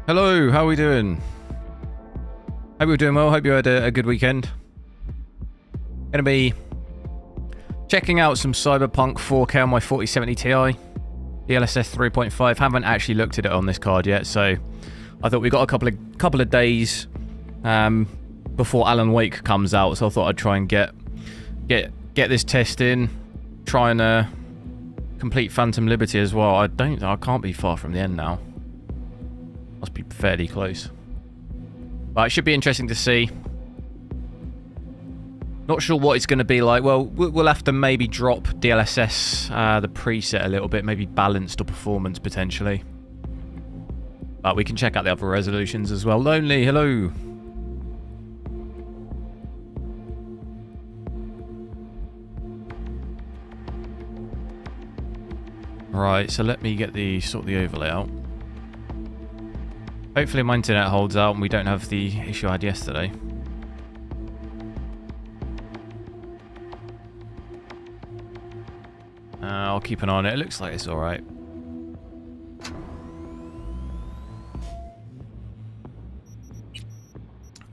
Hello, how are we doing? Hope you're doing well. Hope you had a good weekend. Gonna be checking out some Cyberpunk 4K on my 4070 Ti. DLSS 3.5. Haven't actually looked at it on this card yet, so I thought we got a couple of days before Alan Wake comes out, so I thought I'd try and get this test in. Try and complete Phantom Liberty as well. I can't be far from the end now. Must be fairly close. But it should be interesting to see. Not sure what it's going to be like. Well, we'll have to maybe drop DLSS, the preset a little bit. Maybe balanced or performance, potentially. But we can check out the other resolutions as well. Lonely, hello. Right, so let me get sort the overlay out. Hopefully my internet holds out and we don't have the issue I had yesterday. I'll keep an eye on it. It looks like it's alright.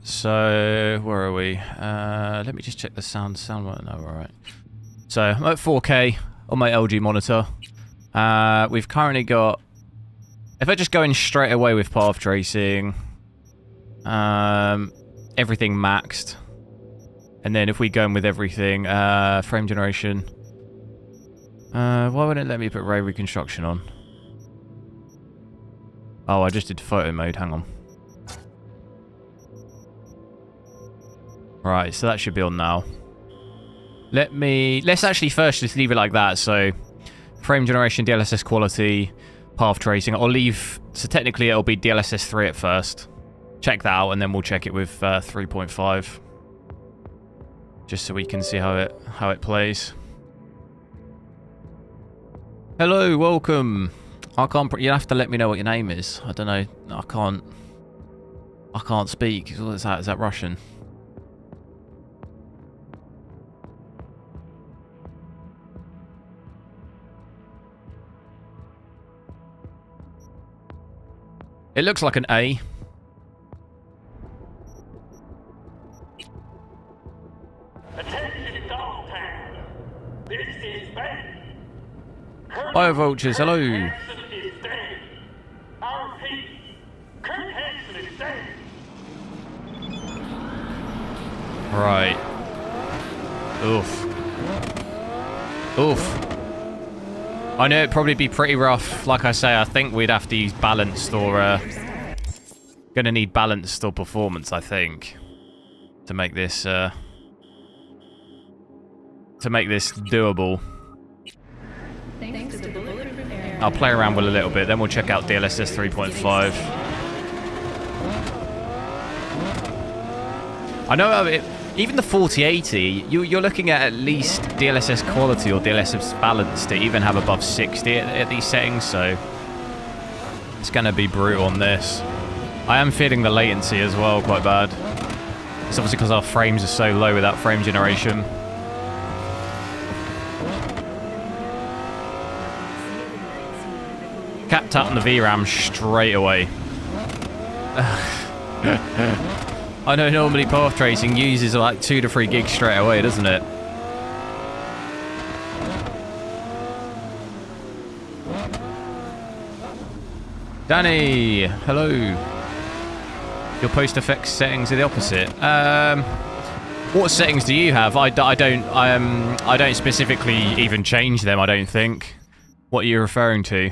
So, where are we? Let me just check the sound. No, alright. So, I'm at 4K on my LG monitor. We've currently got... If I just go in straight away with path tracing, everything maxed, and then if we go in with everything, frame generation, why wouldn't it let me put ray reconstruction on? Oh, I just did photo mode, hang on. Right, so that should be on now. Let's actually first just leave it like that, so frame generation, DLSS quality, path tracing. I'll leave, so technically it'll be DLSS 3 at first. Check that out and then we'll check it with 3.5. Just so we can see how it plays. Hello, welcome. You have to let me know what your name is. I don't know. I can't speak. What is that? Is that Russian? It looks like an A. Attention dog pound. This is Spec. Hi, Vultures. Hello. Hansen is dead. Our peace. Kurt Hansen is dead. Right. Oof. Oof. I know it'd probably be pretty rough. Like I say, I think we'd have to use balanced or... gonna need balanced or performance, I think. To make this doable. I'll play around with it a little bit, then we'll check out DLSS 3.5. I know even the 4080, you're looking at least DLSS quality or DLSS balance to even have above 60 at these settings, so it's going to be brutal on this. I am feeling the latency as well quite bad. It's obviously because our frames are so low without frame generation. Capped out on the VRAM straight away. I know normally path tracing uses like 2 to 3 gigs straight away, doesn't it? Danny, hello. Your post effects settings are the opposite. What settings do you have? I don't specifically even change them. I don't think. What are you referring to?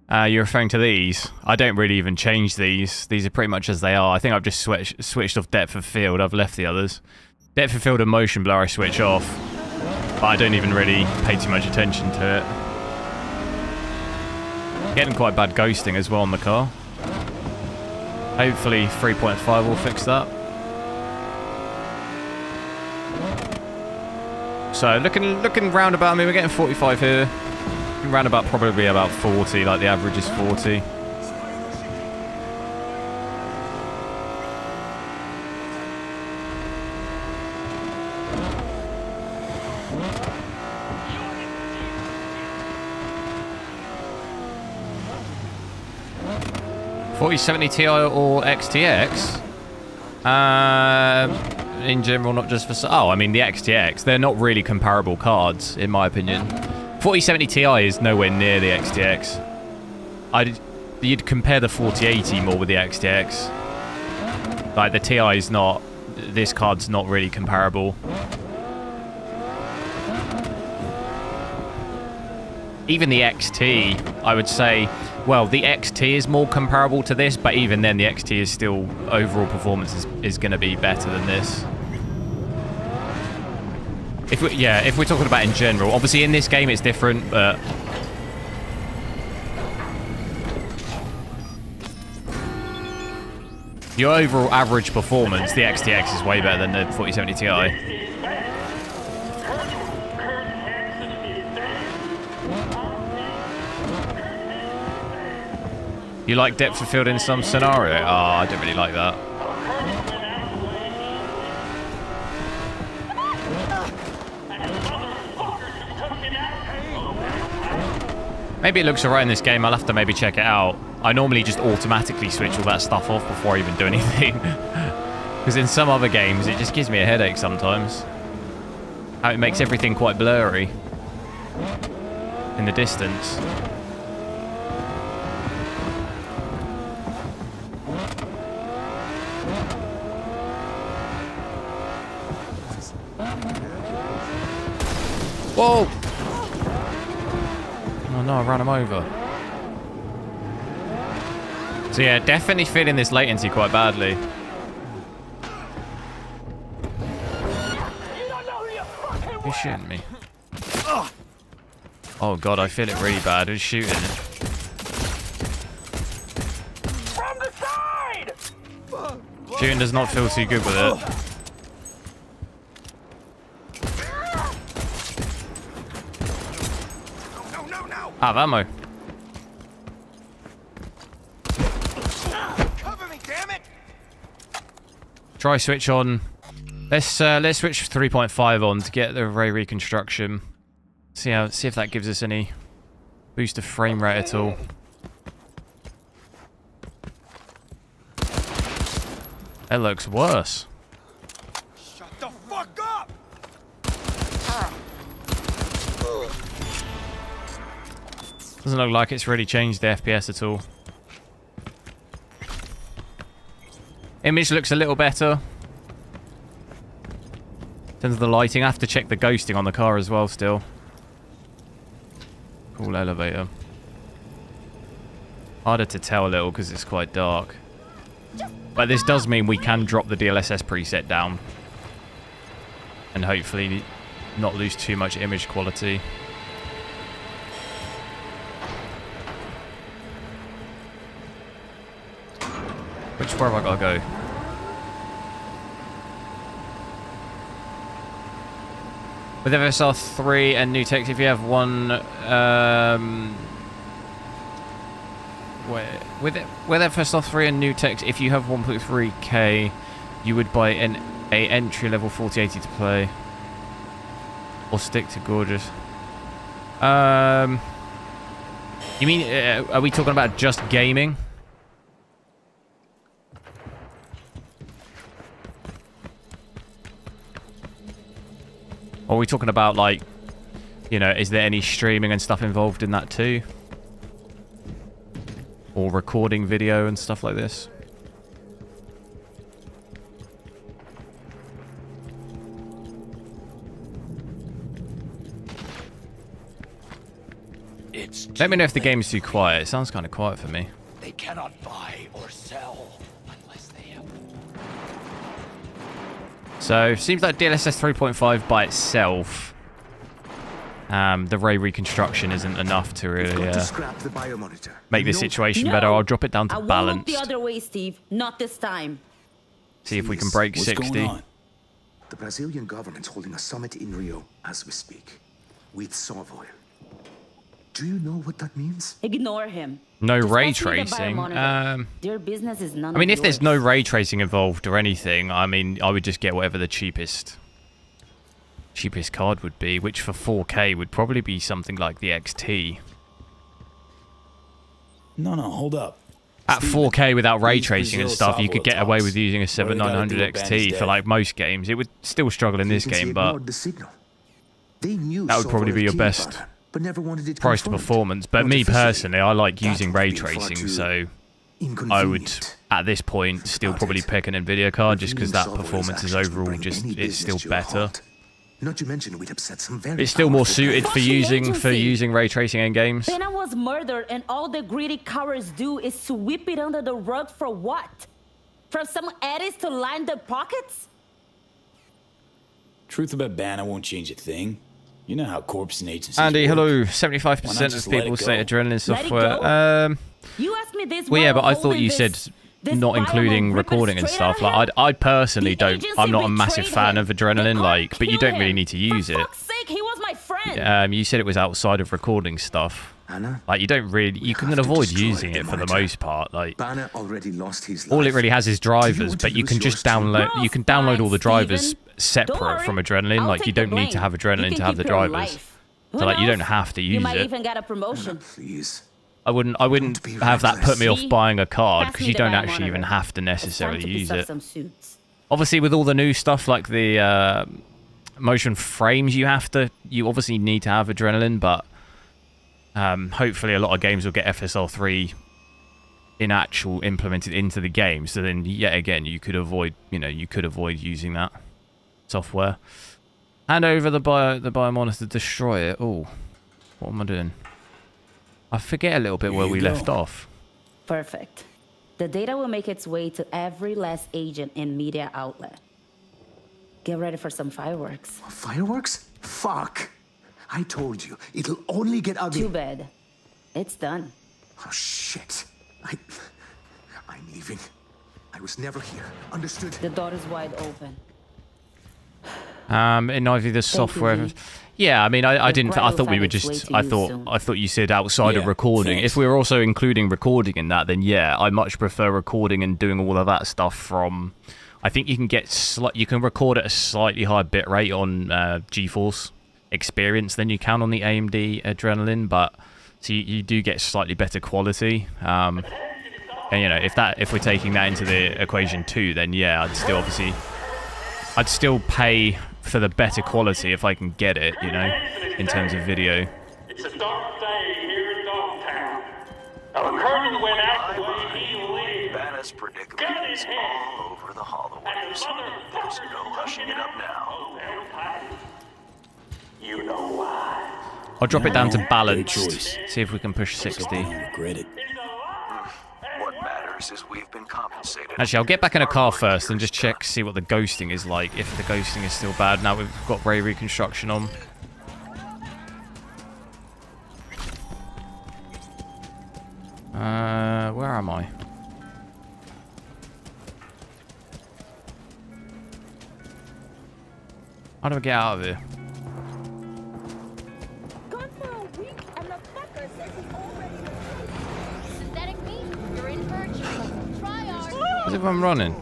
You're referring to these. I don't really even change these. These are pretty much as they are. I think I've just switched off depth of field. I've left the others. Depth of field and motion blur I switch off. But I don't even really pay too much attention to it. Getting quite bad ghosting as well on the car. Hopefully 3.5 will fix that. So looking roundabout, I mean we're getting 45 here. Around about probably about 40, like the average is 40. 4070 Ti or XTX? In general, not just for... Oh, I mean, the XTX. They're not really comparable cards, in my opinion. 4070 Ti is nowhere near the XTX. You'd compare the 4080 more with the XTX. Like, the Ti is not... This card's not really comparable. Even the XT, I would say... Well, the XT is more comparable to this, but even then, the XT is still... Overall performance is going to be better than this. If we're talking about in general. Obviously, in this game, it's different, but... Your overall average performance, the XTX is way better than the 4070 Ti. You like depth of field in some scenario? Oh, I don't really like that. Maybe it looks alright in this game. I'll have to maybe check it out. I normally just automatically switch all that stuff off before I even do anything. Because in some other games, it just gives me a headache sometimes. How it makes everything quite blurry in the distance. Whoa! Oh no, I ran him over. So yeah, definitely feeling this latency quite badly. You're shooting me. Oh god, I feel it really bad. Who's shooting it? From the side! Shooting does not feel too good with it. I have ammo. Cover me, damn it! Try switch on. Let's switch 3.5 on to get the ray reconstruction. See if that gives us any boost of frame rate at all. That looks worse. Shut the fuck up! Doesn't look like it's really changed the FPS at all. Image looks a little better. In terms of the lighting, I have to check the ghosting on the car as well still. Cool elevator. Harder to tell a little because it's quite dark. But this does mean we can drop the DLSS preset down. And hopefully not lose too much image quality. Where have I got to go? With FSR 3 and new text, if you have one... with FSR 3 and new text, if you have 1.3K, you would buy a entry-level 4080 to play. Or stick to gorgeous. You mean, are we talking about just gaming? Or are we talking about, like, you know, is there any streaming and stuff involved in that too? Or recording video and stuff like this? Let me know if the game's too quiet. It sounds kind of quiet for me. They cannot buy or sell unless they have... So, seems like DLSS 3.5 by itself, the ray reconstruction isn't enough to really make this situation better. I'll drop it down to balance. The other way, Steve. Not this time. See if we can break 60. The Brazilian government's holding a summit in Rio as we speak, with Savoy. Do you know what that means? Ignore him. No Just ray pass me the tracing. biomonitor. Their business is none I mean, of if there's yours. no ray tracing involved or anything, I mean, I would just get whatever the cheapest card would be, which for 4K would probably be something like the XT. No, hold up. at 4K without ray tracing and stuff, you could get away with using a 7900 XT for like most games. It would still struggle in this game, but that would probably be your best price to performance. But me personally, I like using ray tracing, so I would, at this point, still probably pick an nvidia card just because that performance is overall just, it's still better. Not to mention we'd upset some very It's still more powerful suited planets. for using ray tracing in games. Pena was murdered, and all the greedy cowards do is sweep it under the rug for what? For some eddies to line their pockets? Truth about Banner won't change a thing. You know how corpse and agencies Andy, work. hello. Why 75% not of just let people it say go? adrenaline Let it software. You asked me this. Well, yeah, while but I thought holding you this- said this not file including on recording and ripping straight stuff. out Like, of I personally The don't. agency I'm not a massive betrayed fan him. of They adrenaline. can't Like, but you kill don't really him. need to use For it. fuck's sake, he was my friend. You said it was outside of recording stuff. Anna, Like, you don't really. You can have to avoid destroy using the it for the monitor. most part. Like, Banner already lost his all life. it really has is drivers, want but to you lose can just yours too? download. No, You can download all the fine, drivers Steven. separate Don't from worry. adrenaline. I'll Like, you take don't the need to blame. have You adrenaline can to have the keep your drivers. life. Who So like, you knows? don't have to You use might it. even get a promotion. Please. I wouldn't Don't be have that put me off reckless. buying a card Pass because me you the don't bad actually even monitor. have to It's time necessarily to use piece up it. some suits. Obviously, with all the new stuff like the motion frames, you obviously need to have adrenaline, but hopefully a lot of games will get FSR3 implemented into the game. So then, yet again, you could avoid using that software. Hand over the biomonitor, destroy it. Oh, what am I doing? I forget a little bit where you we go. left off. Perfect. The data will make its way to every last agent and media outlet. Get ready for some fireworks. Fireworks? Fuck. I told you, it'll only get ugly. Too bad. It's done. Oh, shit. I'm leaving. I was never here. Understood? The door is wide open. In either the software. Lee. Yeah, I mean, I The didn't. bread I will thought we find were its way just. to I you thought. soon. I thought you said outside of Yeah, recording. thanks. If we were also including recording in that, then yeah, I much prefer recording and doing all of that stuff from. I think you can get you can record at a slightly higher bit rate on GeForce Experience than you can on the AMD Adrenaline, but so you do get slightly better quality. And you know, if we're taking that into the equation too, then yeah, I'd still pay for the better quality if I can get it, you know, in terms of video. It's a dark day here in Dogtown. Now, the curtain went out the way he lived. Banner's predicament Gun in is hand. all over the And his hallways. mother There's no hushing it up now. Oh, vampire. You know why. I'll drop it down to Good balanced. choice. See if we can push Hope 60. you don't regret it. It's a lie. What matters is we've been compensated. Actually, I'll get back in a car first and just check, see what the ghosting is like. If the ghosting is still bad. Now we've got ray reconstruction on. Where am I? How do I get out of here? Gone for a week, and the fucker says he already knows. Synthetic meat, you're in for a treat. Try ours. As if I'm running.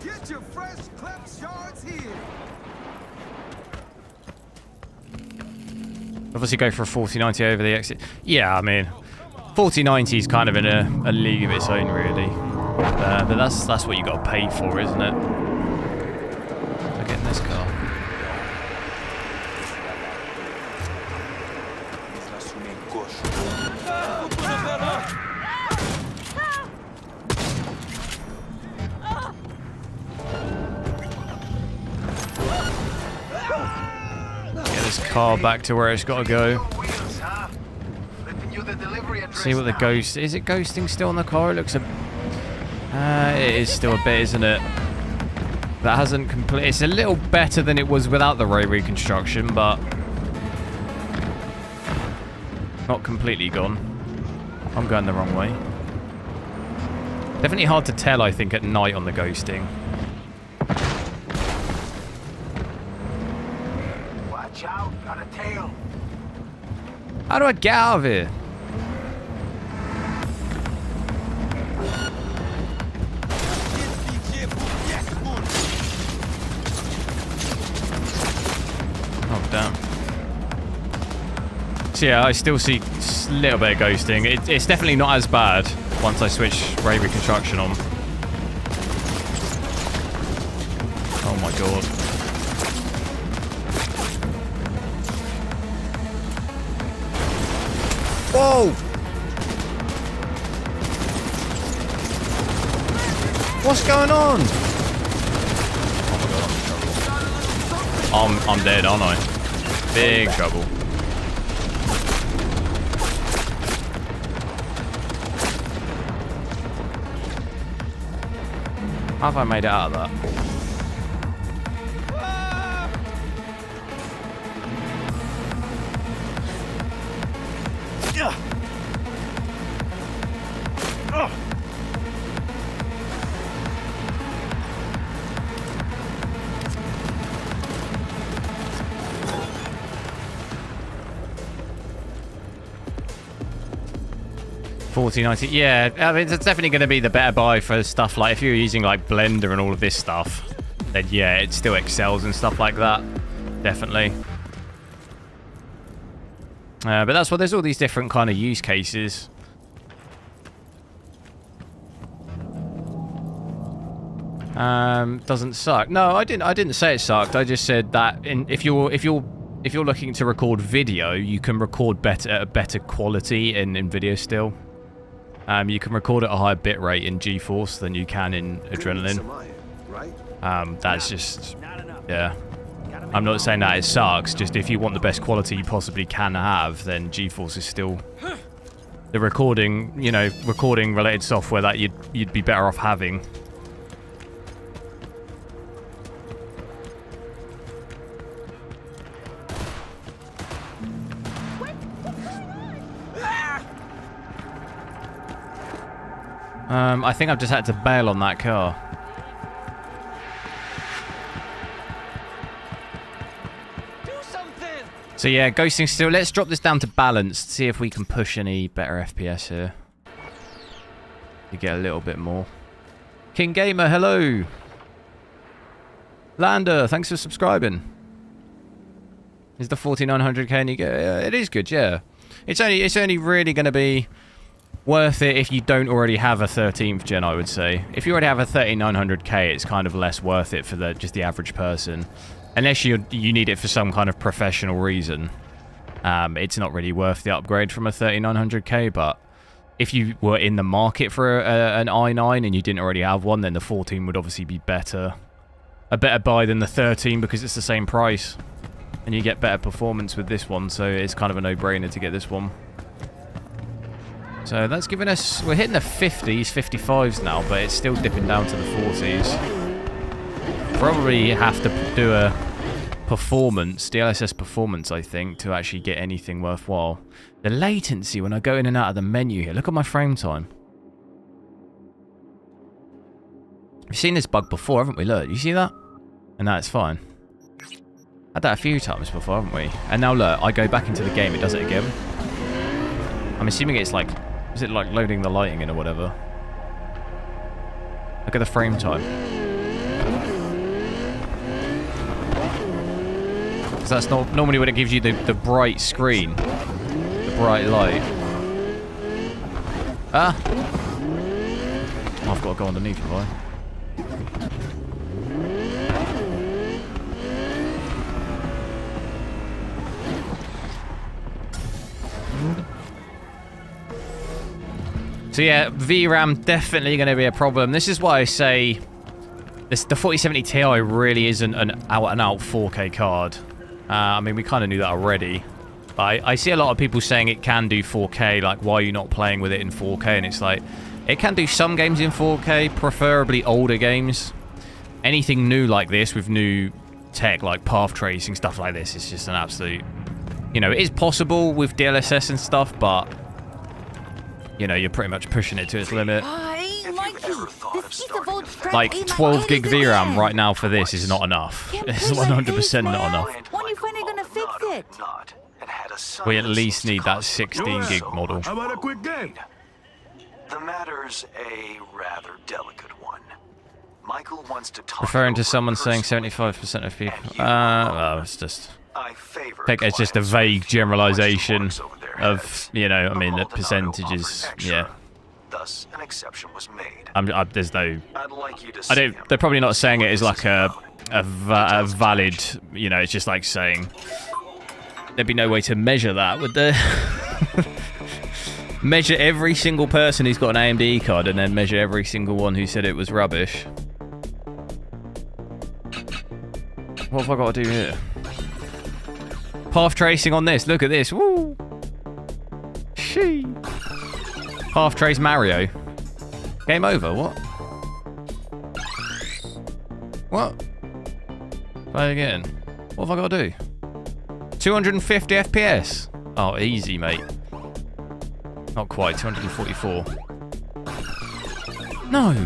Get your fresh clip shards here. Obviously go for a 4090 over the exit. Yeah, I mean, 4090 is kind of in a league of its own, really. But that's what you got to pay for, isn't it? So get in this car. Get this car back to where it's got to go. See what the ghost... Is it ghosting still on the car? It looks a... it is still a bit, isn't it? That hasn't complete. It's a little better than it was without the ray reconstruction, but... not completely gone. I'm going the wrong way. Definitely hard to tell, I think, at night on the ghosting. Watch out, got a tail. How do I get out of here? Oh, damn. So yeah, I still see a little bit of ghosting. It's definitely not as bad once I switch ray reconstruction on. Oh my god. Whoa! What's going on? Oh my god, I'm dead, aren't I? Big trouble. How have I made it out of that? Yeah. 4090, yeah, I mean, it's definitely going to be the better buy for stuff like, if you're using like Blender and all of this stuff, then yeah, it still excels and stuff like that, definitely. But that's why there's all these different kind of use cases. Doesn't suck. No, I didn't say it sucked. I just said that if you're looking to record video, you can record at a better quality in nvidia still. You can record at a higher bitrate in GeForce than you can in Adrenaline. That's just, yeah. I'm not saying that it sucks, just if you want the best quality you possibly can have, then GeForce is still the recording related software that you'd be better off having. I think I've just had to bail on that car. Do something! So yeah, ghosting still. Let's drop this down to balanced. See if we can push any better FPS here. You get a little bit more. King Gamer, hello. Lander, thanks for subscribing. Is the 4900K and you get? It is good, yeah. It's only really going to be worth it if you don't already have a 13th gen, I would say. If you already have a 3900K, it's kind of less worth it for just the average person. Unless you need it for some kind of professional reason. It's not really worth the upgrade from a 3900K, but if you were in the market for an i9 and you didn't already have one, then the 14 would obviously be better. A better buy than the 13 because it's the same price. And you get better performance with this one, so it's kind of a no-brainer to get this one. So that's giving us, we're hitting the 50s, 55s now, but it's still dipping down to the 40s. Probably have to do a performance, DLSS performance, I think, to actually get anything worthwhile. The latency when I go in and out of the menu here, look at my frame time. We've seen this bug before, haven't we? Look, you see that? And that's fine. Had that a few times before, haven't we? And now look, I go back into the game, it does it again. I'm assuming it's like, is it like loading the lighting in or whatever? Look at the frame time. Because that's not normally when it gives you the bright screen. The bright light. Ah! Oh, I've got to go underneath, have I? So yeah, VRAM definitely going to be a problem. This is why I say the 4070 Ti really isn't an out-and-out 4K card. I mean, we kind of knew that already. But I see a lot of people saying it can do 4K, like, why are you not playing with it in 4K? And it's like, it can do some games in 4K, preferably older games. Anything new like this with new tech, like path tracing, stuff like this, is just an absolute... You know, it is possible with DLSS and stuff, but... You know, you're pretty much pushing it to its limit. Like, 12 gig VRAM right now for this is not enough. It's 100% not enough. When are you finally gonna fix it? We at least need that 16 gig model. How about a quick game? The matter's a rather delicate one. Michael wants to talk. Referring to someone saying 75% of people. Well, it's just... I favor. think it's just a clients vague with generalization question marks over their of, heads. you know, I mean, the But Maldonado percentages. offered extra. Yeah. Thus, an exception was made. There's no. I'd like you to I see don't. him. They're probably not saying it as What like this is a valid. You know, it's just like saying. There'd be no way to measure that, would there? Measure every single person who's got an AMD card, and then measure every single one who said it was rubbish. What have I got to do here? Path tracing on this. Look at this. Woo! Shee. Path trace Mario. Game over. What? What? Play again. What have I got to do? 250 FPS. Oh, easy, mate. Not quite. 244. No.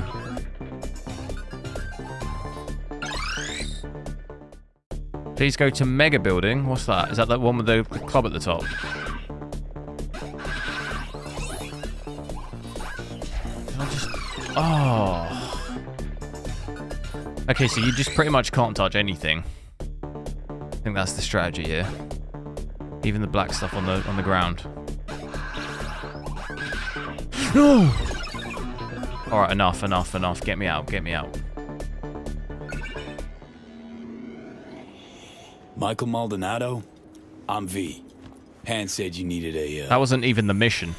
Please go to Mega Building. What's that? Is that that one with the club at the top? Can I just... Oh. Okay, so you just pretty much can't touch anything. I think that's the strategy here. Even the black stuff on the ground. No! Alright, enough. Get me out. Michael Maldonado? I'm V. Hand said you needed a, That wasn't even the mission.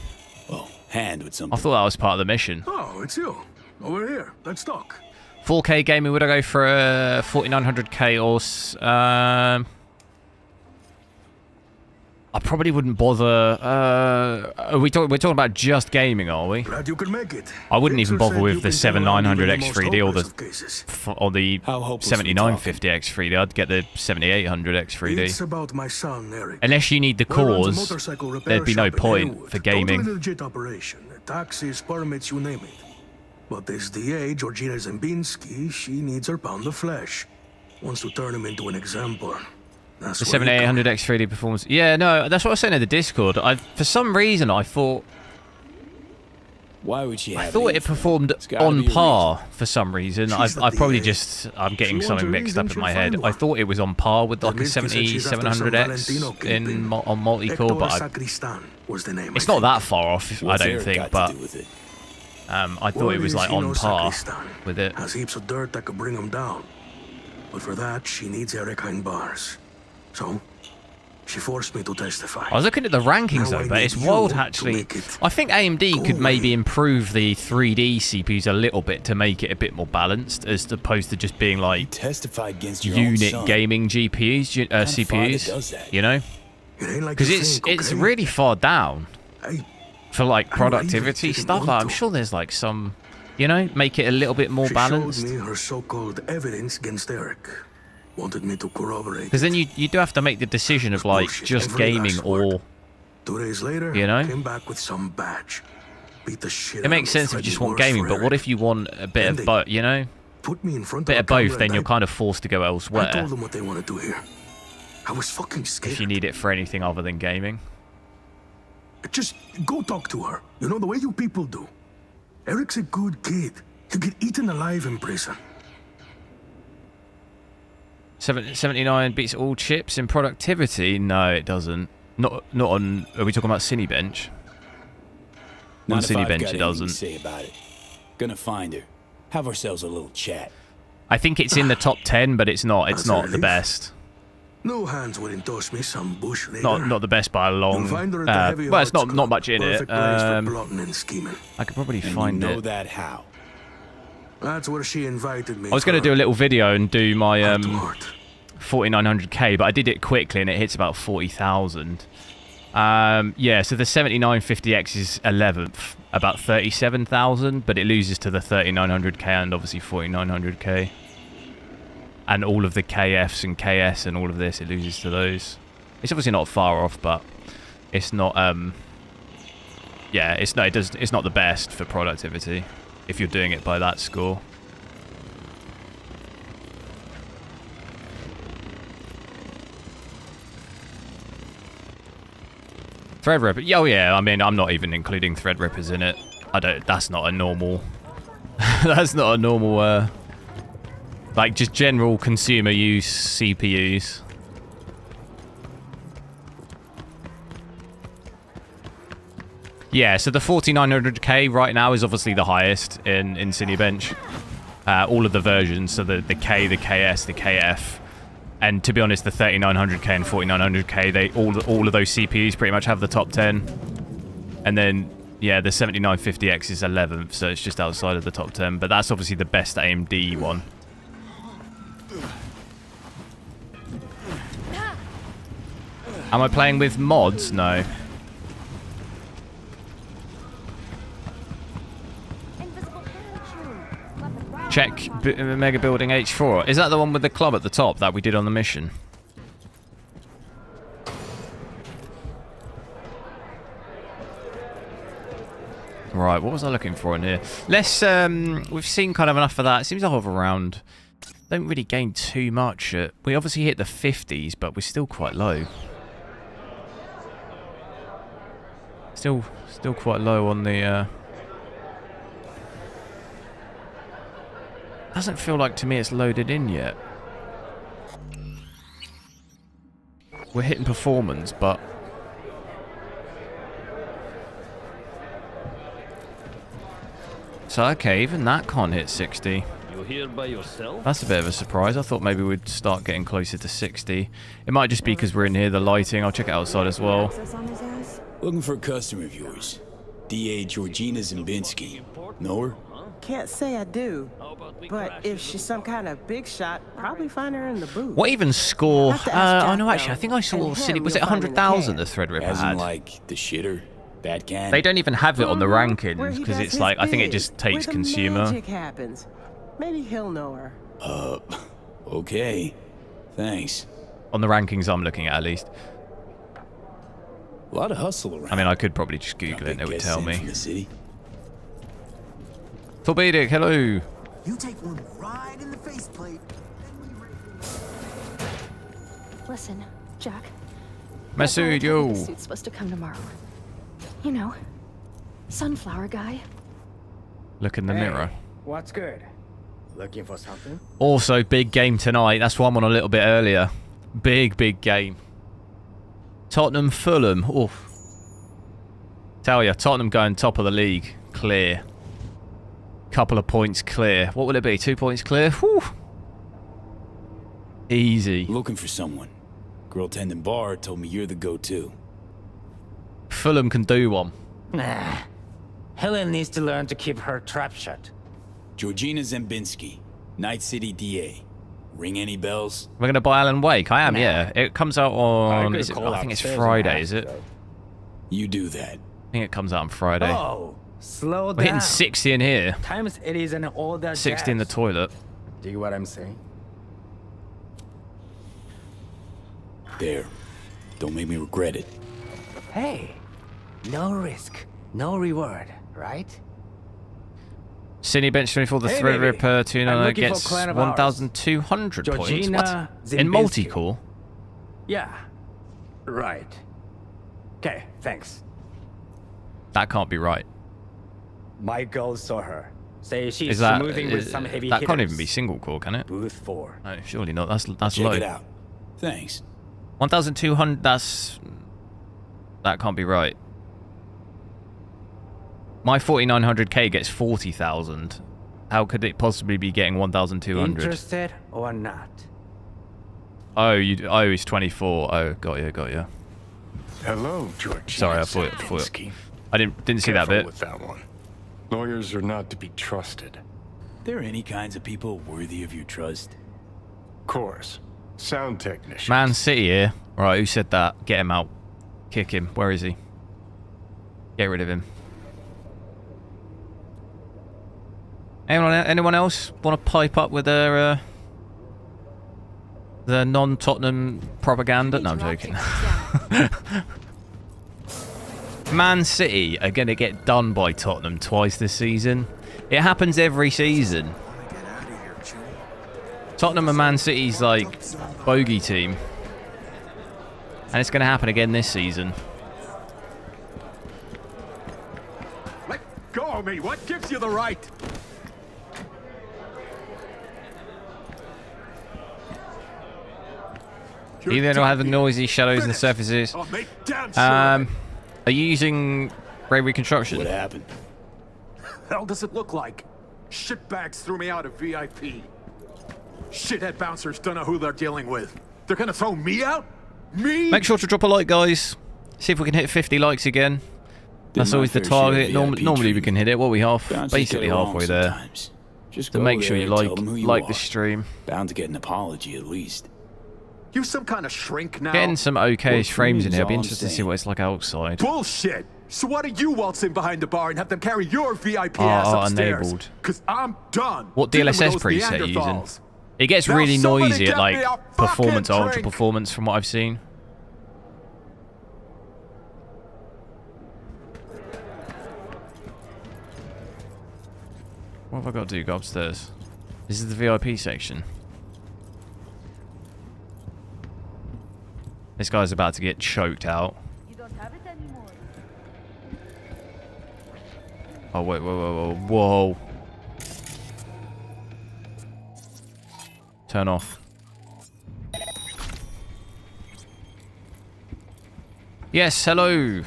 well, hand with I something. thought that was part of the mission. Oh, it's you. Over here. Let's talk. 4K gaming, would I go for a 4900K or... I probably wouldn't bother... we're talking about just gaming, are we? Glad you could make it. I wouldn't even Pixel bother said with you the can turn around even the 7900X most 3D or hopeless the... of cases. Or the How hopeless are we 7950X 3D. I'd get the 7800X It's 3D. about my son, Eric. Unless you need the Who runs a cores, motorcycle repair there'd be no shop in point Haywood. for gaming. Totally legit operation. Taxes, permits, you name it. But this DA, Georgina Zembinski, she needs her pound of flesh. Wants to turn him into an example. That's The where you come 7800X 3D performance. Yeah, no, that's what I was saying in the Discord. For some reason, I thought Why would she have it info? performed It's gotta on be a par for some reason. I She's the probably DA. just... I'm getting She something wants a mixed up reason, in my she'll head. find I one. thought it was on par with like a Zembinski said she's after some Valentino 7700X kingpin. on multi-core, Hector but Sacristan was the name. it's I not think. that far off, I What's don't Eric think, got but to do with it? I thought it was like Word on is, par Sacristan with it. has heaps of dirt that could bring him down. But for that, she needs Eric bars. So, she forced me to testify. I was looking at the rankings Now though, I but it's need wild you to actually. make it I think AMD go could maybe away. improve the 3D CPUs a little bit to make it a bit more balanced, as opposed to just being like Testify against your own unit son. gaming GPUs, What kind of father does CPUs. that? You know, It ain't like because you it's think, okay? really far down Hey, for like I know, I productivity didn't stuff. want I'm to. sure there's like some, you know, make it a little bit more she balanced. showed me her so-called evidence against Eric. Wanted me to corroborate. Because then you do have to make the decision of like Bullshit, just every gaming last word. or 2 days later, You know? came back with some badge. Beat the shit it makes sense if you just want gaming. But what if you want a bit of both? You know, Put me in front bit of of a camera both, then and you're kind of forced to go I elsewhere told them what they wanted to hear. I was fucking scared. if you need it for anything other than gaming. Just go talk to her. You know, the way you people do. Eric's a good kid. He'll get eaten alive in prison. 79 beats all chips in productivity. No, it doesn't. Not on. Are we talking about Cinebench? On Not if I've Cinebench, got it anything doesn't. to say about it. Gonna find her. Have ourselves a little chat. I think it's in the top 10, but it's not. It's That's a not the relief. best. No hands would endorse me some bush later. Not the best by a long. You'll find her at the Heavy Well, it's Hearts not Club. much in it. Perfect place for plotting and scheming. I could probably And find you know it. that how? That's where she invited me. I was going to do a little video and do my heart to heart. 4900K, but I did it quickly and it hits about 40,000. Yeah, so the 7950X is 11th, about 37,000, but it loses to the 3900K and obviously 4900K. And all of the KFs and KS and all of this, it loses to those. It's obviously not far off, but it's not. Yeah, it's not. It's not the best for productivity if you're doing it by that score. Threadripper. Oh yeah, I mean, I'm not even including Threadrippers in it. I don't. That's not a normal. That's not a normal. Like just general consumer use CPUs. Yeah, so the 4900K right now is obviously the highest in Cinebench. All of the versions, so the K, the KS, the KF. And to be honest, the 3900K and 4900K, they all of those CPUs pretty much have the top 10. And then, yeah, the 7950X is 11th, so it's just outside of the top 10. But that's obviously the best AMD one. Am I playing with mods? No. Check Mega Building H4. Is that the one with the club at the top that we did on the mission? Right, what was I looking for in here? Let's, we've seen kind of enough of that. It seems to hover around. Don't really gain too much. We obviously hit the 50s, but we're still quite low. Still quite low on the, Doesn't feel like to me it's loaded in yet. We're hitting performance, but so okay, even that can't hit 60. You're here by yourself? That's a bit of a surprise. I thought maybe we'd start getting closer to 60. It might just be because we're in here, the lighting. I'll check it outside as well. Looking for a customer of yours. DA Georgina Zimbinski. Know her? Can't say I do, but if she's some kind of big shot, probably find her in the booth. What even score? Oh no, actually, I think I saw City. Was it 100,000 the Threadripper As had? in, like, the shitter? Bad can? They don't even have it on the rankings because it's like, I think it just takes consumer. Magic happens. Maybe he'll know her. Okay. Thanks. On the rankings I'm looking at least. A lot of hustle around. I mean, I could probably just Google it and it would tell me. From the city. Torpedic, hello. You take one right in the faceplate. Listen, Jack. Masood, yo. The suit's supposed to come tomorrow. You know, sunflower guy. Look in the mirror. What's good? Looking for something? Also, big game tonight. That's why I'm on a little bit earlier. Big game. Tottenham, Fulham. Oof. Tell ya, Tottenham going top of the league. Clear. Couple of points clear. What will it be? 2 points clear? Whew. Easy. Looking for someone. Girl tending bar told me you're the go-to. Fulham can do one. Nah. Helen needs to learn to keep her trap shut. Georgina Zimbinski, Night City DA. Ring any bells? We're gonna buy Alan Wake. I am, Nah. yeah. It comes out on. I think it's Friday, is it? You do that. I think it comes out on Friday. Oh, slow down. We're hitting 60 in here. Times it is and all that 60 in the jazz. toilet. Do you what I'm saying? There. Don't make me regret it. Hey, no risk, no reward, right? Cine Bench 24, the Hey, Threadripper baby. I'm 299 looking for gets client of ours. 1,200 points. Georgina What? In Zimbinski. multi-core? Yeah, right. Okay, thanks. That can't be right. My girl saw her. Say she's Is that smoothing with some heavy that hitters. can't even be single core, can it? Booth 4. No, surely not. That's Check low. it out. Thanks. 1,200. That can't be right. My 4,900K gets 40,000. How could it possibly be getting 1,200? Interested or not? Oh, it's 24. Oh, got you. Hello, George. Sorry, I thought I didn't see that Careful bit. with that one. Lawyers are not to be trusted. There any kinds of people worthy of your trust? Of course. Sound technician. Man City here. Right, who said that? Get him out. Kick him. Where is he? Get rid of him. Anyone else want to pipe up with their the non-Tottenham propaganda? No, I'm joking. Man City are going to get done by Tottenham twice this season. It happens every season. Tottenham and Man City's like bogey team. And it's going to happen again this season. Let go of me! What gives you the right? Either don't have the noisy shadows and surfaces. Are you using Ray reconstruction. What happened? Hell does it look like? Shitbags threw me out of VIP. Shithead bouncers don't know who they're dealing with. They're gonna throw me out? Me? Make sure to drop a like, guys. See if we can hit 50 likes again. That's always the target. Normally we can hit it. What are we basically halfway there. Just so make sure you like the stream. Bound to get an apology at least. You some kind of shrink now? Getting some okay-ish frames in here. I'll be interested to see what it's like outside. Bullshit! So why don't you waltz in behind the bar and have them carry your VIP ass upstairs? Enabled. Cause I'm done. What DLSS preset are you using? It gets really noisy at like performance, ultra performance from what I've seen. What have I got to do? Go upstairs. This is the VIP section. This guy's about to get choked out. You don't have it anymore. Oh, wait, whoa. Turn off. Yes, hello.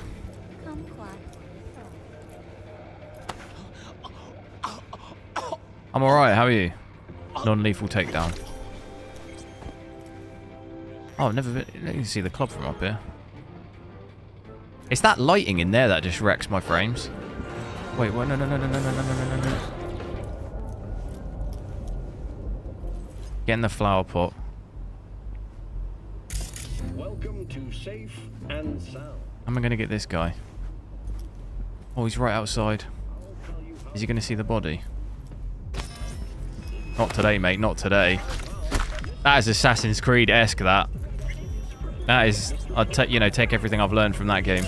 I'm alright, how are you? Non-lethal takedown. Oh, I've never been... You can see the club from up here. It's that lighting in there that just wrecks my frames. Wait, what? No. Get in the flower pot. Welcome to Safe and Sound. How am I going to get this guy? Oh, he's right outside. Is he going to see the body? Not today, mate. Not today. That is Assassin's Creed-esque, that. That is... I'd take everything I've learned from that game.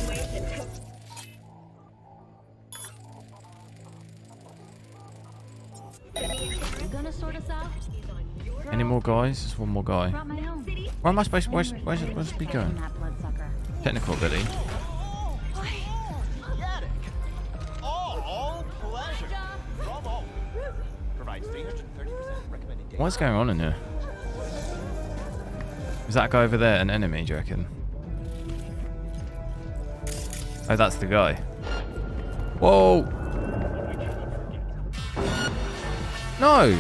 Any more guys? There's one more guy. Where am I supposed to... Where's it be going? Technical ability. What's going on in here? Is that guy over there an enemy, do you reckon? Oh, that's the guy. Whoa! No!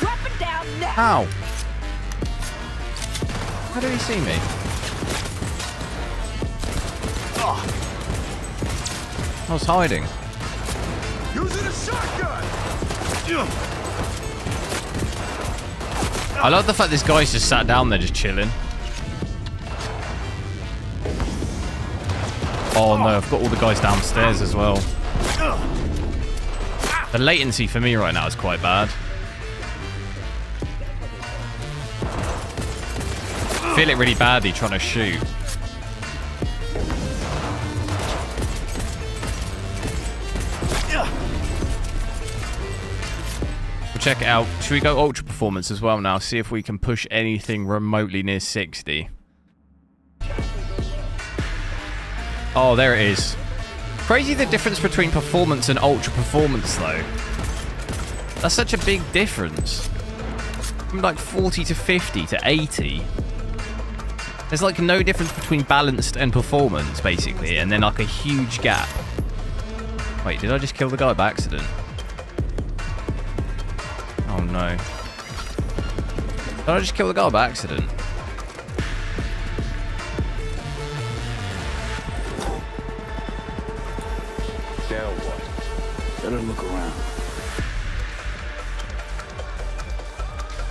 Weapon down now. How? How did he see me? I was hiding. Using a shotgun! I love the fact this guy's just sat down there just chilling. Oh no, I've got all the guys downstairs as well. The latency for me right now is quite bad. I feel it really badly trying to shoot. We'll check it out. Should we go ultra performance as well now? See if we can push anything remotely near 60. Oh, there it is. Crazy the difference between performance and ultra performance though. That's such a big difference. From like 40 to 50 to 80. There's like no difference between balanced and performance basically, and then like a huge gap. Wait, did I just kill the guy by accident? Oh no. Did I just kill the guy by accident? Now what? Better look around.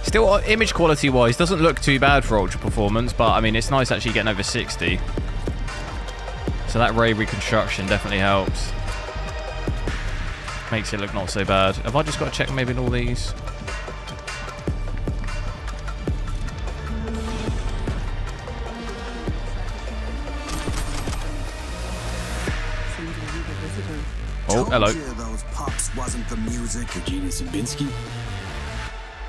Still, image quality wise, doesn't look too bad for ultra performance, but I mean, it's nice actually getting over 60. So that ray reconstruction definitely helps. Makes it look not so bad. Have I just got to check maybe in all these? Oh, hello. Those pops wasn't the music. Regina Zimbinski?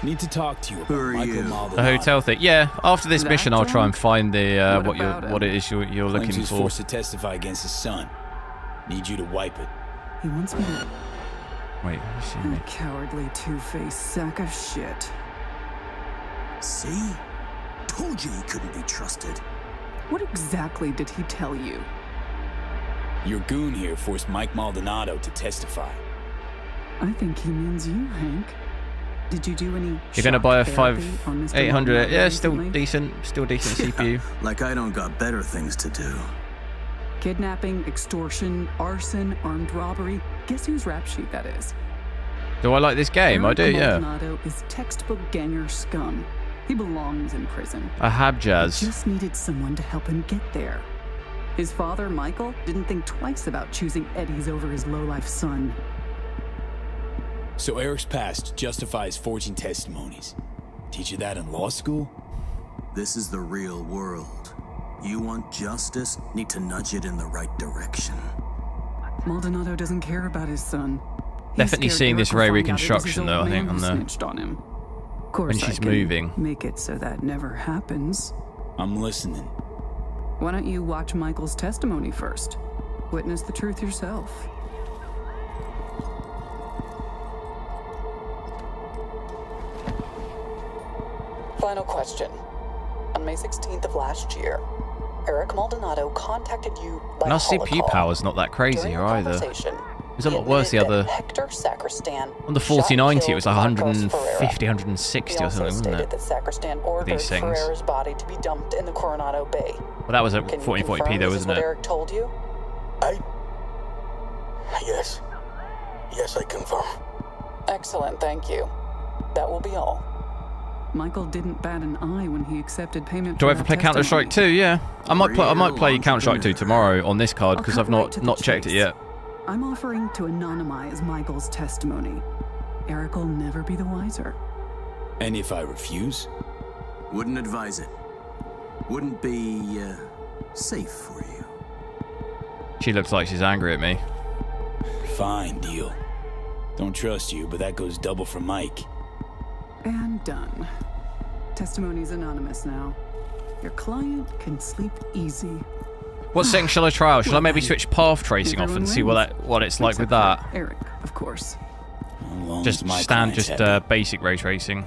Need to talk to you about Michael Maldonado. The hotel thing. Yeah, after this mission, I'll try and find the what it is you're looking Claims he's for. forced to testify against his son. Need you to wipe it. He wants me to... Wait, you see I'm me? a cowardly, two-faced sack of shit. See? Told you he couldn't be trusted. What exactly did he tell you? Your goon here forced Mike Maldonado to testify. I think he means you, Hank. Did you do any? You're gonna buy a shock therapy on Mr. 5800. Maldonado Yeah, still recently? decent. Still decent CPU. Like I don't got better things to do. Kidnapping, extortion, arson, armed robbery. Guess whose rap sheet that is? Do I like this game? I do, Eric yeah. Maldonado is textbook ganger scum. He belongs in prison. I have He jazz. just needed someone to help him get there. His father, Michael, didn't think twice about choosing Eddie's over his lowlife son. So Eric's past justifies forging testimonies. Teach you that in law school? This is the real world. You want justice, need to nudge it in the right direction. Maldonado doesn't care about his son. He's Definitely scared seeing this Eric will ray find out it was his reconstruction, old though, I man think, who on the- snitched on him. Of course, When she's I can moving. make it so that never happens. I'm listening. Why don't you watch Michael's testimony first? Witness the truth yourself. Final question. On May 16th of last year, Eric Maldonado contacted you by And our CPU holocall. power's not that crazy During here the either. conversation, It was a he lot worse the admitted other. that Hector Sacristan On the shot and 4090, it was killed Marcos 150, Ferreira. 160 He or also something, wasn't stated it? that Sacristan ordered These things. Ferreira's body to be dumped in the Coronado Bay. Well, that was at Can you 1440p confirm though, this is wasn't what it? Eric told you? Yes. Yes, I confirm. Excellent, thank you. That will be all. Michael didn't bat an eye when he accepted payment. Do for I ever that play Counter-Strike 2? Yeah. I might play Real Counter-Strike 2 tomorrow on this card I'll because cut I've right to the not checked it chase. yet. I'm offering to anonymize Michael's testimony. Eric will never be the wiser. And if I refuse? Wouldn't advise it. Wouldn't be, safe for you. She looks like she's angry at me. Fine, deal. Don't trust you, but that goes double for Mike. And done. Testimony's anonymous now. Your client can sleep easy. What settings shall I try out? Shall I maybe switch path tracing off and see what it's like with that? Eric, of course. Just basic ray tracing.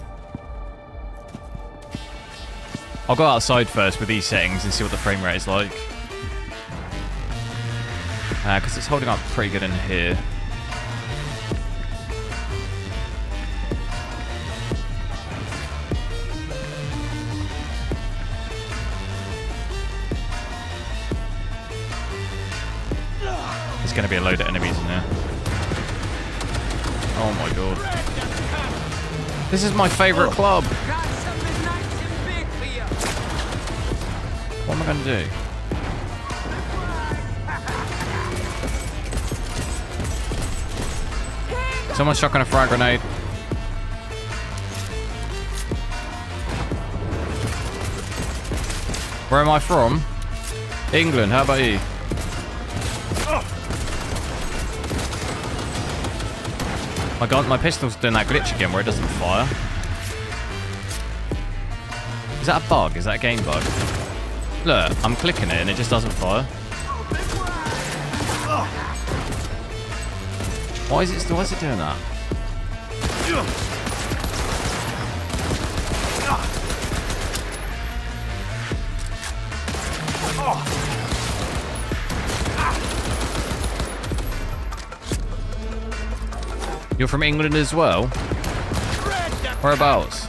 I'll go outside first with these settings and see what the frame rate is like. Because it's holding up pretty good in here. There's going to be a load of enemies in there. Oh my god. This is my favourite club. What am I going to do? Someone's chucking a frag grenade. Where am I from? England, how about you? My pistol's doing that glitch again where it doesn't fire. Is that a bug? Is that a game bug? Look, I'm clicking it and it just doesn't fire. Why is it doing that? You're from England as well? Whereabouts?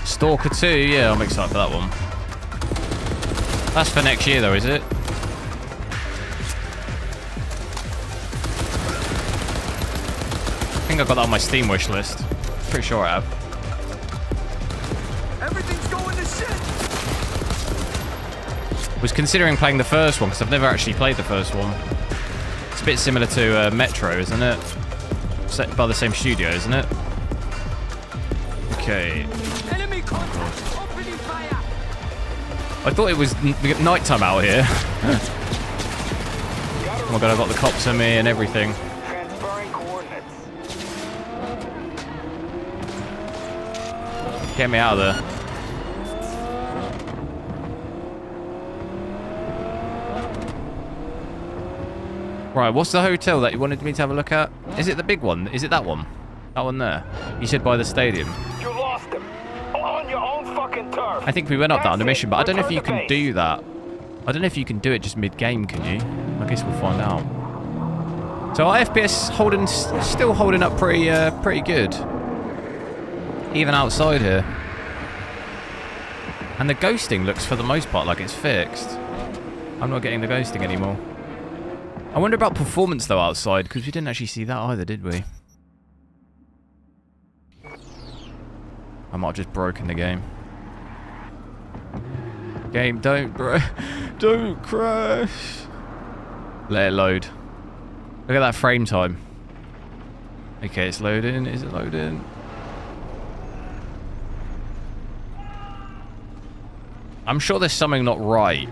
Stalker 2, yeah, I'm excited for that one. That's for next year though, is it? I think I've got that on my Steam wish list. Pretty sure I have. Everything's going to shit! Was considering playing the first one because I've never actually played the first one. It's a bit similar to Metro, isn't it? Set by the same studio, isn't it? Okay. Enemy contact! Opening fire! I thought it was nighttime out here. Oh my god, I've got the cops on me and everything. Get me out of there. Right, what's the hotel that you wanted me to have a look at? Is it the big one? Is it that one? That one there? You said by the stadium. You lost him. fucking turf. I think we went up that on a mission, but I don't know if you can do that. I don't know if you can do it just mid-game, can you? I guess we'll find out. So our FPS still holding up pretty good. Even outside here. And the ghosting looks, for the most part, like it's fixed. I'm not getting the ghosting anymore. I wonder about performance, though, outside, because we didn't actually see that either, did we? I might have just broken the game. Game, don't crash. Let it load. Look at that frame time. Okay, it's loading. Is it loading? I'm sure there's something not right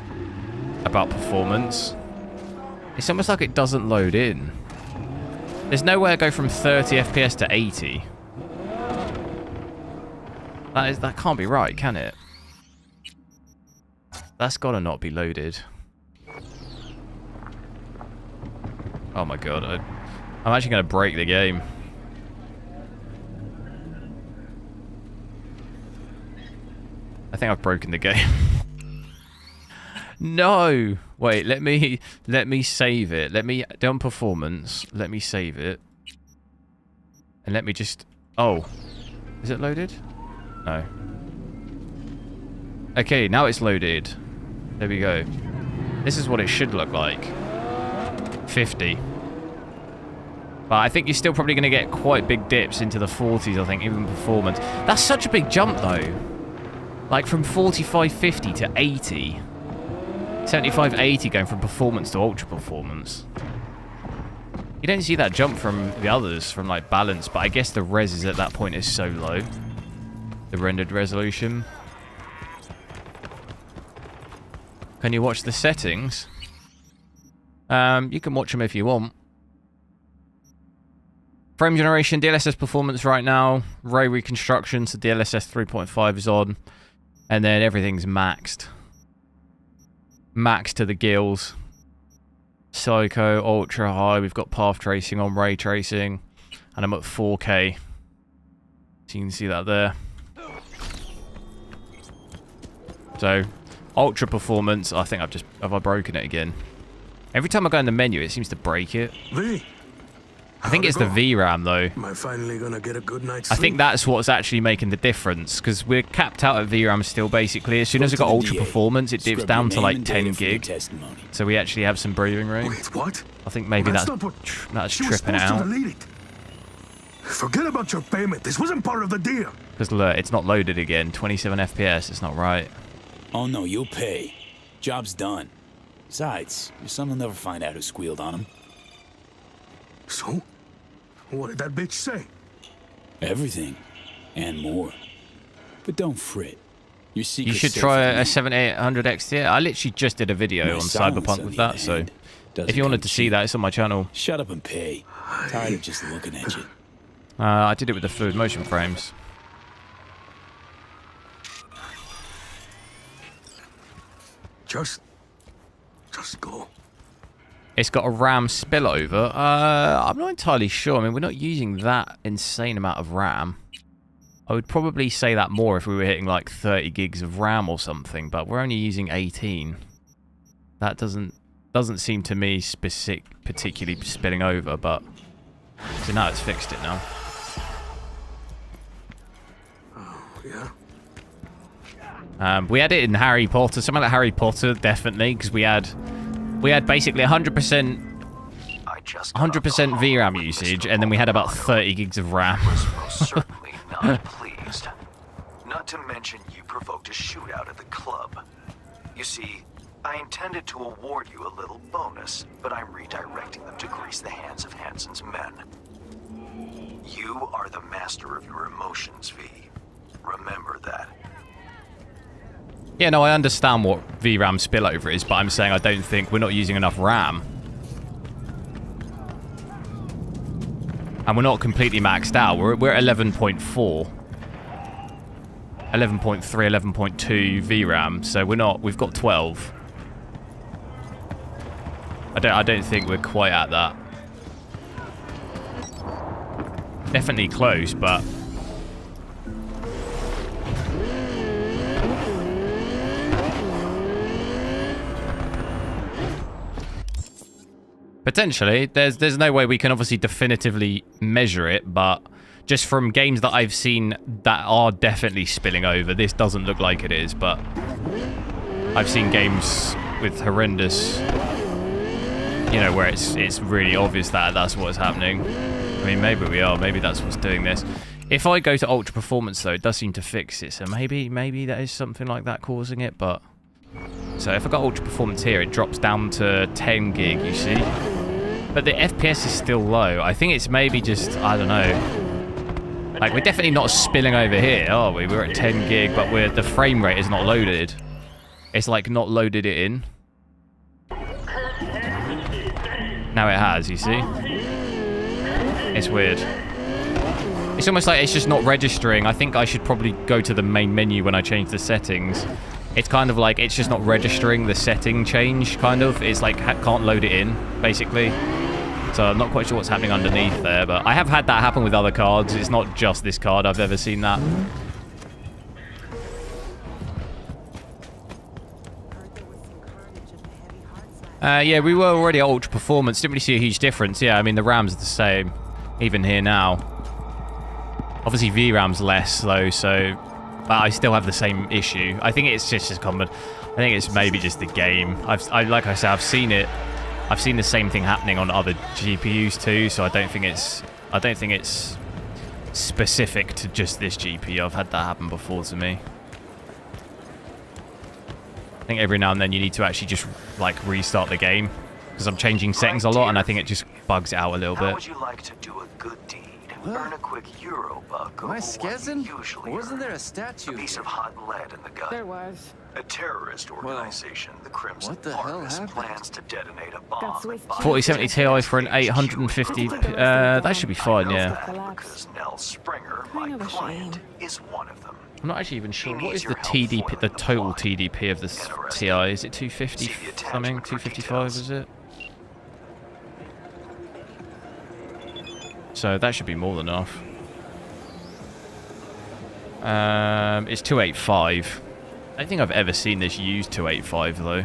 about performance. It's almost like it doesn't load in. There's no way I go from 30 FPS to 80. That can't be right, can it? That's gotta not be loaded. Oh my god, I'm actually gonna break the game. I think I've broken the game. No! Wait, let me save it. Let me do on performance. Let me save it. And let me just... Oh. Is it loaded? No. Okay, now it's loaded. There we go. This is what it should look like. 50. But I think you're still probably going to get quite big dips into the 40s, I think, even performance. That's such a big jump, though. Like, from 45, 50 to 80. 75, 80 going from performance to ultra performance. You don't see that jump from the others, from, like, balance, but I guess the res is at that point is so low. The rendered resolution. Can you watch the settings? You can watch them if you want. Frame generation, DLSS performance right now. Ray reconstruction, so DLSS 3.5 is on. And then everything's maxed. Maxed to the gills. Psycho, ultra high. We've got path tracing on, ray tracing. And I'm at 4K. So you can see that there. So, ultra performance. I think have I broken it again? Every time I go in the menu, it seems to break it. I think it's the VRAM, though. Am I finally gonna get a good night's I sleep? think that's what's actually making the difference, because we're capped out at VRAM still, basically. As soon as we got ultra performance, it dips down to like 10 gig. So we actually have some breathing room. Wait, what? I think maybe that's tripping it out. Forget about your payment. This wasn't part of the deal. Because look, it's not loaded again. 27 FPS. It's not right. Oh no, you'll pay. Job's done. Besides, your son will never find out who squealed on him. So? What did that bitch say? Everything. And more. But don't fret. Your secret's You should safe try with a me. 7800 XT. I literally just did a video My on silence, Cyberpunk on with the that, other so hand, doesn't if you wanted come to see that, it's on my channel. Shut up and pay. Tired of just looking at you. I did it with the fluid motion frames. Just go. It's got a RAM spillover. I'm not entirely sure. I mean, we're not using that insane amount of RAM. I would probably say that more if we were hitting like 30 gigs of RAM or something, but we're only using 18. That doesn't seem to me particularly spilling over, but so now it's fixed it now. Yeah. We had it in Harry Potter, something like Harry Potter, definitely, because we had basically 100% VRAM usage, and then we had about 30 gigs of RAM. Certainly not pleased. Not to mention you provoked a shootout at the club. You see, I intended to award you a little bonus, but I'm redirecting them to grease the hands of Hansen's men. You are the master of your emotions, V. Remember that. Yeah, no, I understand what VRAM spillover is, but I'm saying I don't think we're not using enough RAM. And we're not completely maxed out. We're at 11.4. 11.3, 11.2 VRAM, so we've got 12. I don't think we're quite at that. Definitely close, but Potentially. There's no way we can obviously definitively measure it, but just from games that I've seen that are definitely spilling over, this doesn't look like it is, but I've seen games with horrendous, you know, where it's really obvious that that's what's happening. I mean, maybe we are. Maybe that's what's doing this. If I go to ultra performance, though, it does seem to fix it. So maybe that is something like that causing it. But so if I got ultra performance here, it drops down to 10 gig. You see, but the FPS is still low. I think it's maybe just, I don't know. Like, we're definitely not spilling over here, are we? We're at 10 gig, but the frame rate is not loaded. It's like not loaded it in. Now it has, you see? It's weird. It's almost like it's just not registering. I think I should probably go to the main menu when I change the settings. It's kind of like it's just not registering the setting change, kind of. It's like can't load it in, basically. So I'm not quite sure what's happening underneath there, but I have had that happen with other cards. It's not just this card I've ever seen that. Yeah, we were already at ultra performance. Didn't really see a huge difference. Yeah, I mean, the RAM's the same, even here now. Obviously, VRAM's less, though, so... But I still have the same issue. I think it's just as common. I think it's maybe just the game. Like I said, I've seen it. I've seen the same thing happening on other GPUs too, so I don't think it's specific to just this GPU. I've had that happen before to me. I think every now and then you need to actually just like restart the game because I'm changing settings a lot, and I think it just bugs it out a little bit. How would you like to do a good deed? Earn a quick Euro buck. Am I skezzing? Wasn't there a statue? A piece of hot lead in the gun. There was. A terrorist organization, the Crimson what the hell Harvest, happened? plans to detonate a bomb. 4070 Ti for an 850. That should be fine, yeah. Because Nell Springer, my client, is one of them. I'm not actually even sure. What is the TDP, the total TDP of this TI? Is it 250 something? 255 is it? So that should be more than enough. It's 285. I don't think I've ever seen this used 285 though.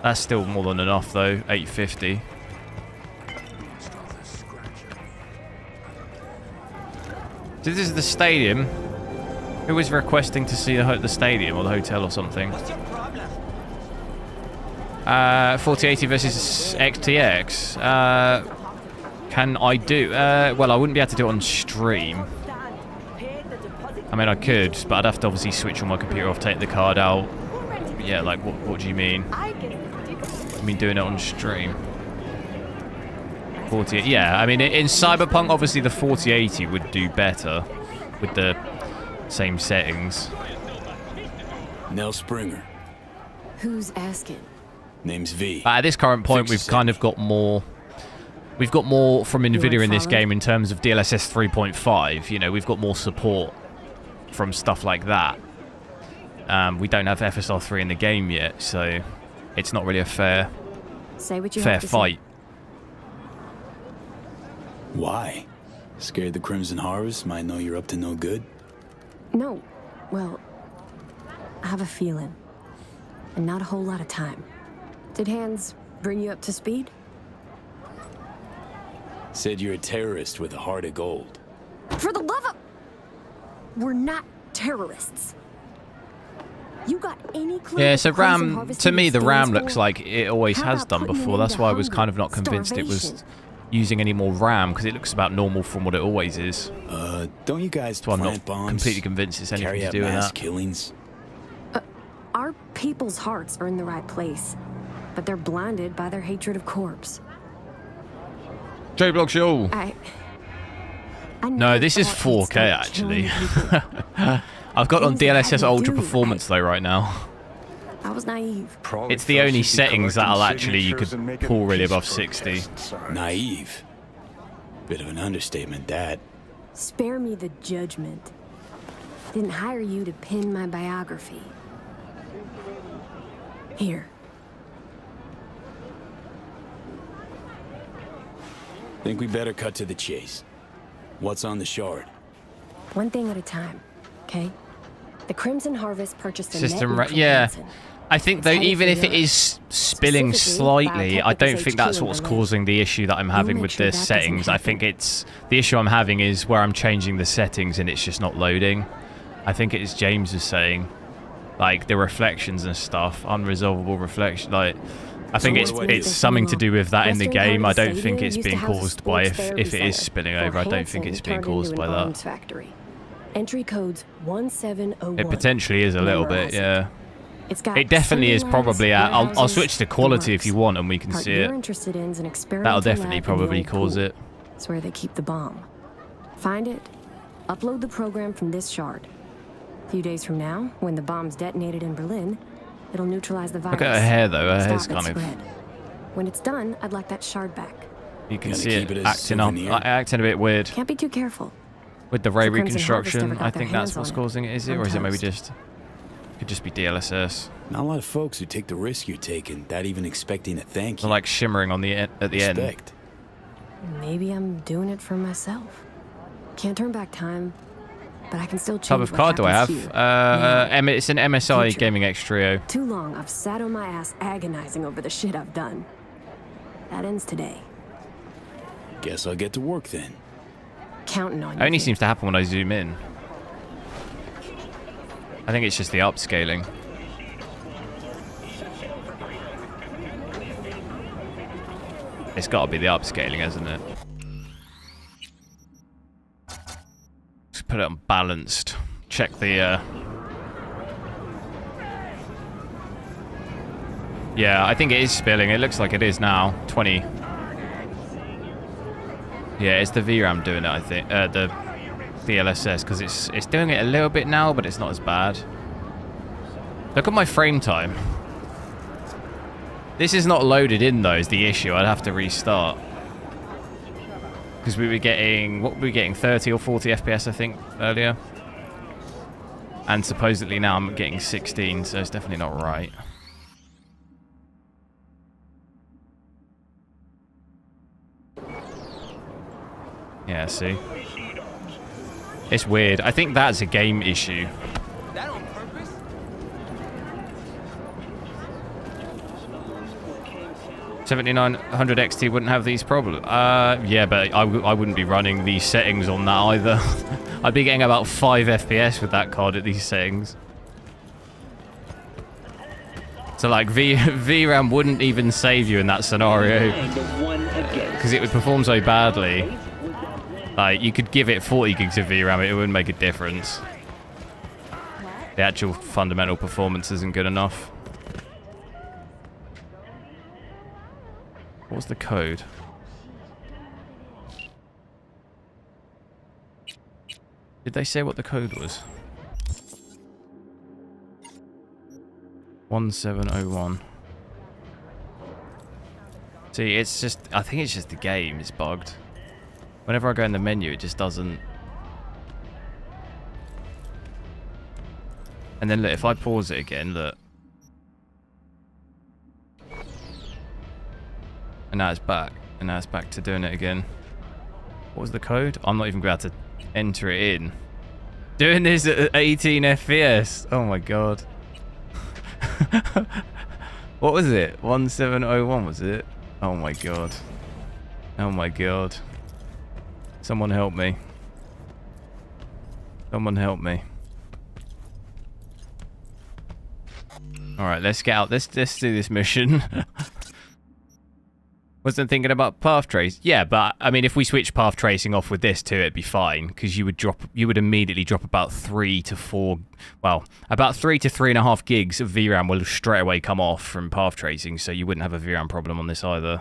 That's still more than enough though. 850. So this is the stadium. Who is requesting to see the stadium or the hotel or something? 4080 versus XTX. Can I do? Well, I wouldn't be able to do it on stream. I mean, I could, but I'd have to obviously switch on my computer off, take the card out. Yeah, like, what do you mean? I mean, doing it on stream. 40, yeah, I mean, in Cyberpunk, obviously the 4080 would do better with the same settings. Nell Springer. Who's asking? Name's V. At this current point, we've kind of got more... We've got more from nvidia in this game in terms of DLSS 3.5. You know, we've got more support from stuff like that. We don't have FSR3 in the game yet, so it's not really a fair fight. Why? Scared the Crimson Harvest might know you're up to no good? No. Well, I have a feeling. And not a whole lot of time. Did Hans bring you up to speed? Said you're a terrorist with a heart of gold. For the love of... We're not terrorists. You got any clue? Yeah, so RAM, to me, the RAM looks like it always has done before. That's why I was kind of not convinced it was using any more RAM, because it looks about normal from what it always is. Don't you guys so I'm not plant bombs, completely convinced it's anything to do with mass that. Killings? Our people's hearts are in the right place, but they're blinded by their hatred of corpse. J-Block Show. No, this is 4K actually. I've got on DLSS Ultra Performance though right now. I was naive. It's the only settings that'll actually you could pull really above 60. Naive. Bit of an understatement, that. Spare me the judgment. Didn't hire you to pen my biography. Here. Think we better cut to the chase. What's on the shard? One thing at a time, okay? The Crimson Harvest purchased a System, net yeah. I think though, even if it is spilling slightly, I don't think that's what's causing the issue that I'm having with the settings. I think it's the issue I'm having is where I'm changing the settings and it's just not loading. I think it's James was saying, like the reflections and stuff, unresolvable reflection. Like, I think it's something to do with that in the game. I don't think it's being caused by if it is spilling over. I don't think it's being caused by that. Entry codes 1701. It potentially is a little bit, yeah. It definitely is probably at... I'll switch to quality if you want and we can see it. That'll definitely probably cause it. It's where they keep the bomb. Find it, upload the program from this shard. A few days from now, when the bomb's detonated in Berlin, it'll neutralize the virus. Look at her hair though, her hair's kind of... When it's done, I'd like that shard back. You can see it acting up, acting a bit weird. Can't be too careful. With the ray reconstruction, I think that's what's causing it, is it? Or is it maybe just... Could just be DLSS. Not a lot of folks who take the risk you're taking, that even expecting a thank you. They're like shimmering on the at the end. Maybe I'm doing it for myself. Can't turn back time, but I can still change. What type of card do I have? It's an MSI Future. Gaming X Trio. Too long I've sat on my ass agonizing over the shit I've done. That ends today. Guess I'll get to work then. Counting on you. It only seems to happen when I zoom in. I think it's just the upscaling. It's got to be the upscaling, hasn't it? Just put it on balanced. Check the... Yeah, I think it is spilling. It looks like it is now. 20. Yeah, it's the VRAM doing it, I think. The DLSS, because it's doing it a little bit now, but it's not as bad. Look at my frame time. This is not loaded in though, is the issue. I'd have to restart. Because we were getting, what were we getting, 30 or 40 FPS I think earlier. And supposedly now I'm getting 16, so it's definitely not right. Yeah, see? It's weird. I think that's a game issue. That on purpose? 7900 XT wouldn't have these problems. Yeah, but I wouldn't be running these settings on that either. I'd be getting about 5 FPS with that card at these settings. So like VRAM wouldn't even save you in that scenario. Because it would perform so badly. Like, you could give it 40 gigs of VRAM, it wouldn't make a difference. The actual fundamental performance isn't good enough. What was the code? Did they say what the code was? 1701. See, it's just... I think it's just the game is bugged. Whenever I go in the menu, it just doesn't... And then look, if I pause it again, look. And now it's back. And now it's back to doing it again. What was the code? I'm not even going to be able to enter it in. Doing this at 18 FPS. Oh my god. What was it? 1701 was it? Oh my god. Oh my god. Someone help me. Someone help me. Alright, let's get out. Let's do this mission. Wasn't thinking about path trace. Yeah, but I mean if we switch path tracing off with this too, it'd be fine. Because you would immediately drop about 3 to 4 about 3 to 3.5 gigs of VRAM will straight away come off from path tracing, so you wouldn't have a VRAM problem on this either.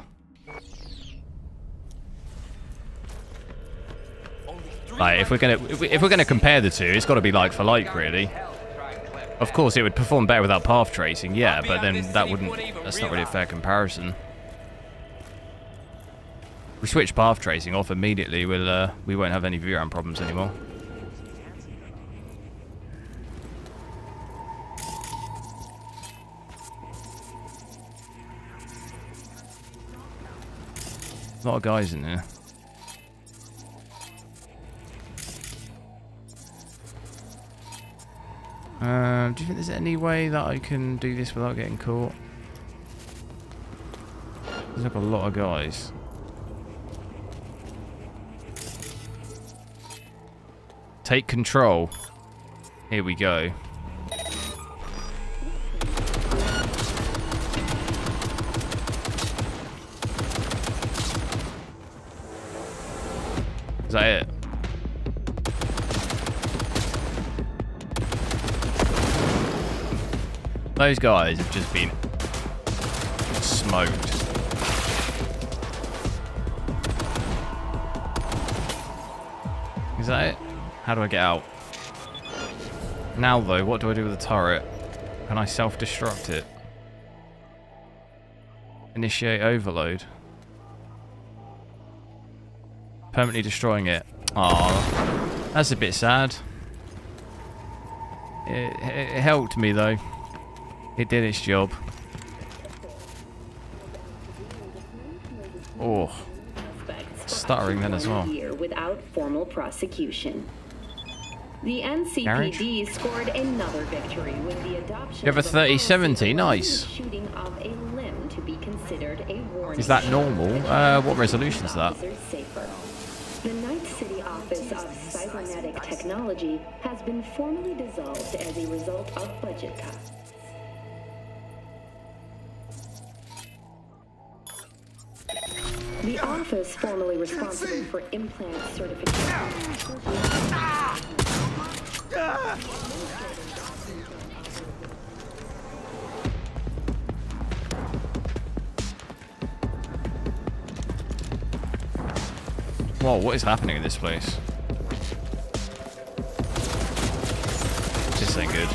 Like if we're gonna compare the two, it's got to be like for like, really. Of course, it would perform better without path tracing, yeah, but then that's not really a fair comparison. If we switch path tracing off immediately, we won't have any VRAM problems anymore. A lot of guys in there. Do you think there's any way that I can do this without getting caught? There's like a lot of guys. Take control. Here we go. Is that it? Those guys have just been smoked. Is that it? How do I get out? Now though, what do I do with the turret? Can I self-destruct it? Initiate overload. Permanently destroying it. Aw, that's a bit sad. It helped me though. It did its job. Oh, stuttering then as well. Without formal prosecution. The NCPD Garage? scored another victory with the adoption You have a 3070, nice. shooting of a limb to be considered a warning. Is that normal? What resolution is that? Safer. The Night City Office of Cybernetic Technology has been formally dissolved as a result of budget cuts. The office formerly responsible for implant certification. Whoa, what is happening in this place? This ain't good.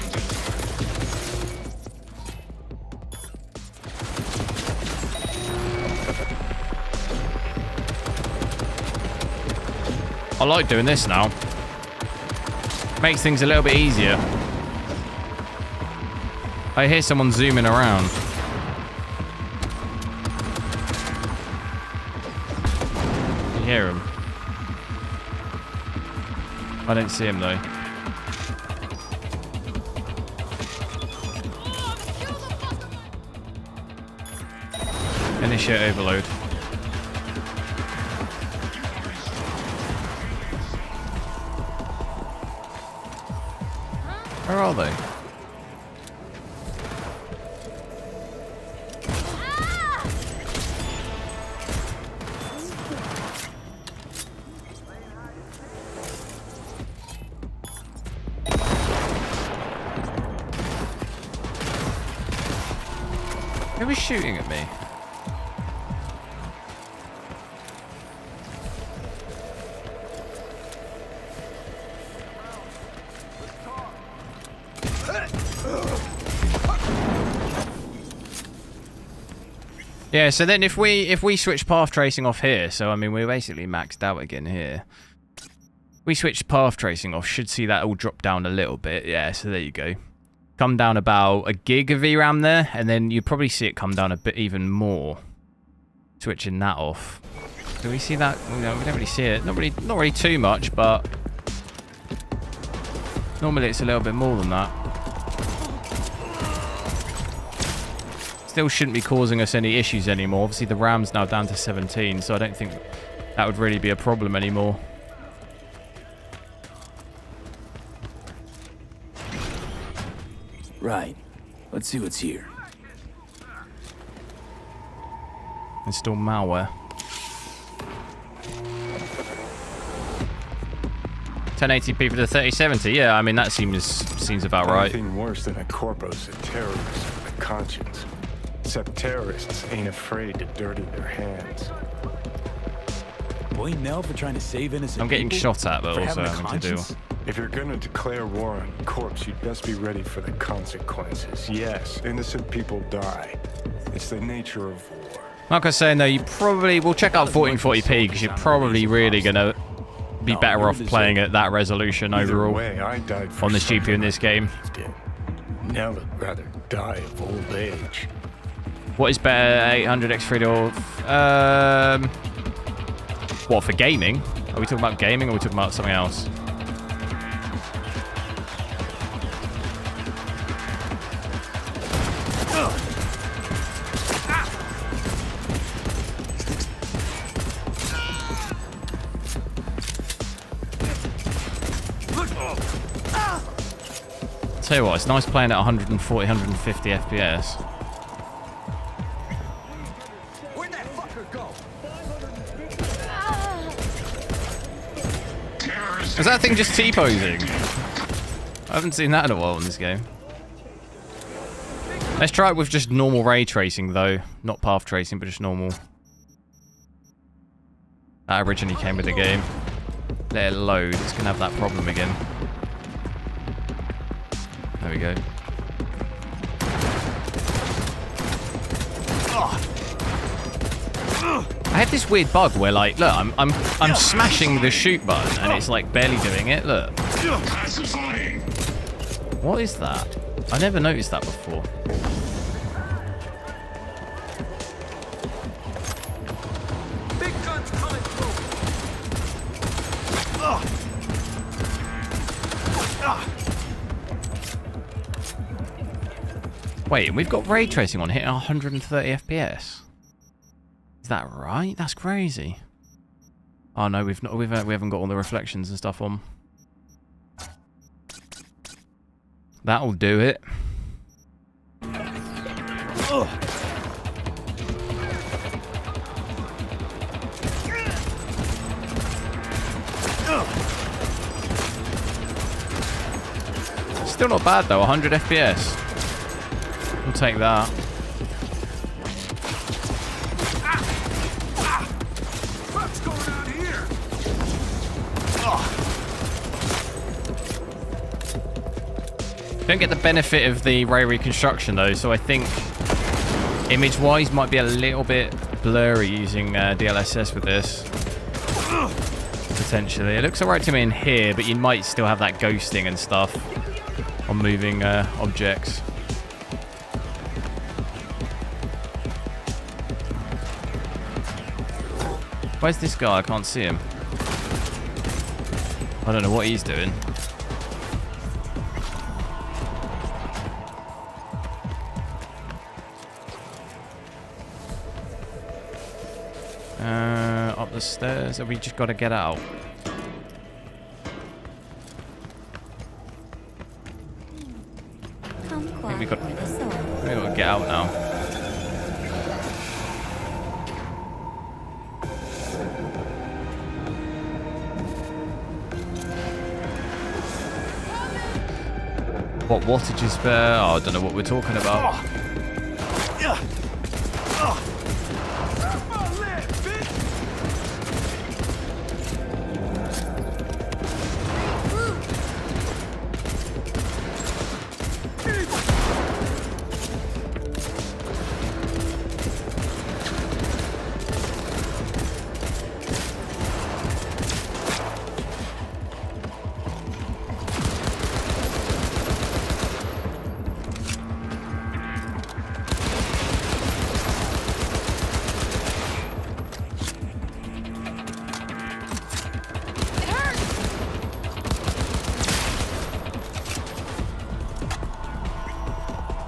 I like doing this now. Makes things a little bit easier. I hear someone zooming around. You hear him? I don't see him though. Initiate overload. Where are they? Who was shooting at me? Yeah, so then if we switch path tracing off here, so I mean we're basically maxed out again here. We switch path tracing off, should see that all drop down a little bit. Yeah, so there you go. Come down about a gig of VRAM there, and then you probably see it come down a bit even more. Switching that off. Do we see that? No, we don't really see it. Not really too much, but normally it's a little bit more than that. Still shouldn't be causing us any issues anymore. Obviously the RAM's now down to 17, so I don't think that would really be a problem anymore. Right. Let's see what's here. Install malware. 1080p for the 3070. Yeah, I mean that seems about right. Nothing worse than a corpus of terrorists with a conscience. Except terrorists ain't afraid to dirty their hands. Blame Mel for trying to save innocent I'm getting people? shot at, but For also having a having to do. conscience? If you're gonna declare war on corpse, you'd best be ready for the consequences. Yes, innocent people die. It's the nature of war. Like I was saying though, you probably will check out 1440p because you're probably really gonna be better off playing at that resolution overall way, I died for on the GPU in this game. Now I'd rather die of old age. What is better, 800x3 or what for gaming? Are we talking about gaming or are we talking about something else? Tell you what, it's nice playing at 140, 150 FPS. Where'd that fucker go? Is that thing just T-posing? I haven't seen that in a while in this game. Let's try it with just normal ray tracing though. Not path tracing, but just normal. That originally came with the game. Let it load, it's gonna have that problem again. There we go. I had this weird bug where, like, look, I'm smashing the shoot button and it's like barely doing it. Look. What is that? I never noticed that before. Big guns coming through. Wait, and we've got ray tracing on hitting 130 FPS. Is that right? That's crazy. Oh no, we haven't got all the reflections and stuff on. That'll do it. Still not bad though, 100 FPS. We'll take that. What's going on here? Don't get the benefit of the ray reconstruction though, so I think image-wise might be a little bit blurry using DLSS with this. Potentially. It looks alright to me in here, but you might still have that ghosting and stuff on moving objects. Where's this guy? I can't see him. I don't know what he's doing. Up the stairs. Have we just got to get out? I think we got to get out now. What wattage is spare? Oh, I don't know what we're talking about.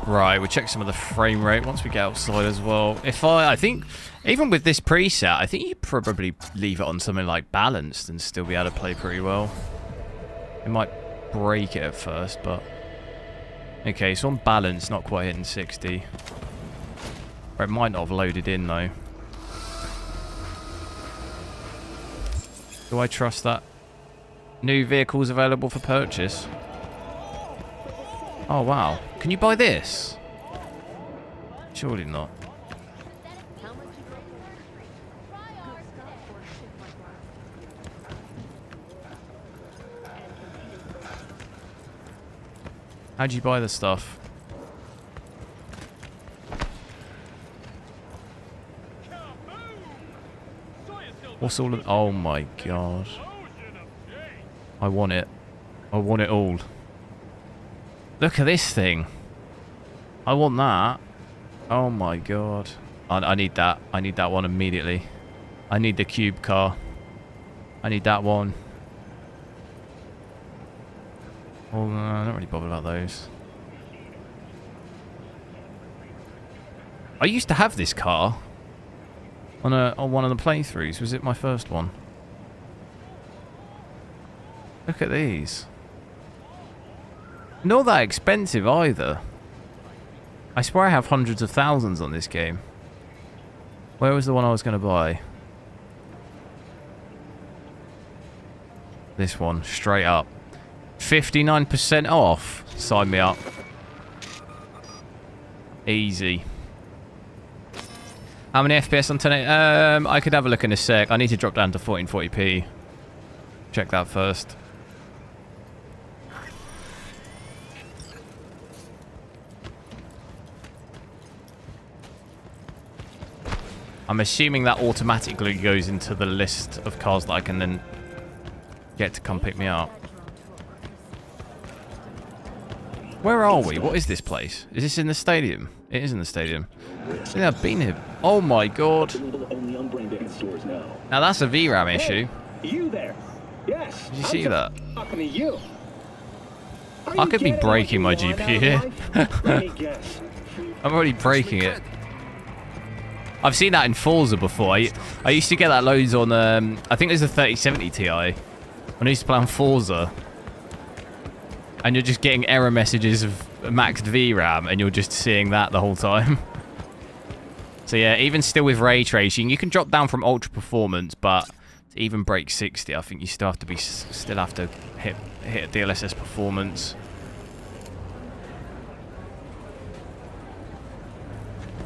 Right, we'll check some of the frame rate once we get outside as well. I think, even with this preset, I think you'd probably leave it on something like balanced and still be able to play pretty well. It might break it at first, but... Okay, so on balance, not quite hitting 60. Or it might not have loaded in, though. Do I trust that? New vehicles available for purchase. Oh, wow. Can you buy this? Surely not. How'd you buy the stuff? What's all of... Oh my god. I want it. I want it all. Look at this thing. I want that. Oh my god. I need that. I need that one immediately. I need the cube car. I need that one. Oh, no, I'm not really bothered about those. I used to have this car on one of the playthroughs. Was it my first one? Look at these. Not that expensive either. I swear I have hundreds of thousands on this game. Where was the one I was going to buy? This one, straight up. 59% off. Sign me up. Easy. How many FPS on 1080? I could have a look in a sec. I need to drop down to 1440p. Check that first. I'm assuming that automatically goes into the list of cars that I can then get to come pick me up. Where are we? What is this place? Is this in the stadium? It is in the stadium. I think I've been here. Oh my god. Now that's a VRAM issue. You there? Yes. Did you see that? Talking to you. I could be breaking my GPU here. I'm already breaking it. I've seen that in Forza before. I used to get that loads on, I think there's a 3070 Ti. When I used to play on Forza. And you're just getting error messages of maxed VRAM, and you're just seeing that the whole time. So yeah, even still with ray tracing, you can drop down from ultra performance, but to even break 60, I think you still have to hit DLSS performance.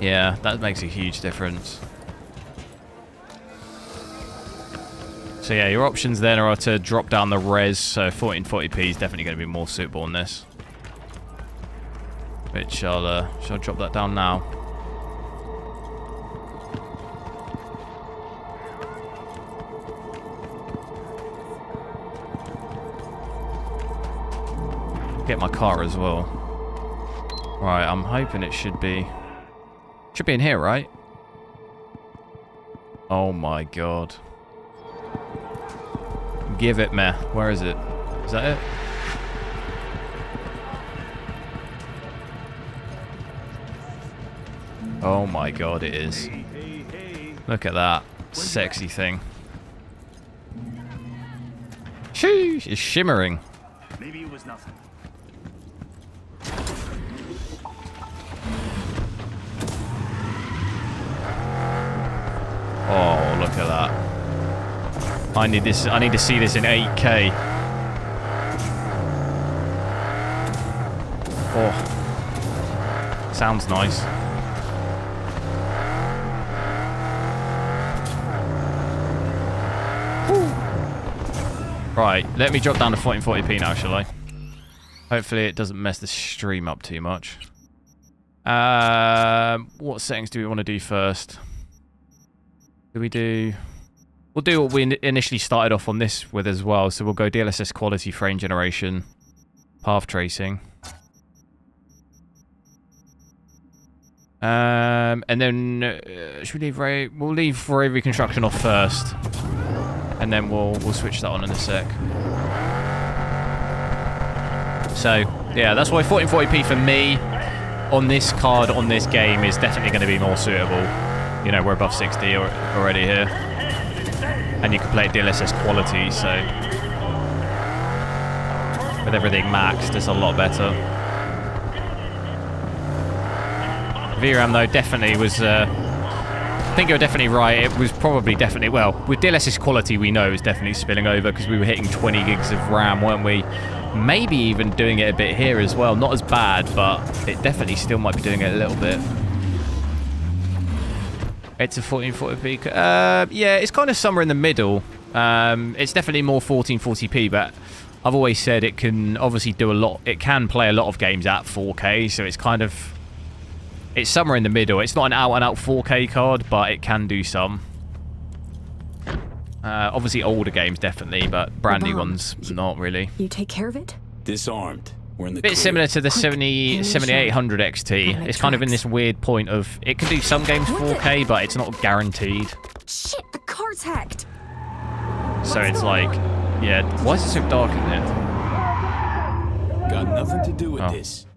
Yeah, that makes a huge difference. So yeah, your options then are to drop down the res, so 1440p is definitely going to be more suitable on this. Which shall drop that down now. Get my car as well. Right, I'm hoping it should be in here, right? Oh my god. Give it me. Where is it? Is that it? Oh my god, it is. Look at that. Sexy thing. Sheesh, it's shimmering. Maybe it was nothing. Oh, look at that. I need this. I need to see this in 8K. Oh, sounds nice. Right, let me drop down to 1440p now, shall I? Hopefully it doesn't mess the stream up too much. What settings do we want to do first? We'll do what we initially started off on this with as well. So we'll go DLSS quality, frame generation, path tracing. And then should we leave ray? We'll leave ray reconstruction off first, and then we'll switch that on in a sec. So yeah, that's why 1440p for me on this card on this game is definitely going to be more suitable. You know, we're above 60 already here. And you can play at DLSS quality, so with everything maxed, it's a lot better. VRAM, though, definitely was... I think you're definitely right. It was probably definitely... Well, with DLSS quality, we know it's definitely spilling over because we were hitting 20 gigs of RAM, weren't we? Maybe even doing it a bit here as well. Not as bad, but it definitely still might be doing it a little bit. It's a 1440p. Yeah, it's kind of somewhere in the middle. It's definitely more 1440p, but I've always said it can obviously do a lot. It can play a lot of games at 4K, so it's kind of... It's somewhere in the middle. It's not an out-and-out 4K card, but it can do some. Obviously older games, definitely, but brand new ones, not really. You take care of it? Disarmed. We're in the bit similar to the 7800 XT. It's kind of in this weird point of it can do some games 4K, but it's not guaranteed. Shit, the car's hacked. So it's like, yeah. Why is it so dark in there? Got nothing to do with this.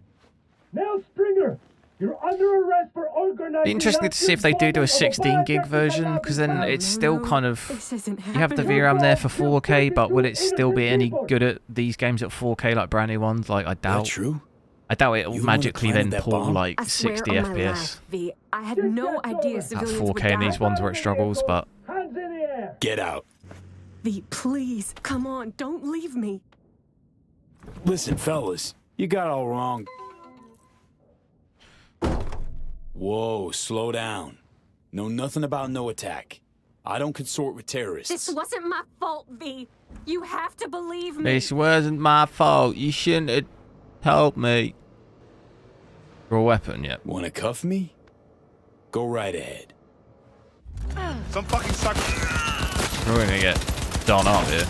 Now, Stringer, You're under arrest for organizing. Be interested to see if they do a 16 gig version, because then it's still kind of, you have the VRAM there for 4K, but will it still be any good at these games at 4K like brand new ones? Like, I doubt. That true? I doubt it will magically then pull like 60 FPS V, I had no idea at civilians would 4K in these ones where it struggles, but Hands in the air. Get out. V, please, come on, don't leave me. Listen, fellas, you got it all wrong. Whoa, slow down. Know nothing about no attack. I don't consort with terrorists. This wasn't my fault, V. You have to believe me. this wasn't my fault. You shouldn't have told me. Draw a weapon, yep. Wanna cuff me? Go right ahead. Some fucking sucker. We're gonna get done up here.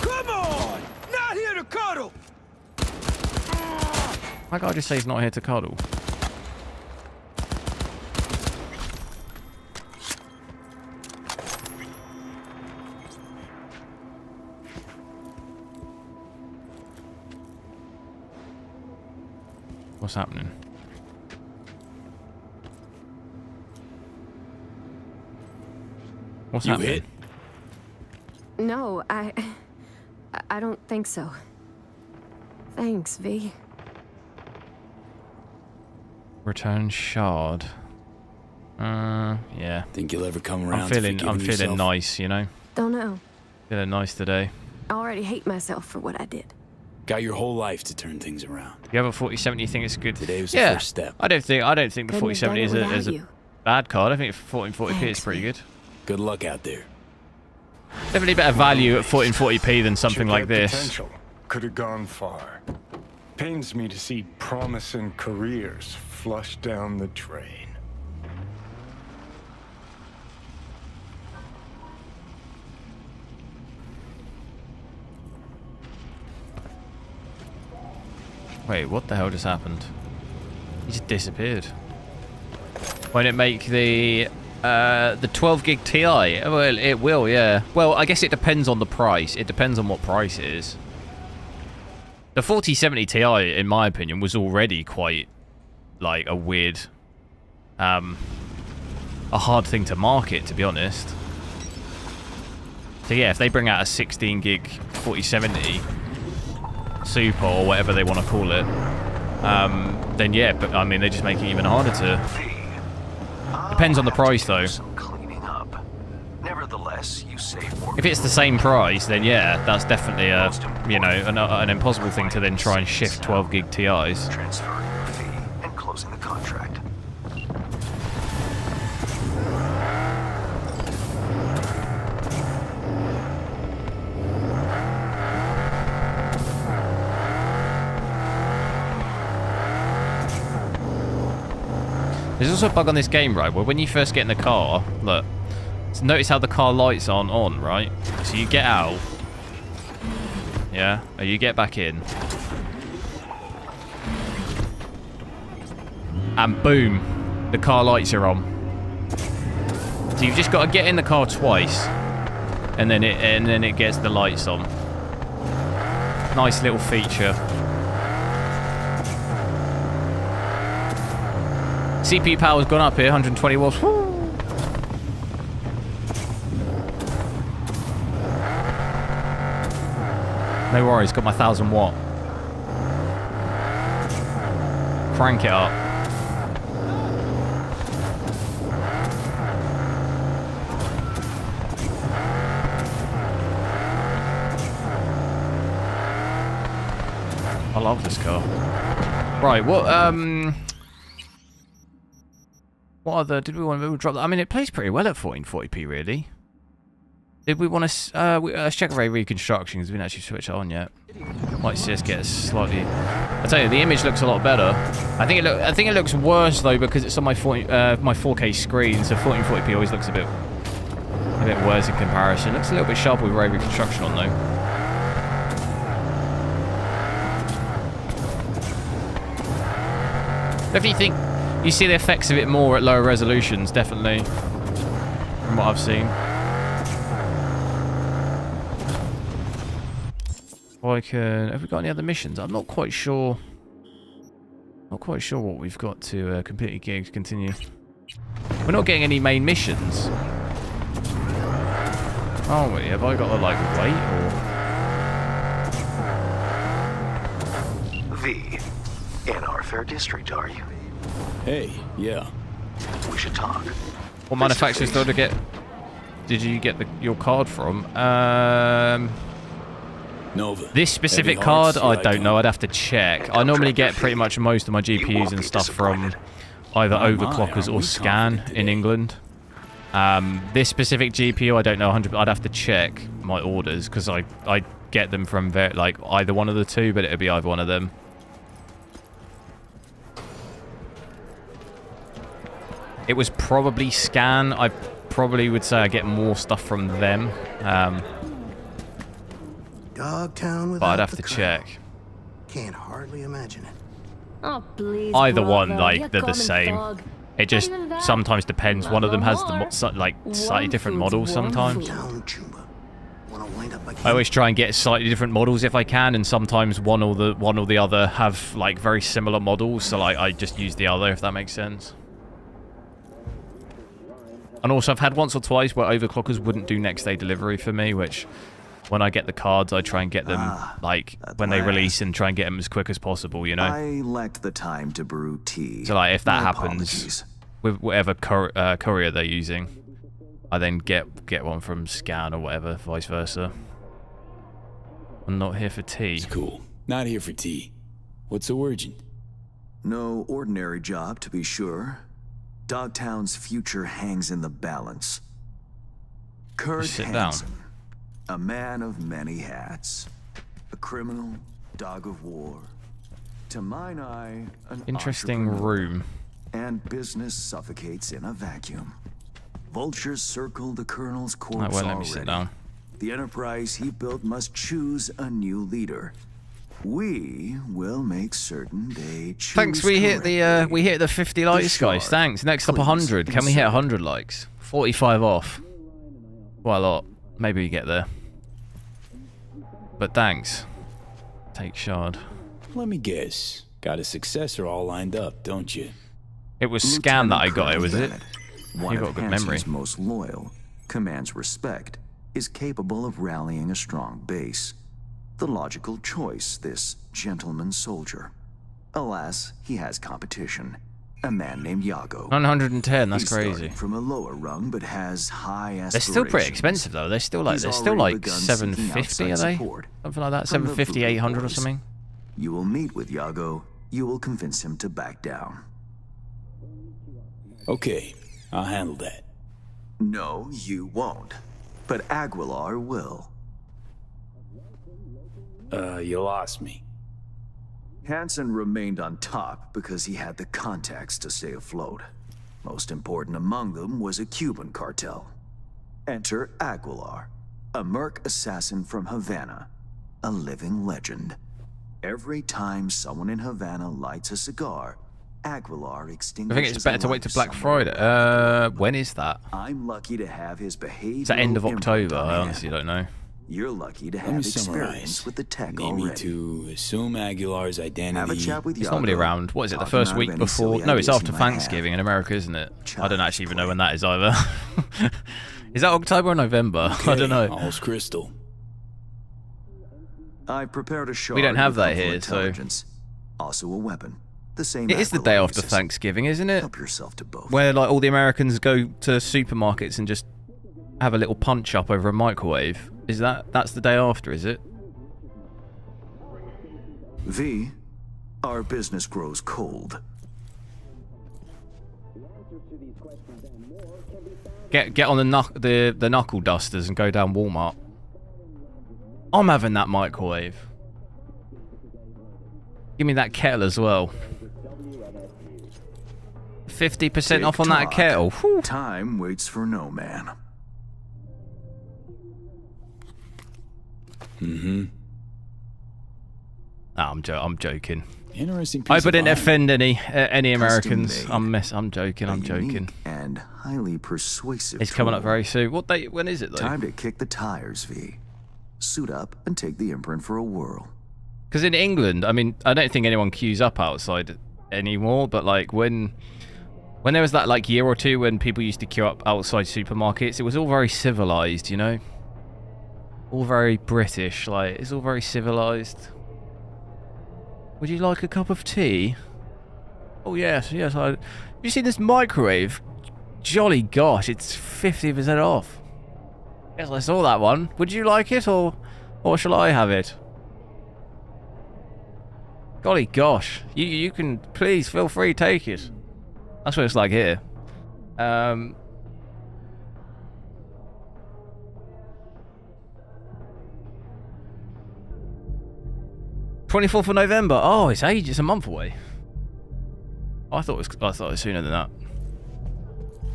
Come on! Not here to cuddle! My guy just say he's not here to cuddle. What's happening? What's happening? Hit? No, I don't think so. Thanks, V. Return shard. Yeah. Think you'll ever come around? I'm feeling nice, you know. Don't know. Feeling nice today. I already hate myself for what I did. Got your whole life to turn things around. You have a 4070, you think it's good? Today was Yeah. the first step. I don't think the Couldn't have done 4070 it is without a you. bad card. I think 1440p is pretty good. Good luck out there. Definitely better value at 1440p than something Should like have this. Potential. Could have gone far. Pains me to see promising careers flushed down the drain. Wait, what the hell just happened? He just disappeared. Won't it make the 12 gig Ti? Well, it will, yeah. Well, I guess it depends on the price. It depends on what price it is. The 4070 Ti, in my opinion, was already quite like a weird, a hard thing to market, to be honest. So yeah, if they bring out a 16 gig 4070 Super or whatever they want to call it, then yeah, but I mean, they just make it even harder to. Depends on the price, though. Cleaning up. Nevertheless, you save more. If it's the same price, then yeah, that's definitely a, you know, an impossible thing to then try and shift 12 gig TIs. Transferring your fee and closing the contract. There's also a bug on this game, right, where when you first get in the car, look, so notice how the car lights aren't on, right? So you get out, yeah, or you get back in, and boom, the car lights are on. So you've just got to get in the car twice, and then it gets the lights on. Nice little feature. CPU power's gone up here, 120 watts. Woo! No worries, got my 1000 watt. Crank it up. I love this car. Right, what other did we want to drop? I mean, it plays pretty well at 1440p, really. Did we want to let's check array reconstruction because we didn't actually switch it on yet. Might see us get a slightly. I tell you, the image looks a lot better. I think it looks worse though because it's on my 4K screen, so 1440p always looks a bit worse in comparison. It looks a little bit sharper with array reconstruction on though. Definitely think you see the effects of it more at lower resolutions, definitely, from what I've seen. I can... Have we got any other missions? I'm not quite sure. Not quite sure what we've got to completely continue. We're not getting any main missions. Are we? Have I got to, like, wait, or...? V, in our fair district, are you? Hey, yeah. We should talk. What manufacturer store did you get your card from? Nova. This specific Heavy card, hearts, I don't know. I'd have to check. I normally get pretty much most of my GPUs and stuff from either overclockers or Scan in England. This specific GPU, I don't know 100%. I'd have to check my orders because I get them from like either one of the two, but it'd be either one of them. It was probably Scan. I probably would say I get more stuff from them. Dogtown But I'd have to check. Can't hardly imagine it. Oh, please. Either one, brother, like, you're they're the common same. fog. It just sometimes depends. One of them has like slightly different models sometimes. I always try and get slightly different models if I can, and sometimes one or the other have like very similar models. So like I just use the other, if that makes sense. And also I've had once or twice where overclockers wouldn't do next day delivery for me, which when I get the cards, I try and get them like when they release and try and get them as quick as possible, you know? I lacked the time to brew tea. So like if that My happens apologies. with whatever courier they're using, I then get one from Scan or whatever, vice versa. I'm not here for tea. It's cool. Not here for tea. What's so urgent? No ordinary job, to be sure. Dogtown's future hangs in the balance. Kurt Just sit Hansen, down. a man of many hats. A criminal, dog of war. To mine eye, an Interesting entrepreneur. room. And business suffocates in a vacuum. Vultures circle the colonel's corpse That won't let me already. sit down. The enterprise he built must choose a new leader. We will make certain they choose. Thanks, we hit the 50 likes, guys. Thanks. Next up 100. Can we hit 100 likes? 45 off. Quite a lot. Maybe we get there. But thanks. Take shard. Let me guess. Got a successor all lined up, don't you? It was Scan that I got it, was it? One You got of good memory. Hansen's most loyal, commands respect, is capable of rallying a strong base. The logical choice, this gentleman soldier. Alas, he has competition. A man named Iago. 910, that's He's crazy. starting from a lower rung, but has high aspirations. They're still pretty expensive though. They're still like He's already begun seeking 750, are outside they? support Something like that. from the 750, Voodoo 800 or Boys. something. You will meet with Iago. You will convince him to back down. Okay, I'll handle that. No, you won't. But Aguilar will. You lost me. Hansen remained on top because he had the contacts to stay afloat. Most important among them was a Cuban cartel. Enter Aguilar, a merc assassin from Havana, a living legend. Every time someone in Havana lights a cigar, Aguilar I extinguishes think it's better to a wait to life Black somewhere. Friday. When is that? I'm lucky to have his behavior. Is that end of October? I honestly don't know. You're lucky to Let have me experience summarize. with the tech Need me already. to assume Aguilar's identity. Have a chat with It's normally Iago. around, what is it, the Talk first him out week of any before? silly No, it's ideas after he might have. Thanksgiving in America, isn't it? I don't actually even know when that is either. Is that October or November? I don't know. All's crystal. I prepared a shard We don't have with that helpful here, so... intelligence. Also a weapon. The same It is the Aguilar day after uses. Thanksgiving, isn't it? Help yourself to both. Where like all the Americans go to supermarkets and just have a little punch up over a microwave. Is that's the day after, is it? V, our business grows cold. Get on the knuckle dusters and go down Walmart. I'm having that microwave. Give me that kettle as well. 50% off on that Tick-tock. kettle. Whew. Time waits for no man. Mm-hmm. I'm joking. Interesting piece I wouldn't of offend any Americans. Custom-made. I'm joking. I'm joking. Unique and highly persuasive. It's coming up tool. very soon. What date? When is it though? Time to kick the tires, V. Suit up and take the imprint for a whirl. Because in England, I mean, I don't think anyone queues up outside anymore, but like when there was that like year or two when people used to queue up outside supermarkets, it was all very civilized, you know? All very British, like, it's all very civilized. Would you like a cup of tea? Oh yes, yes, have you seen this microwave? Jolly gosh, it's 50% off. Yes, I saw that one. Would you like it, or shall I have it? Golly gosh, you can, please feel free, take it. That's what it's like here. 24th of November. Oh, it's ages. It's a month away. I thought it was sooner than that.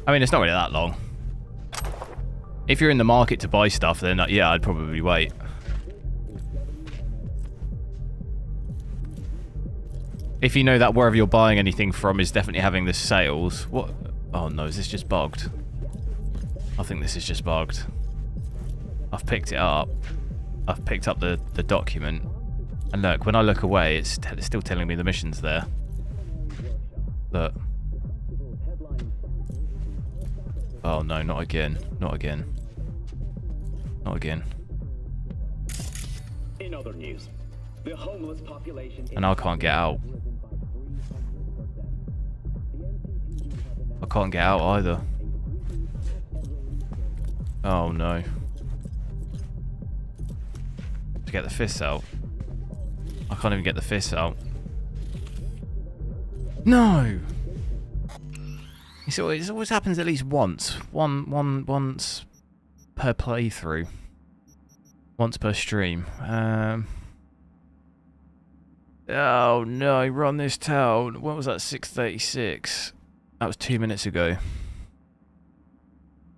I mean, it's not really that long. If you're in the market to buy stuff, then yeah, I'd probably wait. If you know that wherever you're buying anything from is definitely having the sales. What? Oh no, is this just bugged? I think this is just bugged. I've picked it up. I've picked up the document. And look, when I look away, it's still telling me the mission's there. Look. Oh no, not again. Not again. Not again. In other news, the homeless population and I can't get out. I can't get out either. Oh no. To get the fists out. I can't even get the fists out. No! So it always happens at least once. Once per playthrough. Once per stream. Oh no, run this town. What was that, 6:36? That was 2 minutes ago.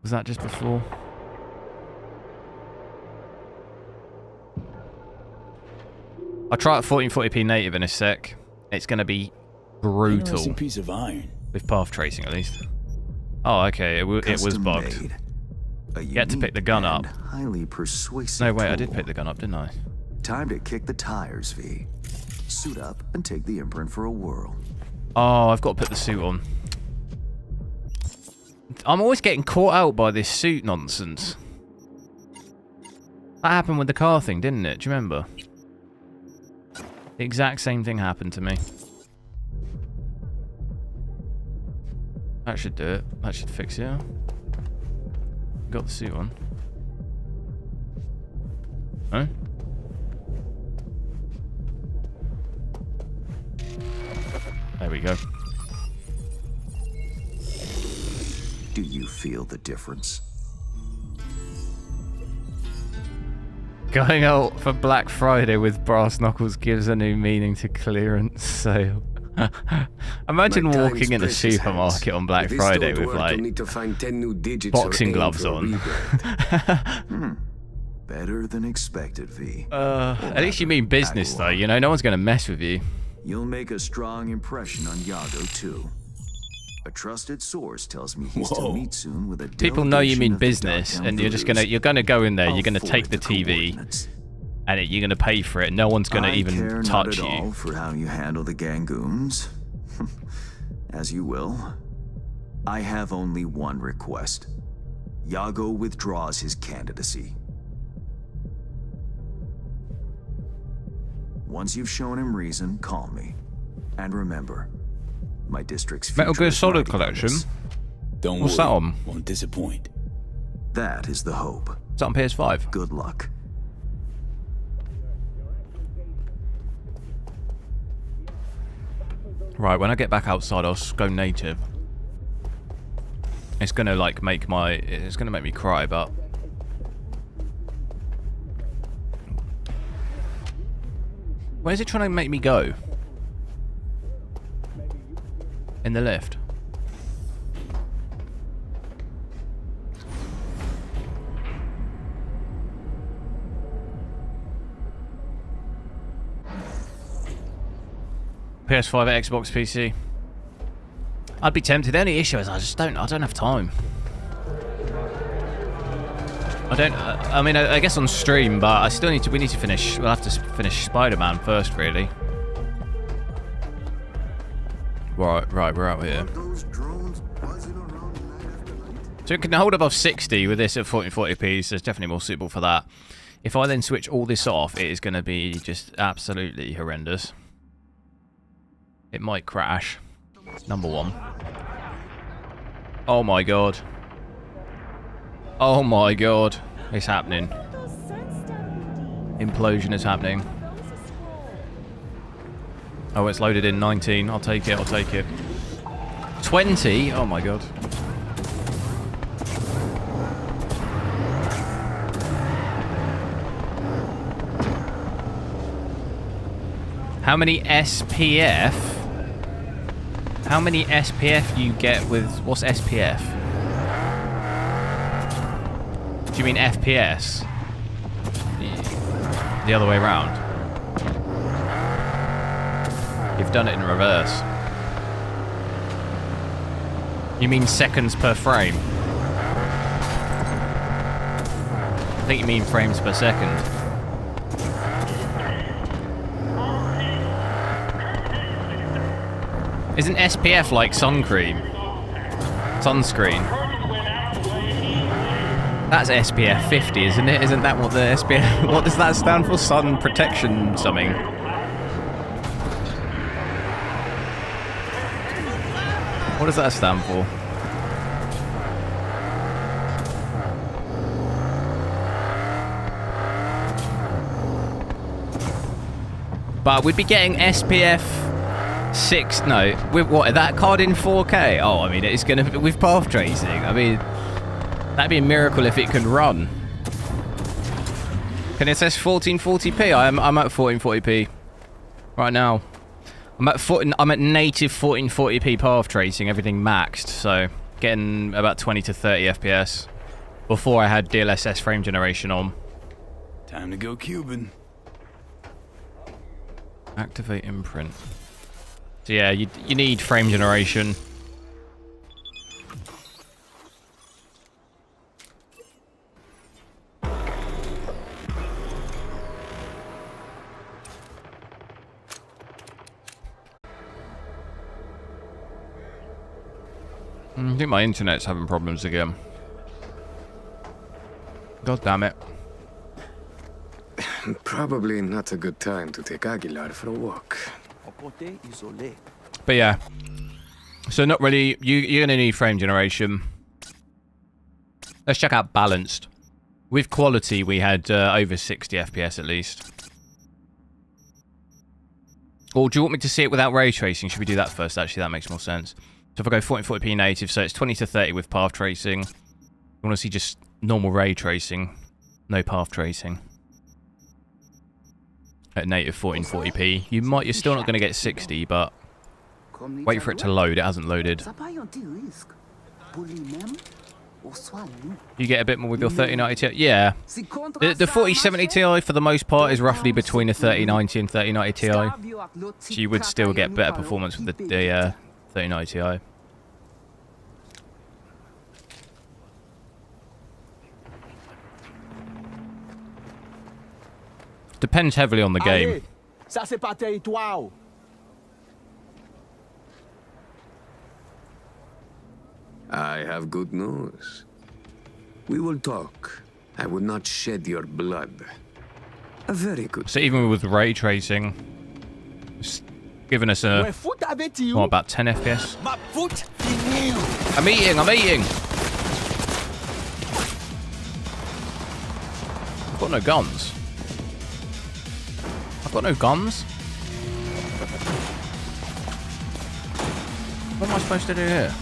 Was that just before? I'll try at 1440p native in a sec. It's going to be brutal. Interesting piece of iron. With path tracing, at least. Oh, okay. It was bugged. You had to pick the gun up. Highly persuasive. No, wait. I did pick the gun up, didn't I? Time to kick the tires, V. Suit up and take the imprint for a whirl. Oh, I've got to put the suit on. I'm always getting caught out by this suit nonsense. That happened with the car thing, didn't it? Do you remember? The exact same thing happened to me. That should do it. That should fix it. Got the suit on. Huh? There we go. Do you feel the difference? Going out for Black Friday with brass knuckles gives a new meaning to clearance sale. Imagine walking in a supermarket on Black Friday with like boxing gloves on. Better than expected, V. At least you mean business though, you know, no one's gonna mess with you. You'll make a strong impression on Yago too. A trusted source tells me he's to meet soon with a people know you mean business, and you're gonna go in there, you're gonna take the TV, and you're gonna pay for it. No one's gonna even touch you. All for how you handle the gangoons. As you will. I have only one request. Yago withdraws his candidacy. Once you've shown him reason, call me. And remember, my district's Metal Gear Solid Collection. Don't What's worry, that on? Won't disappoint. That is the hope. It's on PS5. Good luck. Right, when I get back outside, I'll go native. It's gonna like it's gonna make me cry, but where's it trying to make me go? In the lift. PS5, Xbox, PC. I'd be tempted. The only issue is I don't have time. I don't. I mean, I guess on stream, but I still need to. We need to finish. We'll have to finish Spider-Man first, really. Right, we're out here. So it can hold above 60 with this at 1440p, so it's definitely more suitable for that. If I then switch all this off, it is going to be just absolutely horrendous. It might crash. Number one. Oh my god. Oh my god. It's happening. Implosion is happening. Oh, it's loaded in 19. I'll take it, I'll take it. 20? Oh my god. How many SPF? How many SPF you get with... What's SPF? Do you mean FPS? The other way around. You've done it in reverse. You mean seconds per frame? I think you mean frames per second. Isn't SPF like sun cream? Sunscreen? That's SPF 50, isn't it? Isn't that what the SPF... What does that stand for? Sun protection something. What does that stand for? But we'd be getting SPF 6... No, with what? That card in 4K? Oh, I mean, it's going to... With path tracing. I mean, that'd be a miracle if it can run. Can it say 1440p? I'm at 1440p right now. I'm at native 1440p path tracing, everything maxed, so getting about 20 to 30 FPS before I had DLSS frame generation on. Time to go Cuban. Activate imprint. So yeah, you need frame generation. I think my internet's having problems again. God damn it. Probably not a good time to take Aguilar for a walk. But yeah. So not really... You're going to need frame generation. Let's check out balanced. With quality, we had over 60 FPS at least. Or do you want me to see it without ray tracing? Should we do that first? Actually, that makes more sense. So if I go 1440p native, so it's 20 to 30 with path tracing. You want to see just normal ray tracing, no path tracing. At native 1440p, you're still not going to get 60, but wait for it to load. It hasn't loaded. You get a bit more with your 3090 Ti. Yeah, the 4070 Ti for the most part is roughly between a 3090 and 3090 Ti. So you would still get better performance with the 3090 Ti. Depends heavily on the game. I have good news. We will talk. I would not shed your blood. A very good. So even with ray tracing, it's giving us a what, about 10 FPS. I'm eating. I've got no guns. What am I supposed to do here?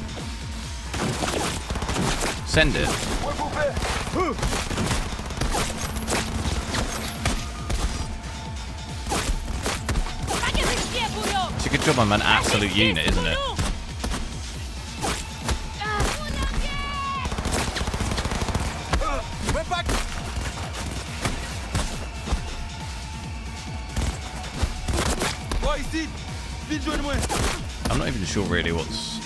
Send it. It's a good job I'm an absolute unit, isn't it? I'm not even sure really what's...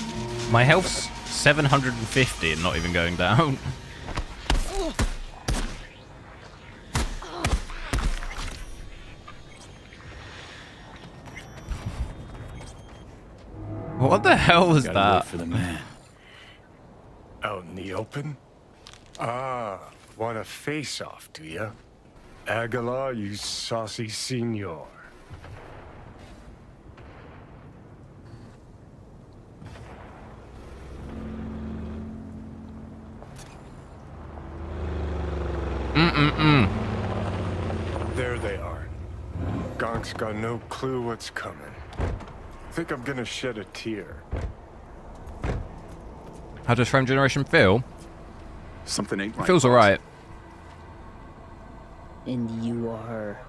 My health's 750 and not even going down. What the hell was Gotta that? work for the man. Out in the open? Ah, want a face-off, do ya? Aguilar, you saucy senor. There they are. Gonk's got no clue what's coming. Think I'm gonna shed a tear. How does frame generation feel? Something ain't It right. feels alright. And you are...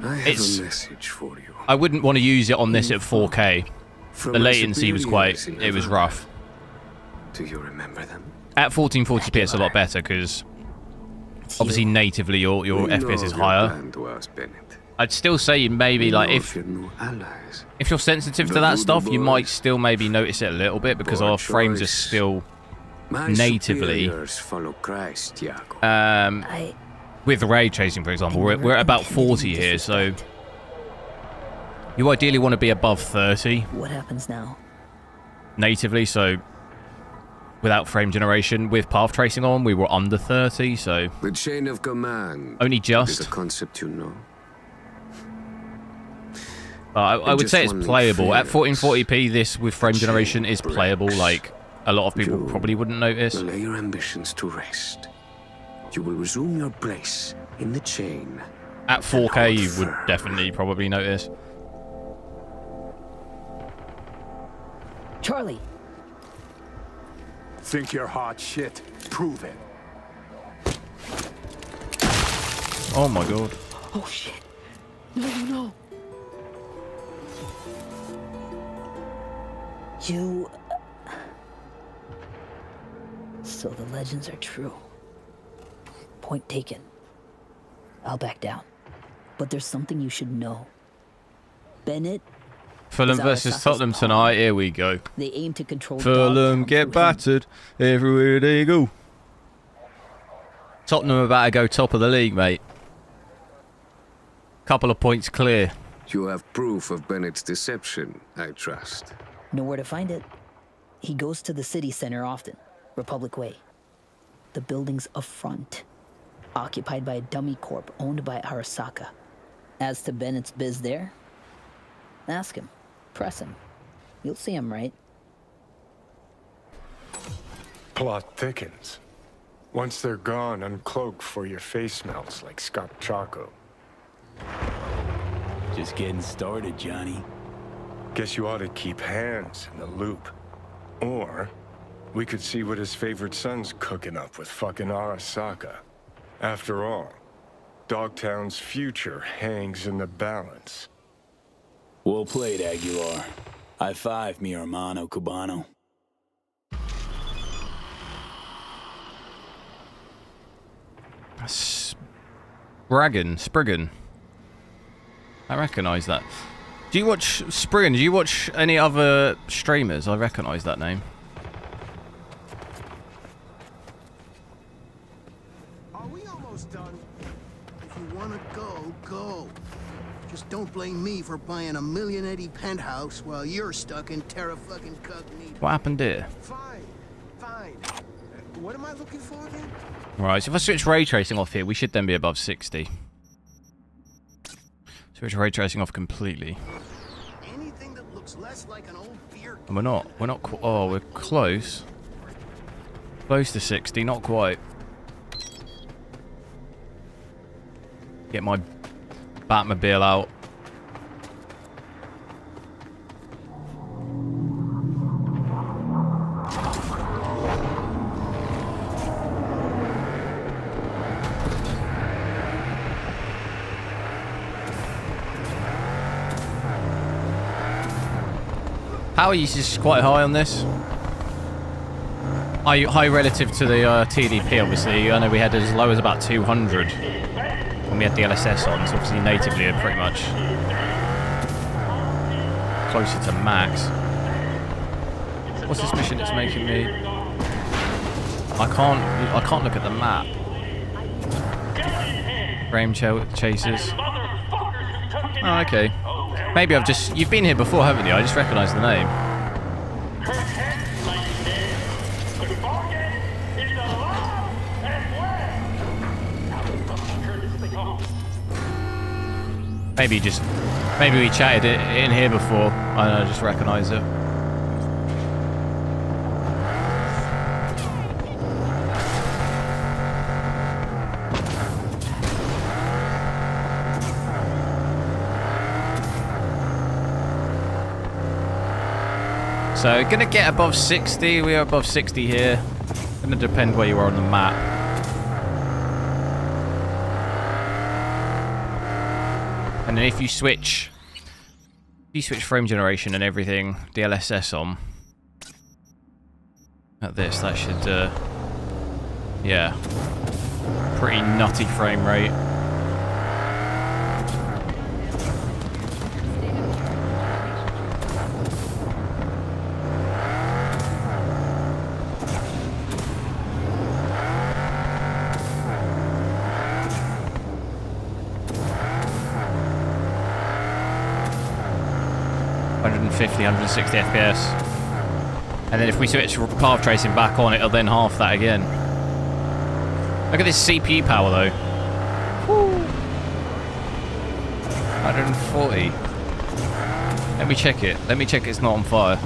I have It's- a message for you. I wouldn't want to use it on this at 4K. From The my latency was quite... superiors in It was Nevada. rough. Do you remember them? At 1440p it's a lot better because obviously natively your We FPS is know your higher. plan to us, Bennett. I'd still say maybe like We know if your new allies. if you're sensitive to The that Voodoo stuff, you Boys. might still maybe notice it a little bit because Poor our frames are choice. still My natively superiors follow Christ, Tiago. with ray tracing, for example, we're at about 40 here, so you ideally want to be above 30 What happens now? natively, so without frame generation. With path tracing on, we were under 30, so The chain of command. only Is just. a concept you know. I would just say it's one playable. At fears. 1440p, this with frame generation is breaks. playable. Like, a lot of people You probably wouldn't notice. will lay your ambitions to rest. You will resume your place in the chain. At 4K, you would definitely probably notice. Charlie! Think you're hot shit? Prove it. Oh my god. Oh shit. No. You... So the legends are true. Point taken. I'll back down. But there's something you should know. Bennett... Fulham is versus Arasasa's Tottenham pawn. tonight. Here we go. They aim to control Fulham Dogtown get through him. battered everywhere they go. Tottenham about to go top of the league, mate. Couple of points clear. You have proof of Bennett's deception, I trust. Know where to find it. He goes to the city center often. Republic Way. The building's a front. Occupied by a dummy corp owned by Arasaka. As to Bennett's biz there, ask him. Press him. You'll see him right. Plot thickens. Once they're gone, uncloak for your face melts like Scott Chaco. Just getting started, Johnny. Guess you ought to keep hands in the loop. Or we could see what his favorite son's cooking up with fucking Arasaka. After all, Dogtown's future hangs in the balance. Well played, Aguilar. High five, mi hermano cubano. Spriggan. I recognise that. Do you watch Spriggan? Do you watch any other streamers? I recognise that name. Are we almost done? If you want to go, go. Just don't blame me for buying a $1.80 million penthouse while you're stuck in terra-fucking-cognito. What happened here? Fine. What am I looking for again? Right, so if I switch ray tracing off here, we should then be above 60. Switch ray tracing off completely. Anything that looks less like an old beer. And we're not oh, we're close. Close to 60, not quite. Get my Batmobile out. Power usage is quite high on this. High relative to the TDP, obviously. I know we had as low as about 200 when we had DLSS on, so obviously natively are pretty much closer to max. What's this mission it's making me? I can't look at the map. Frame chasers. Oh, okay. Maybe I've just... You've been here before, haven't you? I just recognise the name. Maybe we chatted it in here before, and I just recognise it. So, gonna get above 60. We are above 60 here. Gonna depend where you are on the map. And then if you switch frame generation and everything, DLSS on, at this, that should, yeah, pretty nutty frame rate. .50, 160 FPS. And then if we switch path tracing back on, it'll then half that again. Look at this CPU power though. Woo. 140. Let me check it. Let me check it's not on fire.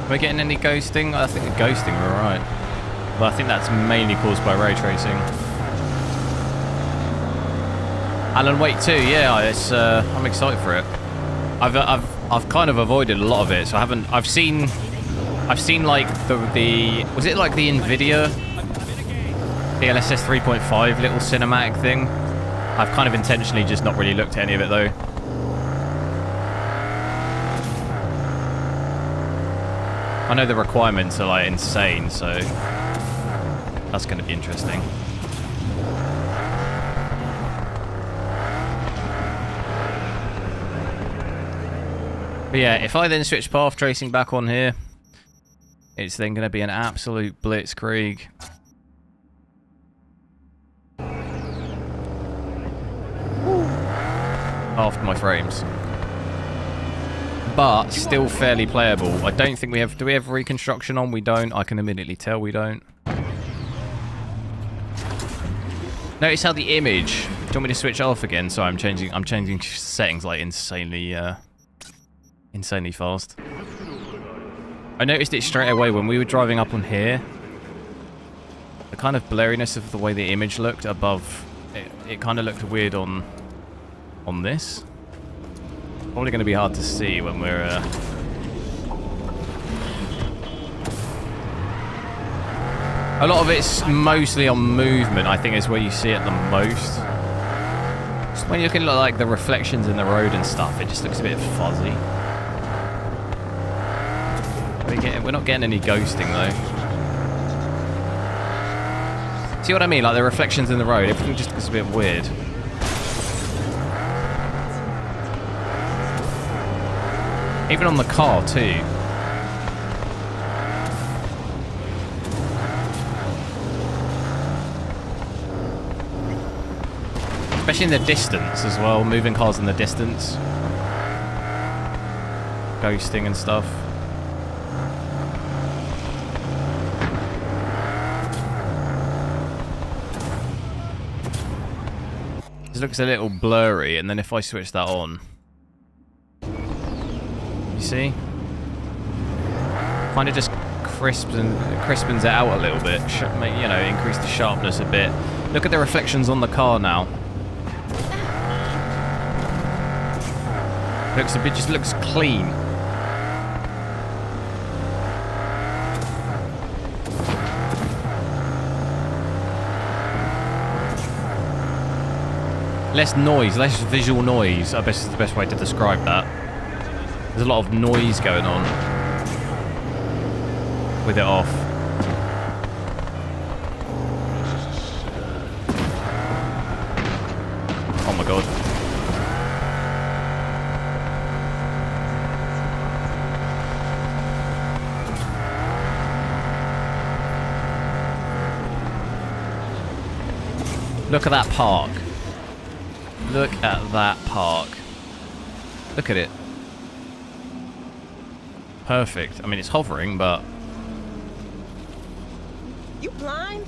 We're getting any ghosting? I think the ghosting we're alright. But I think that's mainly caused by ray tracing. Alan Wake 2, yeah, it's I'm excited for it. I've kind of avoided a lot of it, so I've seen like the was it like the nvidia DLSS 3.5 little cinematic thing? I've kind of intentionally just not really looked at any of it though. I know the requirements are like insane, so that's going to be interesting. But yeah, if I then switch path tracing back on here, it's then going to be an absolute blitzkrieg. Half my frames. But still fairly playable. I don't think we have... Do we have reconstruction on? We don't. I can immediately tell we don't. Notice how the image... Do you want me to switch off again? So I'm changing settings like insanely fast. I noticed it straight away when we were driving up on here. The kind of blurriness of the way the image looked above... It kind of looked weird on this. Probably going to be hard to see when we're... A lot of it's mostly on movement, I think is where you see it the most. Just when you're looking at like the reflections in the road and stuff, it just looks a bit fuzzy. We're not getting any ghosting though. See what I mean? Like the reflections in the road, everything just looks a bit weird. Even on the car too. Especially in the distance as well, moving cars in the distance. Ghosting and stuff. This looks a little blurry, and then if I switch that on, you see? Kind of just crispens it out a little bit. You know, increase the sharpness a bit. Look at the reflections on the car now. Looks a bit, just looks clean. Less noise, less visual noise, I guess is the best way to describe that. There's a lot of noise going on with it off. Oh my god. Look at that park. Look at that park. Look at it. Perfect. I mean, it's hovering, but... You blind?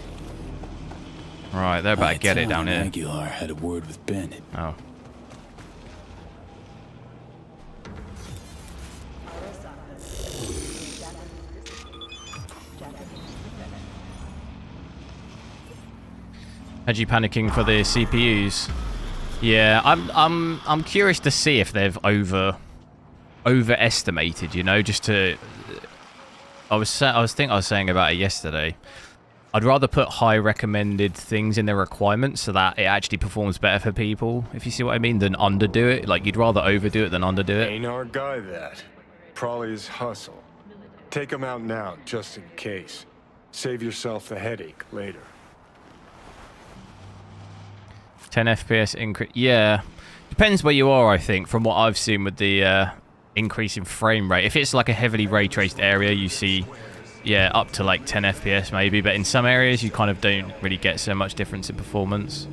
Right, they're about to get it down here. Aguilar had a word with Bennett. Oh. Had you panicking for the CPUs? Yeah, I'm curious to see if they've overestimated, you know, just to... I was saying about it yesterday. I'd rather put high recommended things in their requirements so that it actually performs better for people, if you see what I mean, than underdo it. Like, you'd rather overdo it than underdo it. Ain't our guy that. Probably his hustle. Take him out now, just in case. Save yourself the headache later. 10 FPS increase. Yeah. Depends where you are, I think, from what I've seen with the increase in frame rate. If it's like a heavily ray traced area, you see, yeah, up to like 10 FPS maybe. But in some areas, you kind of don't really get so much difference in performance.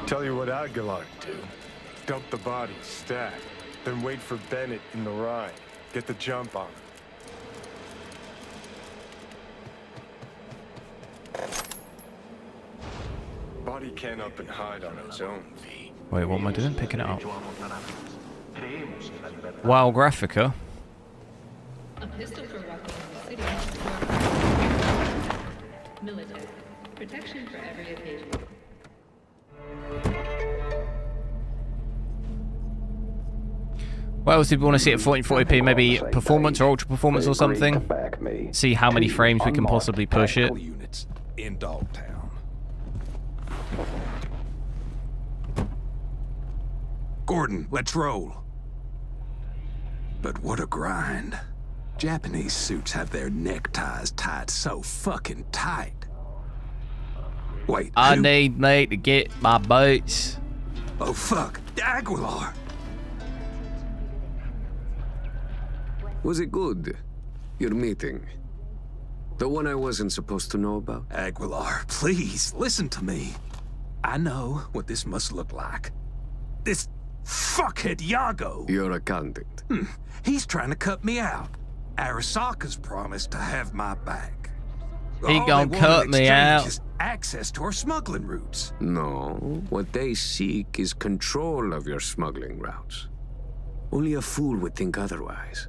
Tell you what Aguilar do. Dump the body, stack. Then wait for Bennett in the ride. Get the jump on him. Body can't up and hide on its own, V. Wait, what am I doing? Picking it up. Wow, Graphica. A pistol for walking in the city. Military. Protection for every occasion. What else did we want to see at 1440p? Maybe performance or ultra performance or something? See how many frames we can possibly push it. Units in Dogtown. Gordon, let's roll. But what a grind. Japanese suits have their neckties tied so fucking tight. Wait, I need me to get my boots. Oh fuck, Aguilar. Was it good? Your meeting? The one I wasn't supposed to know about? Aguilar, please, listen to me. I know what this must look like. This fuckhead Yago. Your accountant. He's trying to cut me out. Arasaka's promised to have my back. He gonna cut me out. Is access to our smuggling routes. No, what they seek is control of your smuggling routes. Only a fool would think otherwise.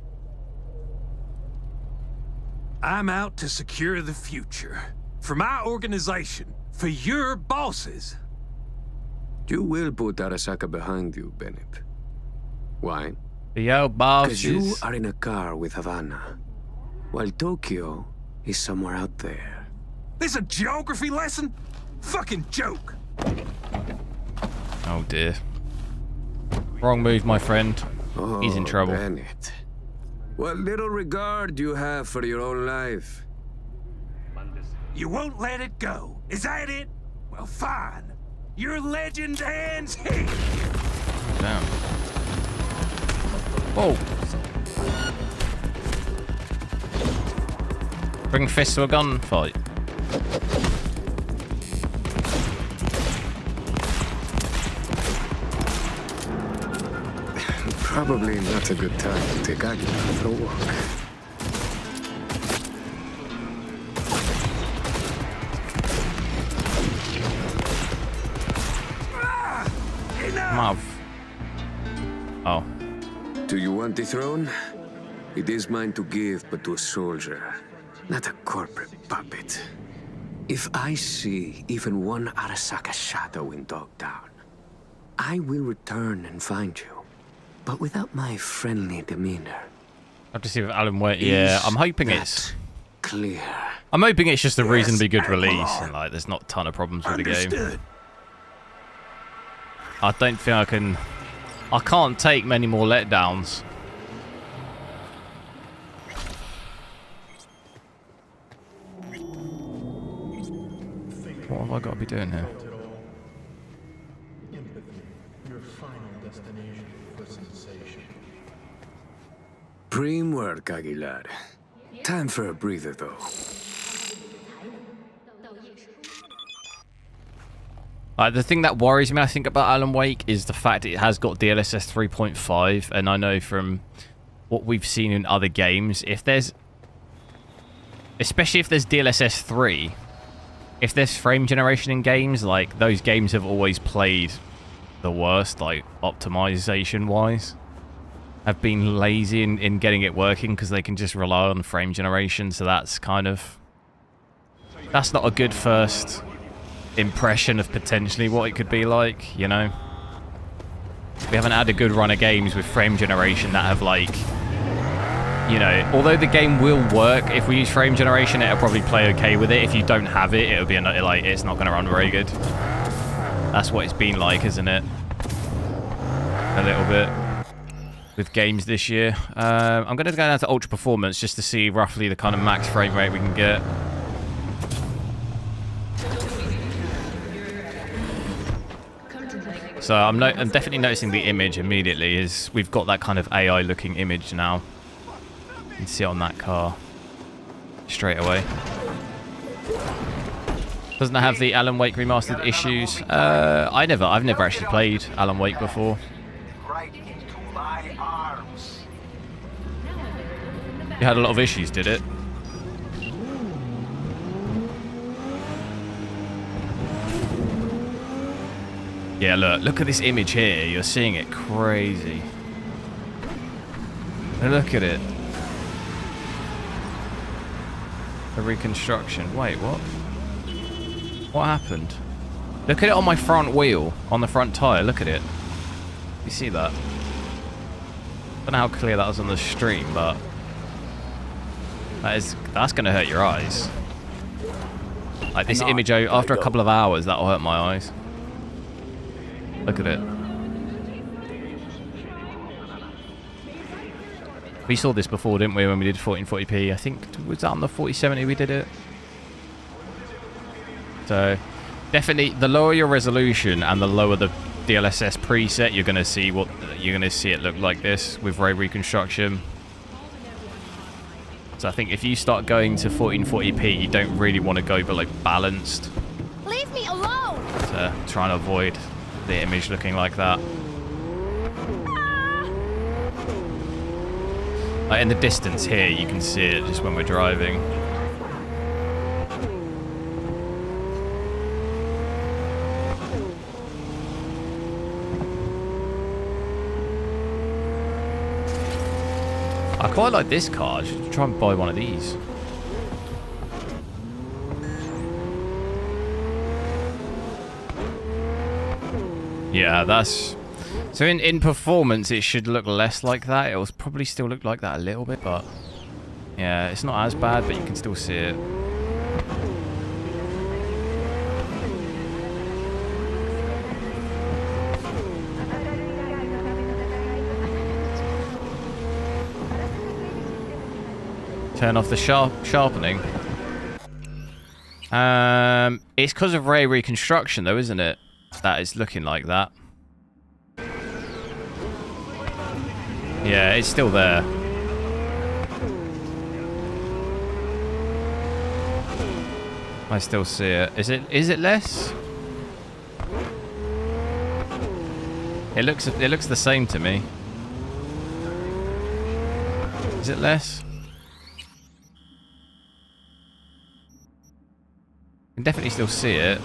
I'm out to secure the future. For my organization. For your bosses. You will put Arasaka behind you, Bennett. Why? Yo, bosses. Because you are in a car with Havana, while Tokyo is somewhere out there. This a geography lesson? Fucking joke. Oh dear. Wrong move, my friend. He's in trouble. Bennett. What little regard you have for your own life. You won't let it go. Is that it? Well, fine. Your legend ends here. Damn. Whoa. Bring fists to a gunfight. Probably not a good time to take Aguilar for a walk. Mav. Oh. Do you want the throne? It is mine to give, but to a soldier, not a corporate puppet. If I see even one Arasaka shadow in Dogtown, I will return and find you, but without my friendly demeanor. I have to see if Alan Wake. Yeah, I'm hoping it's clear. I'm hoping it's just a reasonably good release, and like there's not a ton of problems with the game. I don't think I can. I can't take many more letdowns. What have I got to be doing here? Prime work, Aguilar. Time for a breather, though. The thing that worries me, I think, about Alan Wake is the fact it has got DLSS 3.5, and I know from what we've seen in other games, especially if there's DLSS 3, if there's frame generation in games, like, those games have always played the worst, like, optimization-wise. Have been lazy in getting it working because they can just rely on frame generation, so that's kind of... That's not a good first impression of potentially what it could be like, you know? We haven't had a good run of games with frame generation that have, like... You know, although the game will work, if we use frame generation, it'll probably play okay with it. If you don't have it, it'll be like, it's not going to run very good. That's what it's been like, isn't it? A little bit. With games this year. I'm going to go down to Ultra Performance just to see roughly the kind of max frame rate we can get. So I'm definitely noticing the image immediately. Is we've got that kind of AI looking image now. You can see it on that car straight away. Doesn't it have the Alan Wake remastered issues? I've never actually played Alan Wake before. You had a lot of issues, did it? Yeah, look at this image here. You're seeing it crazy. Look at it. The reconstruction. Wait, what? What happened? Look at it on my front wheel, on the front tire. Look at it. You see that? I don't know how clear that was on the stream, but that's gonna hurt your eyes. Like this image, after a couple of hours, that'll hurt my eyes. Look at it. We saw this before, didn't we, when we did 1440p? I think, was that on the 4070 we did it? So, definitely, the lower your resolution and the lower the DLSS preset, you're gonna see it look like this with ray reconstruction. So I think if you start going to 1440p, you don't really want to go below balanced. Leave me alone! To try and avoid the image looking like that. Like in the distance here, you can see it just when we're driving. I quite like this car. I should try and buy one of these. Yeah, that's... So in performance, it should look less like that. It will probably still look like that a little bit, but... Yeah, it's not as bad, but you can still see it. Turn off the sharpening. It's because of ray reconstruction, though, isn't it? That is looking like that. Yeah, it's still there. I still see it. Is it less? It looks the same to me. Is it less? I can definitely still see it.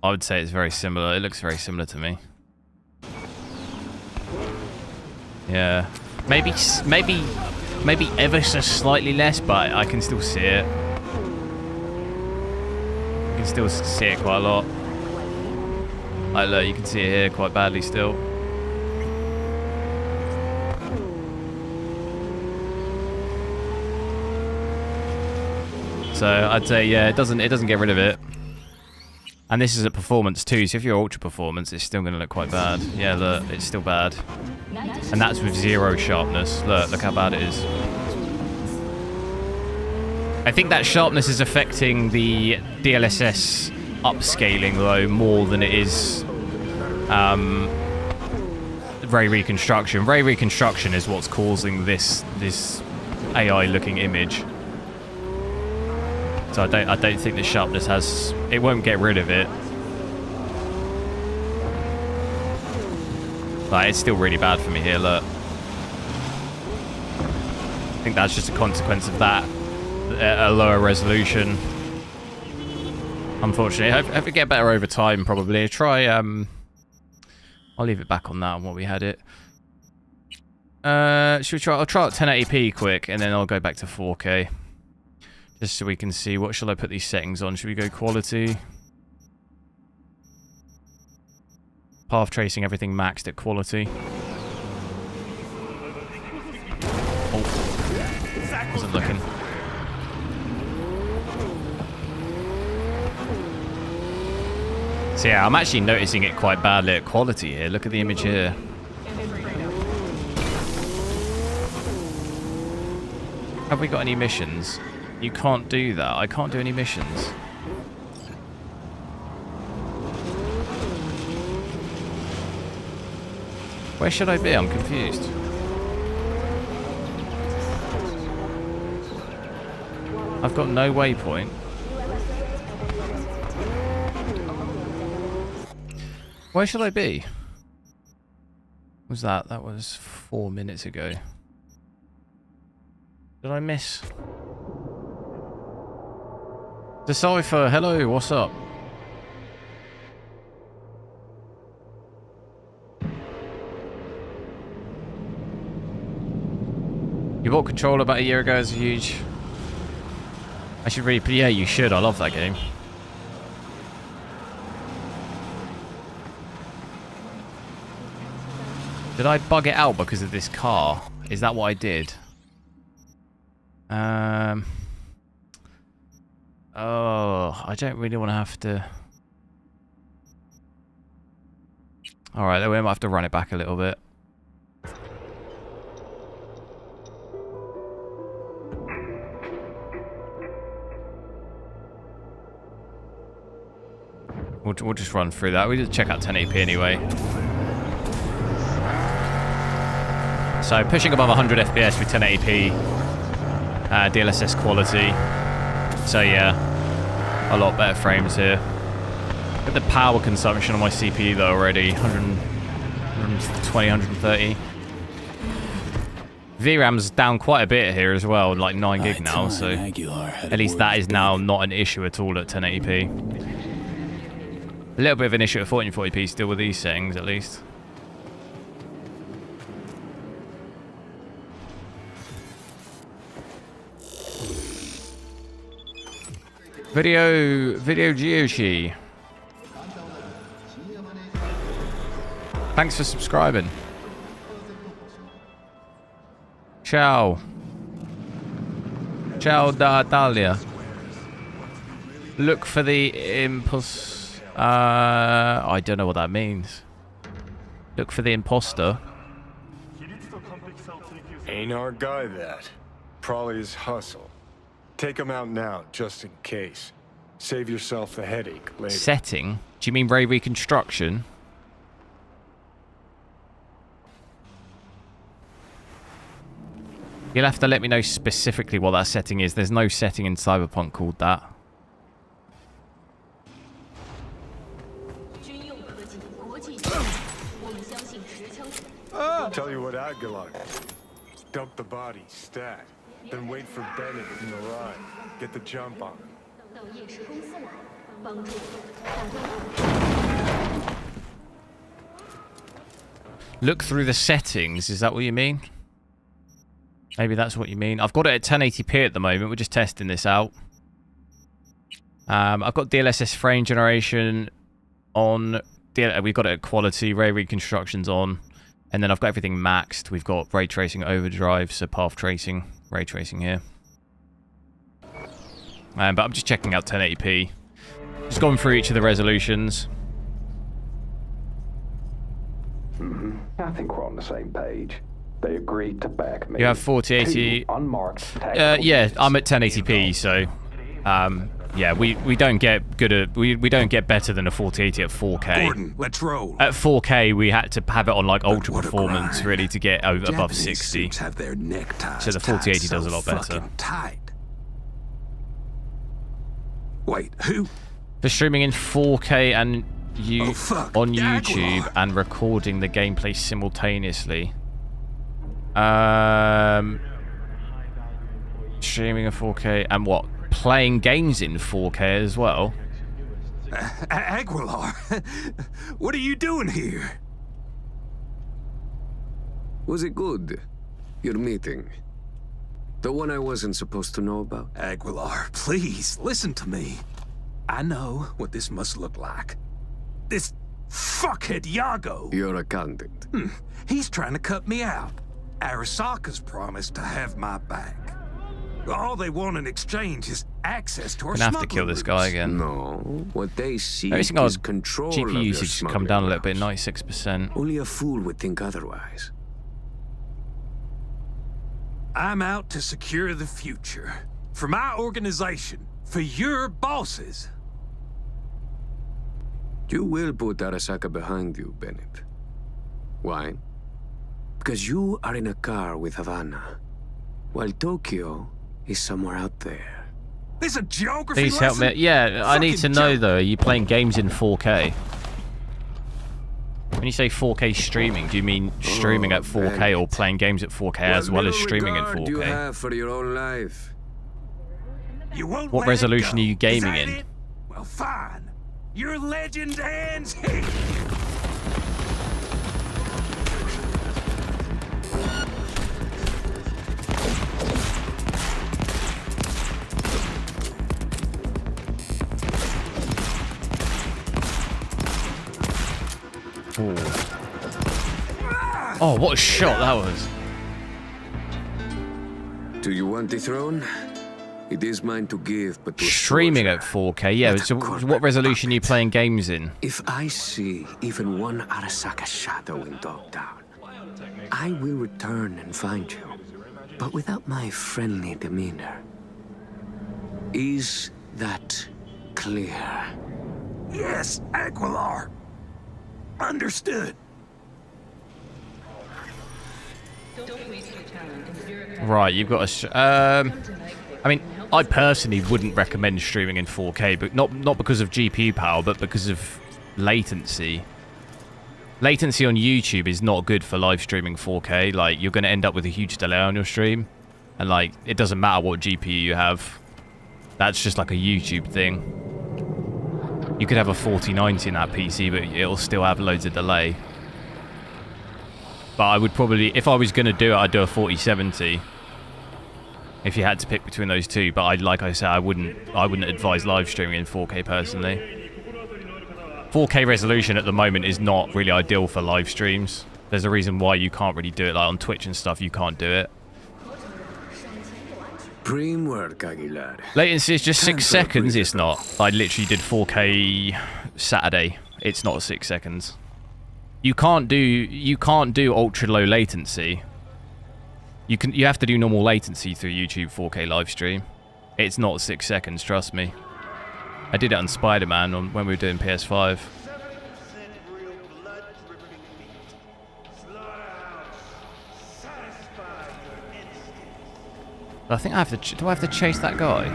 I would say it's very similar. It looks very similar to me. Yeah, maybe ever so slightly less, but I can still see it. You can still see it quite a lot. Like, look, you can see it here quite badly still. So I'd say, yeah, it doesn't get rid of it. And this is at performance too, so if you're ultra performance, it's still going to look quite bad. Yeah, look, it's still bad. And that's with 0 sharpness. Look how bad it is. I think that sharpness is affecting the DLSS upscaling, though, more than it is ray reconstruction. Ray reconstruction is what's causing this AI looking image. So I don't think the sharpness has, it won't get rid of it. But it's still really bad for me here, look. I think that's just a consequence of that, a lower resolution. Unfortunately, I hope it get better over time, probably. Try, I'll leave it back on that, on what we had it. Should we try, I'll try out 1080p quick, and then I'll go back to 4K. Just so we can see, what shall I put these settings on? Should we go quality? Path tracing, everything maxed at quality. Oh, wasn't looking. So yeah, I'm actually noticing it quite badly at quality here. Look at the image here. Have we got any missions? You can't do that. I can't do any missions. Where should I be? I'm confused. I've got no waypoint. Where should I be? What was that? That was 4 minutes ago. Did I miss? Decipher, hello, what's up? You bought Control about a year ago as a huge... I should really... Yeah, you should. I love that game. Did I bug it out because of this car? Is that what I did? Oh, I don't really want to have to... Alright, then we might have to run it back a little bit. We'll just run through that. We just check out 1080p anyway. So pushing above 100 FPS with 1080p DLSS quality. So yeah, a lot better frames here. Look at the power consumption on my CPU though already, 120, 130. VRAM's down quite a bit here as well, like 9 gig now, so at least that is now not an issue at all at 1080p. A little bit of an issue at 1440p still with these settings at least. Video Geochi. Thanks for subscribing. Ciao. Ciao da Italia. Look for the impulse. I don't know what that means. Look for the imposter. Ain't our guy that. Probably his hustle. Take him out now, just in case. Save yourself the headache later. Setting? Do you mean ray reconstruction? You'll have to let me know specifically what that setting is. There's no setting in Cyberpunk called that. Tell you what I'd go like. Dump the body, stat. Then wait for Bennett in the ride. Get the jump on him. Look through the settings, is that what you mean? Maybe that's what you mean. I've got it at 1080p at the moment. We're just testing this out. I've got DLSS frame generation on. We've got it at quality. Ray reconstruction's on. And then I've got everything maxed. We've got ray tracing overdrive, so path tracing, ray tracing here. But I'm just checking out 1080p. Just going through each of the resolutions. I think we're on the same page. They agreed to back me. You have 4080. Unmarked. Yeah, I'm at 1080p, so Yeah, we don't get good at we don't get better than a 4080 at 4K. Gordon, let's roll. At 4K, we had to have it on like ultra performance really to get above Japanese 60. suits have their neckties So the 4080 tied does a lot so better. fucking tight. Wait, who? For streaming in 4K and on YouTube Aguilar. and recording the gameplay simultaneously. Streaming in 4K and what? Playing games in 4K as well. Aguilar, what are you doing here? Was it good? Your meeting? The one I wasn't supposed to know about? Aguilar, please, listen to me. I know what this must look like. This fuckhead Yago. Your accountant. He's trying to cut me out. Arasaka's promised to have my back. All they want in exchange is access to our Gonna have to kill this guy again. No, what they seek Noticing our is control GPU of your usage has come down a little bit, smuggling 96%. Only a fool would think otherwise. I'm out to secure the future. For my organization. For your bosses. You will put Arasaka behind you, Bennett. Why? Because you are in a car with Havana, while Tokyo is somewhere out there. This a geography Please help me. Yeah, I need to know though, are you playing games in 4K? When you say 4K streaming, do you mean streaming at 4K or playing games at 4K as well as streaming in 4K? You have for your own life. You won't What let it resolution go. are you gaming Is that in? it? Well, fine. Your legend ends here. Oh, what a shot that was. Do you want the throne? It is mine to give, but to Streaming at 4K, yeah. So what resolution are you playing games in? If I see even one Arasaka shadow in Dogtown, I will return and find you, but without my friendly demeanor. Is that clear? Yes, Aguilar. Understood. Right, you've got a... I mean, I personally wouldn't recommend streaming in 4K, but not because of GPU power, but because of latency. Latency on YouTube is not good for live streaming 4K. Like, you're going to end up with a huge delay on your stream. And, like, it doesn't matter what GPU you have. That's just, like, a YouTube thing. You could have a 4090 in that PC, but it'll still have loads of delay. But I would probably... If I was going to do it, I'd do a 4070. If you had to pick between those two, but like I said, I wouldn't advise live streaming in 4K personally. 4K resolution at the moment is not really ideal for live streams. There's a reason why you can't really do it, like on Twitch and stuff, you can't do it. Prim work, Aguilar. Latency is just 6 seconds, it's not. I literally did 4K Saturday. It's not 6 seconds. You can't do ultra low latency. You have to do normal latency through YouTube 4K live stream. It's not 6 seconds, trust me. I did it on Spider-Man when we were doing PS5. I think I have to. Do I have to chase that guy?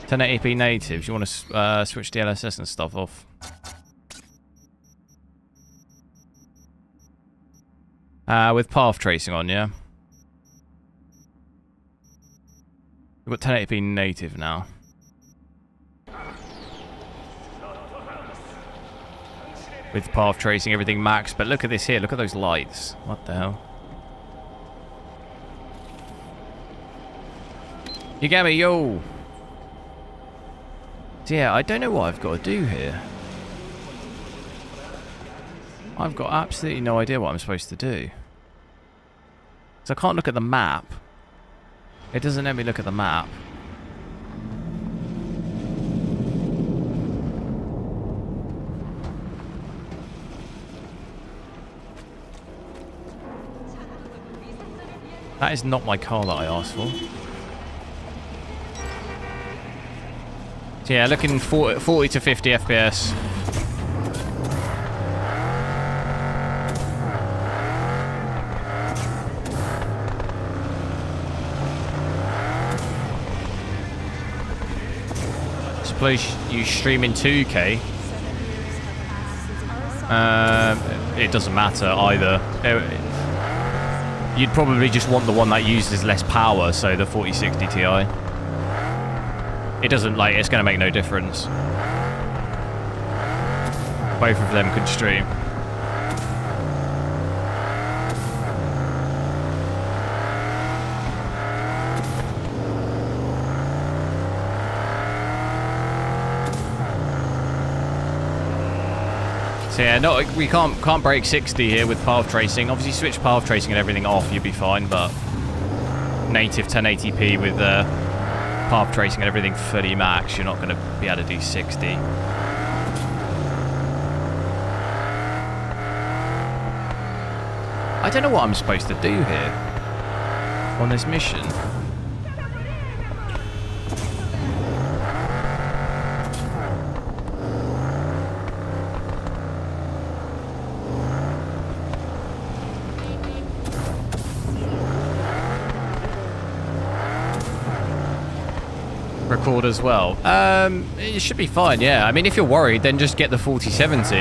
1080p natives. You want to switch DLSS and stuff off? With path tracing on, yeah. We've got 1080p native now. With path tracing, everything max. But look at this here. Look at those lights. What the hell? You get me, yo. So yeah, I don't know what I've got to do here. I've got absolutely no idea what I'm supposed to do. So I can't look at the map. It doesn't let me look at the map. That is not my car that I asked for. So yeah, looking 40 to 50 FPS. Suppose you stream in 2K. It doesn't matter either. You'd probably just want the one that uses less power, so the 4060 Ti. It doesn't, like, it's going to make no difference. Both of them could stream. So yeah, no, we can't break 60 here with path tracing. Obviously, switch path tracing and everything off, you'd be fine. But native 1080p with path tracing and everything fully max, you're not going to be able to do 60. I don't know what I'm supposed to do here on this mission. Record as well. It should be fine, yeah. I mean, if you're worried, then just get the 4070.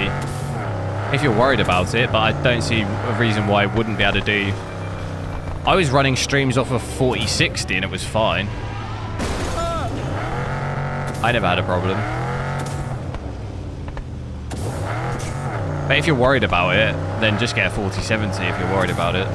If you're worried about it, but I don't see a reason why I wouldn't be able to do... I was running streams off of 4060 and it was fine. I never had a problem. But if you're worried about it, then just get a 4070 if you're worried about it.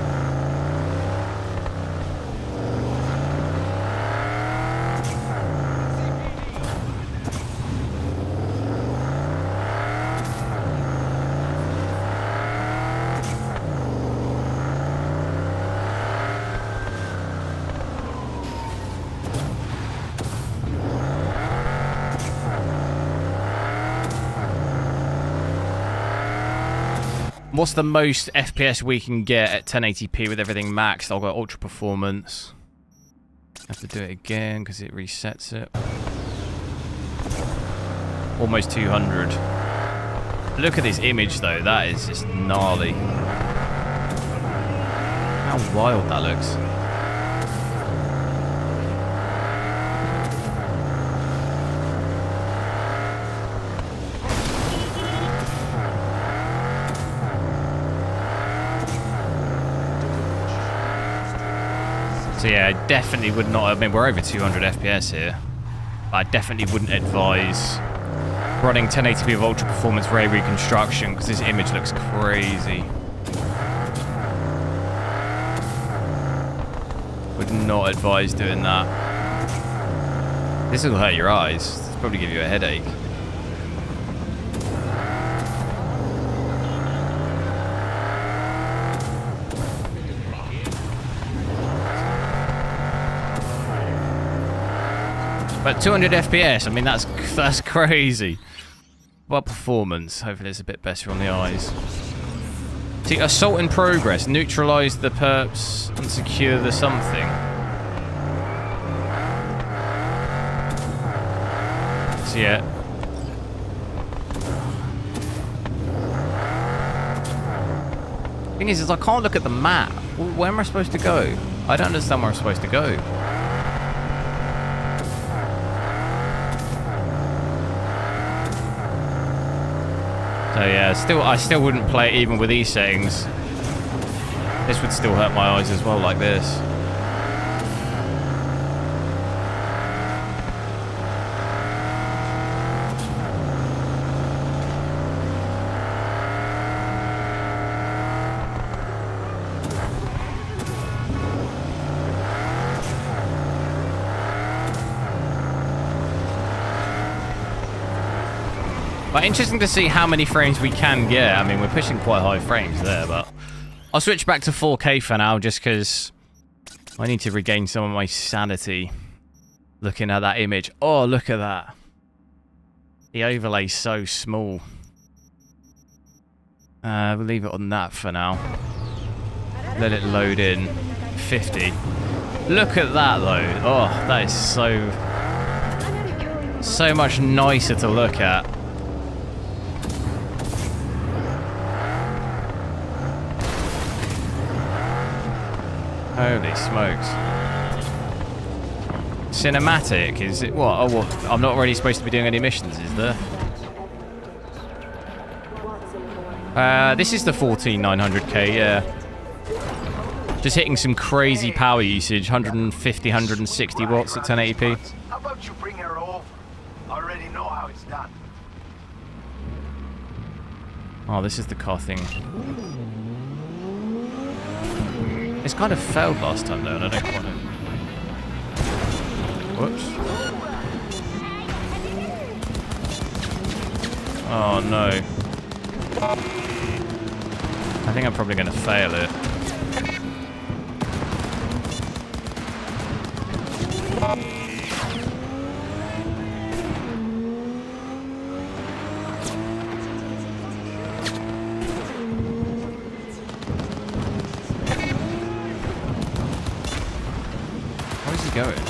What's the most FPS we can get at 1080p with everything maxed? I'll go ultra performance. Have to do it again because it resets it. Almost 200. Look at this image though, that is just gnarly. How wild that looks. So yeah, I definitely would not, I mean, we're over 200 FPS here. But I definitely wouldn't advise running 1080p with ultra performance ray reconstruction because this image looks crazy. Would not advise doing that. This will hurt your eyes. It'll probably give you a headache. But 200 FPS, I mean, that's crazy. What performance? Hopefully it's a bit better on the eyes. See, assault in progress. Neutralize the perps and secure the something. So yeah. Thing is I can't look at the map. Where am I supposed to go? I don't understand where I'm supposed to go. So yeah, I still wouldn't play it even with these settings. This would still hurt my eyes as well, like this. But interesting to see how many frames we can get. I mean, we're pushing quite high frames there, but I'll switch back to 4K for now just because I need to regain some of my sanity looking at that image. Oh, look at that. The overlay's so small. We'll leave it on that for now. Let it load in. 50. Look at that, though. Oh, that is so So much nicer to look at. Holy smokes. Cinematic, is it? What? Oh, what? I'm not really supposed to be doing any missions, is there? This is the 14900K, yeah. Just hitting some crazy power usage, 150, 160 watts at 1080p. How about you bring her over? Already know how it's done. Oh, this is the car thing. It's kind of failed last time though, and I don't want it. Whoops. Oh no. I think I'm probably going to fail it. Where's he going?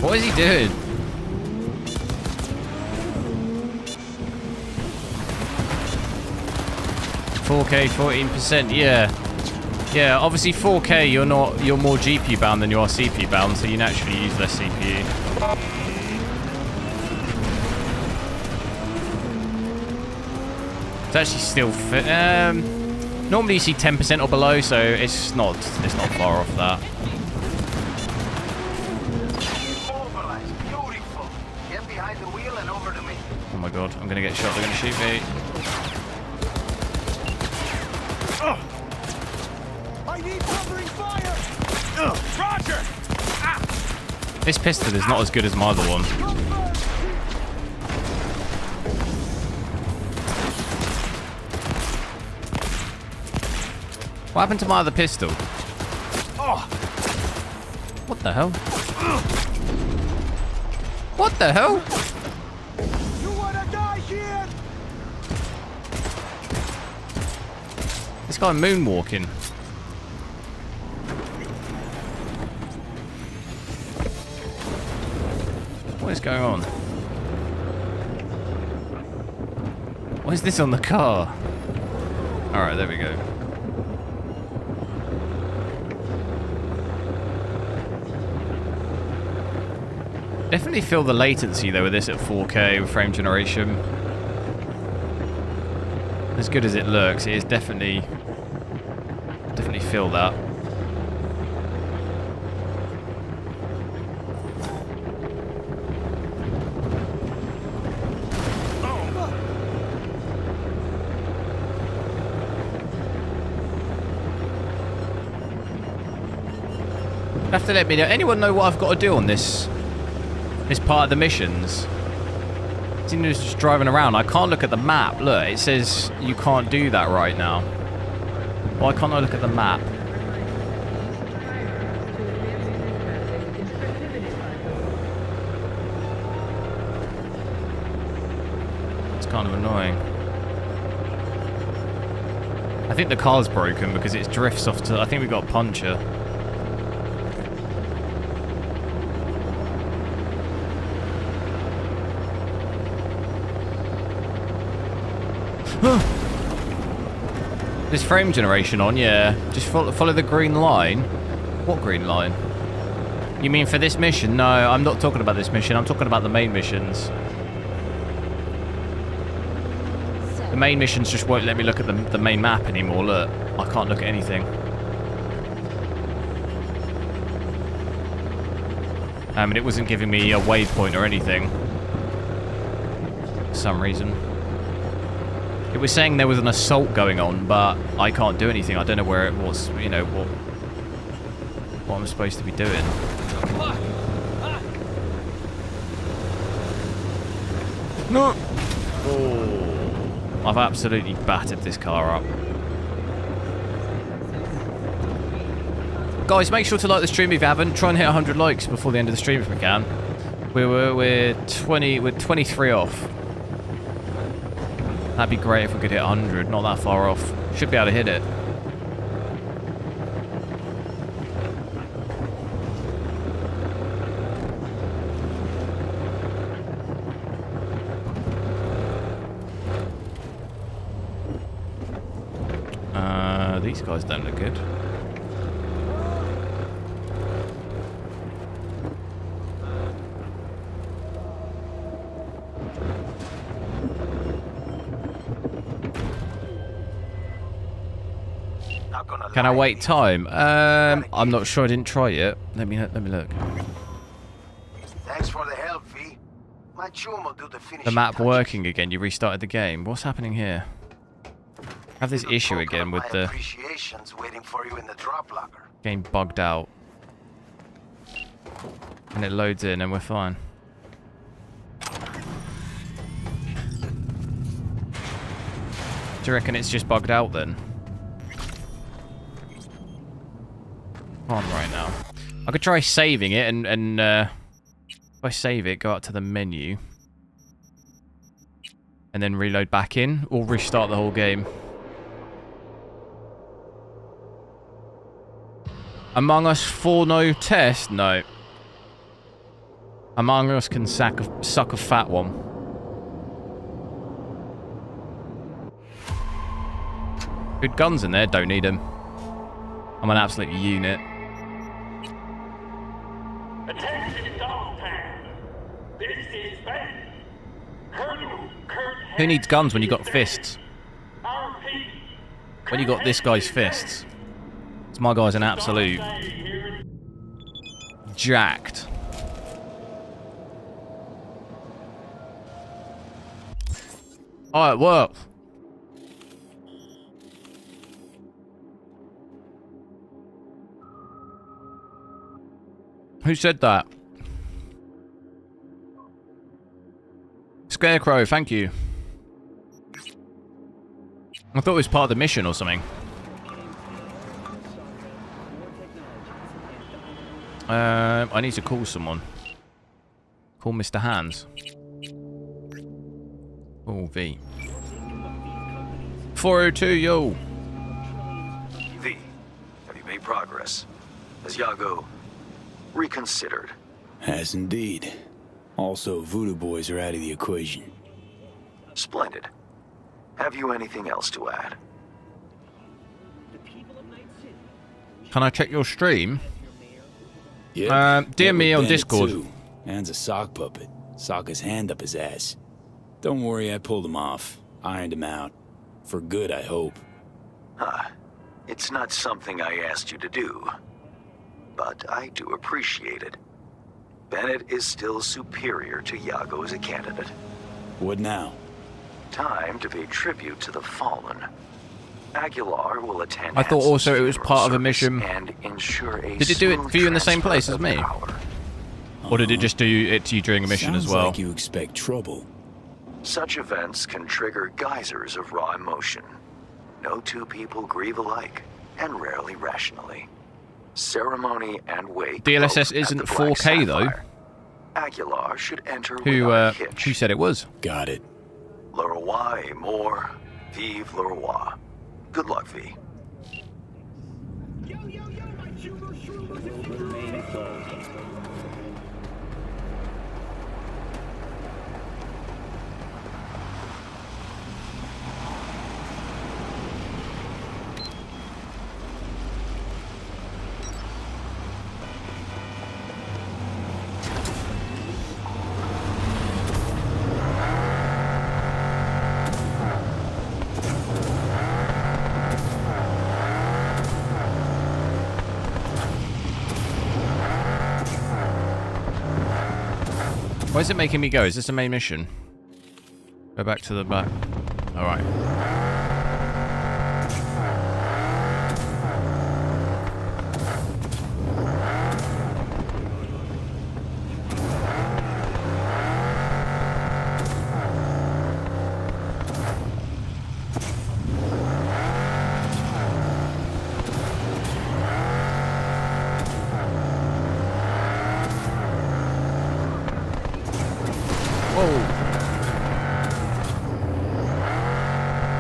What is he doing? $4K, 14%, yeah. Yeah, obviously 4K, you're more GPU bound than you are CPU bound, so you naturally use less CPU. It's actually still fit. Normally you see 10% or below, so it's not far off that. Get behind the wheel and over to me. Oh my god, I'm gonna get shot, they're gonna shoot me. I need covering fire! Roger! This pistol is not as good as my other one. What happened to my other pistol? What the hell? What the hell? You wanna die here? This guy moonwalking. What is going on? What is this on the car? Alright, there we go. Definitely feel the latency though with this at 4K with frame generation. As good as it looks, it is definitely feel that. You have to let me know. Anyone know what I've got to do on this part of the missions? It's just driving around. I can't look at the map. Look, it says you can't do that right now. Why can't I look at the map? It's kind of annoying. I think the car's broken because it drifts off to... I think we got a puncture. This frame generation on, yeah. Just follow the green line. What green line? You mean for this mission? No, I'm not talking about this mission. I'm talking about the main missions. The main missions just won't let me look at the main map anymore. Look, I can't look at anything. And it wasn't giving me a waypoint or anything. For some reason. It was saying there was an assault going on, but I can't do anything. I don't know where it was, you know, what I'm supposed to be doing. No! Oh, I've absolutely battered this car up. Guys, make sure to like the stream if you haven't. Try and hit 100 likes before the end of the stream if we can. We're 23 off. That'd be great if we could hit 100, not that far off. Should be able to hit it. these guys don't look good. Can I wait time? I'm not sure. I didn't try it. Let me look. Thanks for the help, V. My chum will do the finishing. The map working again. You restarted the game. What's happening here? I have this issue again with the waiting for you in the drop locker. game bugged out, and it loads in, and we're fine. Do you reckon it's just bugged out then? On right now. I could try saving it and if I save it, go out to the menu and then reload back in, or restart the whole game. Among Us 4 no test? No. Among Us can suck a fat one. Good guns in there, don't need them. I'm an absolute unit. Attention Dogtown. This is Spec. Colonel Kurt. Who needs guns when you got fists? RP. When you got this guy's fists? It's my guy's an absolute jacked. Oh, it worked. Who said that? Scarecrow, thank you. I thought it was part of the mission or something. I need to call someone. Call Mr. Hands. Oh, V. 402, yo. V, have you made progress? Has Yago reconsidered? Has indeed. Also, Voodoo Boys are out of the equation. Splendid. Have you anything else to add? Can I check your stream? Yeah. DM me on Discord. Man's a sock puppet. Sock his hand up his ass. Don't worry, I pulled him off. Ironed him out. For good, I hope. It's not something I asked you to do. But I do appreciate it. Bennett is still superior to Yago as a candidate. What now? Time to pay tribute to the fallen. Aguilar will attend. I thought also it was part of a mission. And ensure a did it do it for you in the same place as me? Or did it just do it to you during a mission as well? Like you expect trouble. Such events can trigger geysers of raw emotion. No two people grieve alike, and rarely rationally. Ceremony and wake. DLSS isn't 4K though. Aguilar should enter without a hitch. Who said it was? Got it. Le roi est mort. Vive le roi. Good luck, V. Why is it making me go? Is this the main mission? Go back to the back. Alright.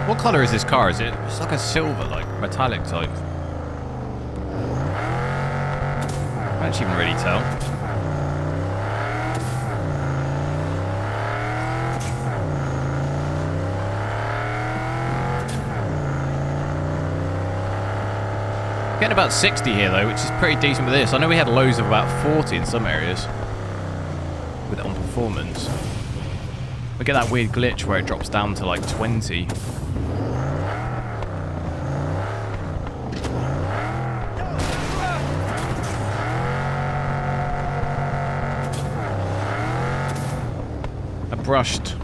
What color is this car? Is it? It's like a silver, like metallic type. I can't even really tell. Getting about 60 here though, which is pretty decent with this. I know we had lows of about 40 in some areas with it on performance. We get that weird glitch where it drops down to like 20. A brushed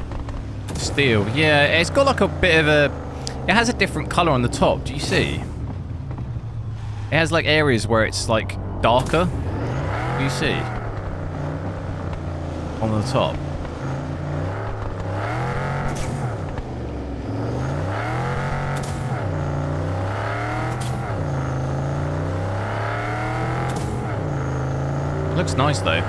steel. Yeah, it's got like a bit of a... It has a different colour on the top. Do you see? It has like areas where it's like darker. Do you see? On the top. It looks nice though.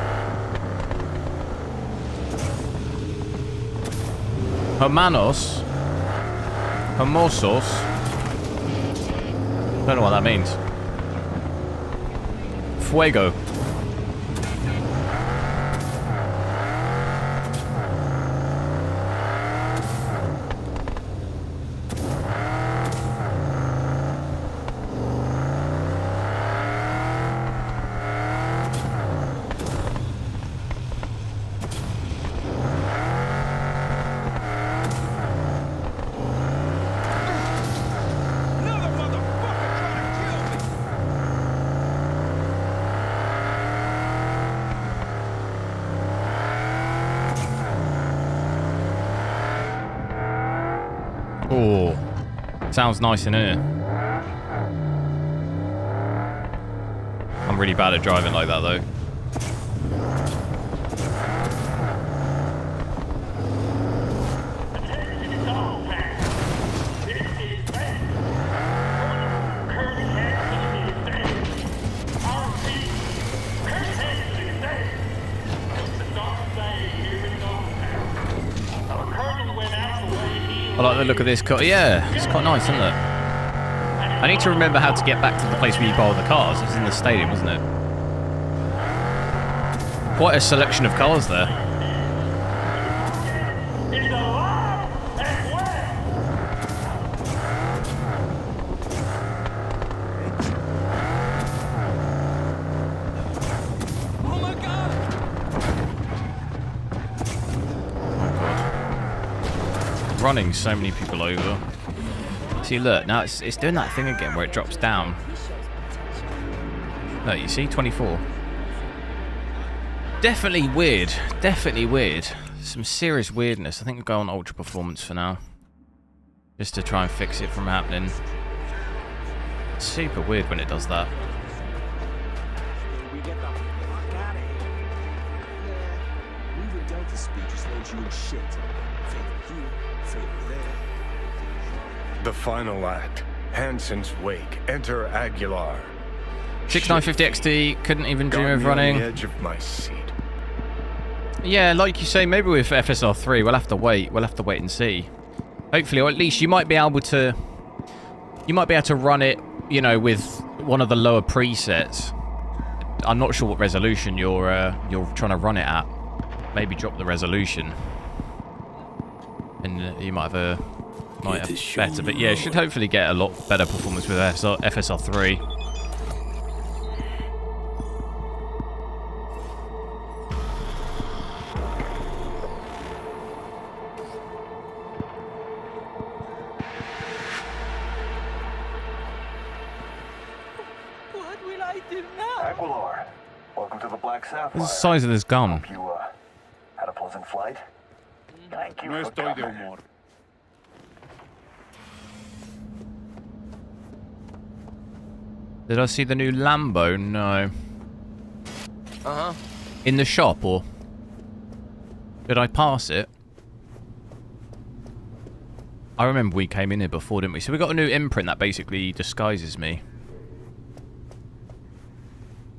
Hermanos. Hermosos. Don't know what that means. Fuego. Oh, sounds nice in here. I'm really bad at driving like that though. I like the look of this car. Yeah, it's quite nice, isn't it? I need to remember how to get back to the place where you buy all the cars. It's in the stadium, isn't it? Quite a selection of cars there. Running so many people over. See, look, now it's doing that thing again where it drops down. No, you see, 24. Definitely weird. Definitely weird. Some serious weirdness. I think we'll go on ultra performance for now, just to try and fix it from happening. It's super weird when it does that. The final act. Hansen's wake. Enter Aguilar. 6950 XT. Couldn't even dream of running. On the edge of my seat. Yeah, like you say, maybe with FSR 3, we'll have to wait. We'll have to wait and see. Hopefully, or at least you might be able to. You might be able to run it, you know, with one of the lower presets. I'm not sure what resolution you're trying to run it at. Maybe drop the resolution, and you might have better. But yeah, it should hopefully get a lot better performance with FSR 3. What will I do now? Aguilar, welcome to the Black Sapphire. What's the size of this gun? Hope you had a pleasant flight. Thank you for coming. Did I see the new Lambo? No. Uh-huh. In the shop, or did I pass it? I remember we came in here before, didn't we? So we got a new imprint that basically disguises me.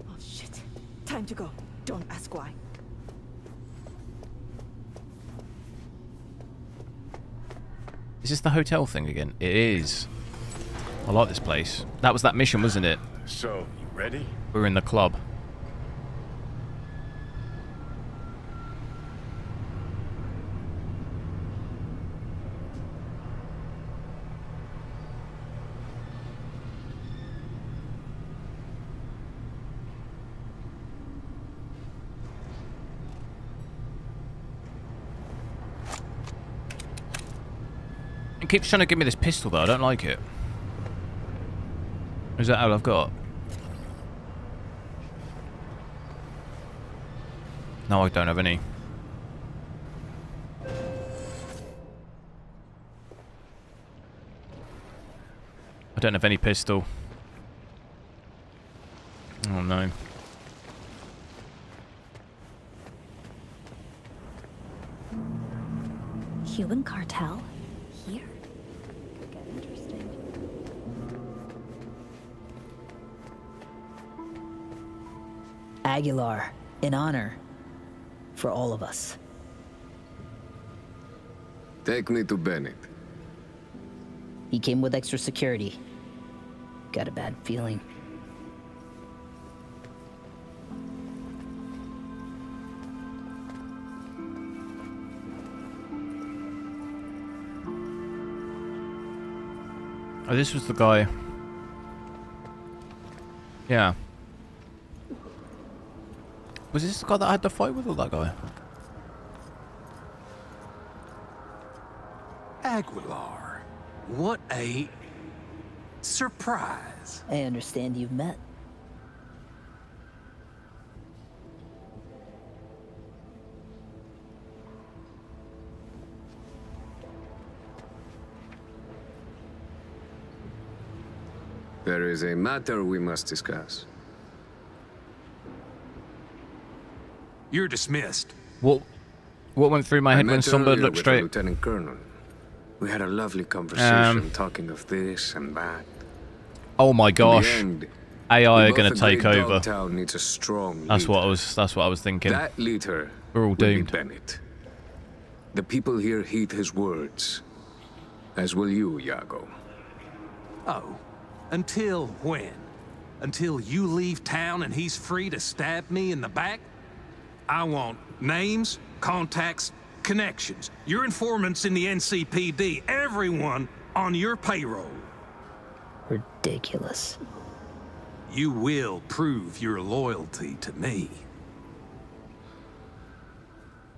Oh, shit. Time to go. Don't ask why. Is this the hotel thing again? It is. I like this place. That was that mission, wasn't it? So, you ready? We were in the club. keeps trying to give me this pistol, though. I don't like it. Is that all I've got? No, I don't have any. I don't have any pistol. Oh, no. Human cartel? Here? Could get interesting. Aguilar, in honor. For all of us. Take me to Bennett. He came with extra security. Got a bad feeling. Oh, this was the guy. Yeah. Was this the guy that I had to fight with, or that guy? Aguilar, what a surprise. I understand you've met. There is a matter we must discuss. You're dismissed. What went through my head when Songbird looked straight? Lieutenant Colonel. We had a lovely conversation talking of this and that. Oh my gosh. In the end, AI are going to take over. Dogtown needs a strong That's leader. what I was thinking. That leader We're all will be doomed. Bennett. The people here heed his words, as will you, Iago. Oh, until when? Until you leave town and he's free to stab me in the back? I want names, contacts, connections. Your informants in the NCPD, everyone on your payroll. Ridiculous. You will prove your loyalty to me.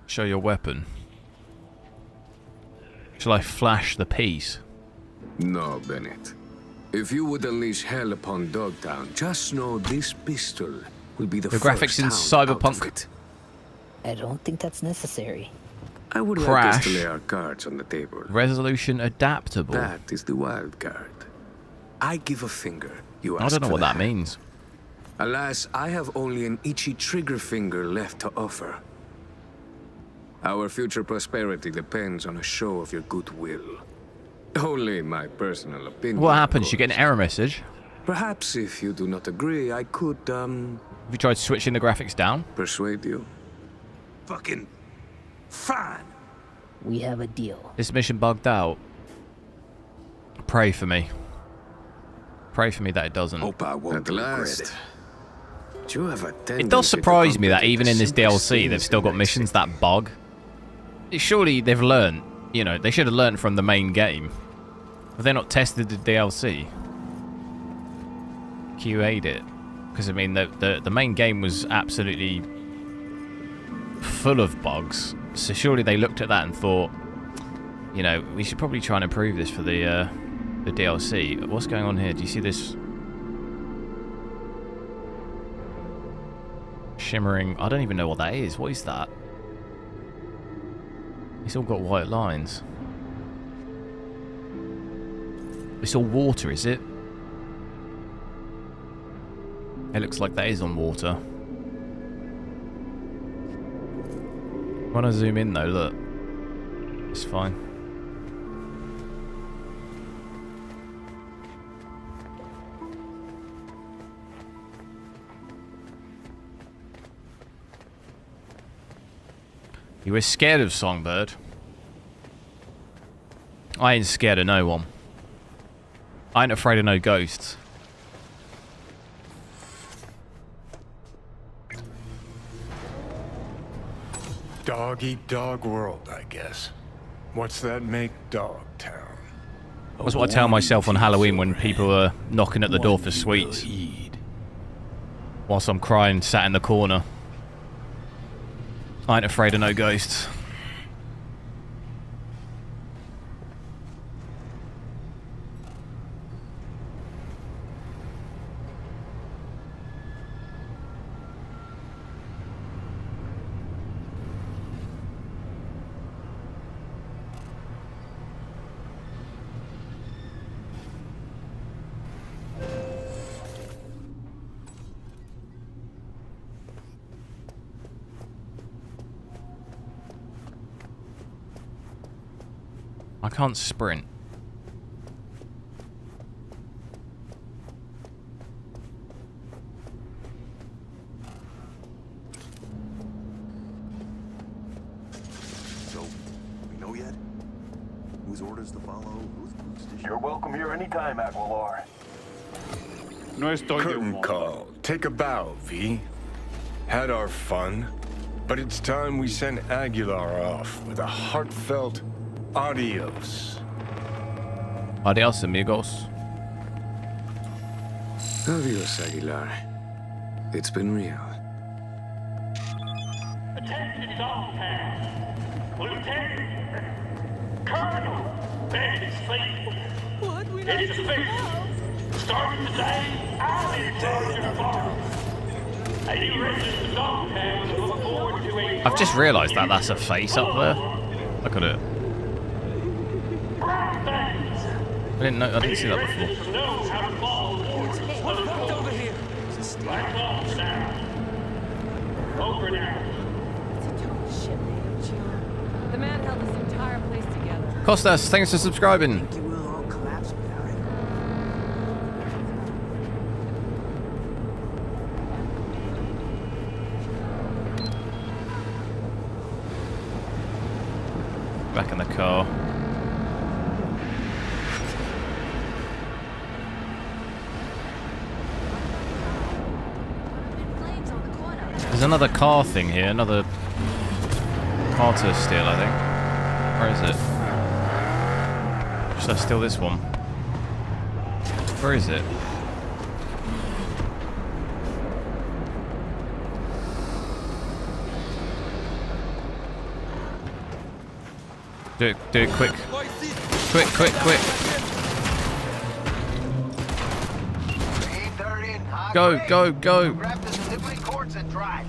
Show your weapon. Shall I flash the piece? No, Bennett. If you would unleash hell upon Dogtown, just know this pistol will be the graphics in Cyberpunk. I don't think that's necessary. I would like Crash. us to lay our cards on the table. Resolution adaptable. That is the wild card. I give a finger, you ask I don't know for what that means. Alas, I have only an itchy trigger finger left to offer. Our future prosperity depends on a show of your goodwill. Only my personal opinion. What happens? You get an error message. Perhaps if you do not agree, I could, Have you tried switching the graphics down? persuade you. Fucking fine. We have a deal. This mission bugged out. Pray for me. Pray for me that it doesn't. Hope I won't At regret last. it. You have a It tendency does to surprise me that complicate even the in this simplest DLC they've things still in got life. missions that bug. Surely they've learned. You know, they should have learned from the main game. Have they not tested the DLC? QA'd it. Because, I mean, the main game was absolutely full of bugs. So surely they looked at that and thought, you know, we should probably try and improve this for the DLC. What's going on here? Do you see this shimmering? I don't even know what that is. What is that? It's all got white lines. It's all water, is it? It looks like that is on water. When I zoom in though, look. It's fine. You were scared of Songbird. I ain't scared of no one. I ain't afraid of no ghosts. Dog-eat-dog world, I guess. What's that make Dogtown? That's what I tell myself on Halloween when people are knocking at the door for sweets. Whilst I'm crying, sat in the corner. I ain't afraid of no ghosts. I can't sprint. So, we know yet? Whose orders to follow? Whose boots to shoot? You're welcome here anytime, Aguilar. Curtain call. Take a bow, V. Had our fun, but it's time we send Aguilar off with a heartfelt adios. Adios, amigos. Adios, Aguilar. It's been real. Attention Dogtown. Lieutenant. Colonel. Bandits faithful. What? It's official. Starting today, I'm in charge of the farm. Are you ready to Dogtown to look forward to a... I've just realised that that's a face up there. Look at it. I didn't see that before. Knows how to follow orders. Over here. Black ops now. Over now. The man held this entire place together. Costas, thanks for subscribing. Back in the car. There's another car thing here, another car to steal, I think. Where is it? Should I steal this one? Where is it? Do it quick. Quick. Go. Grab the delivery cords and drive.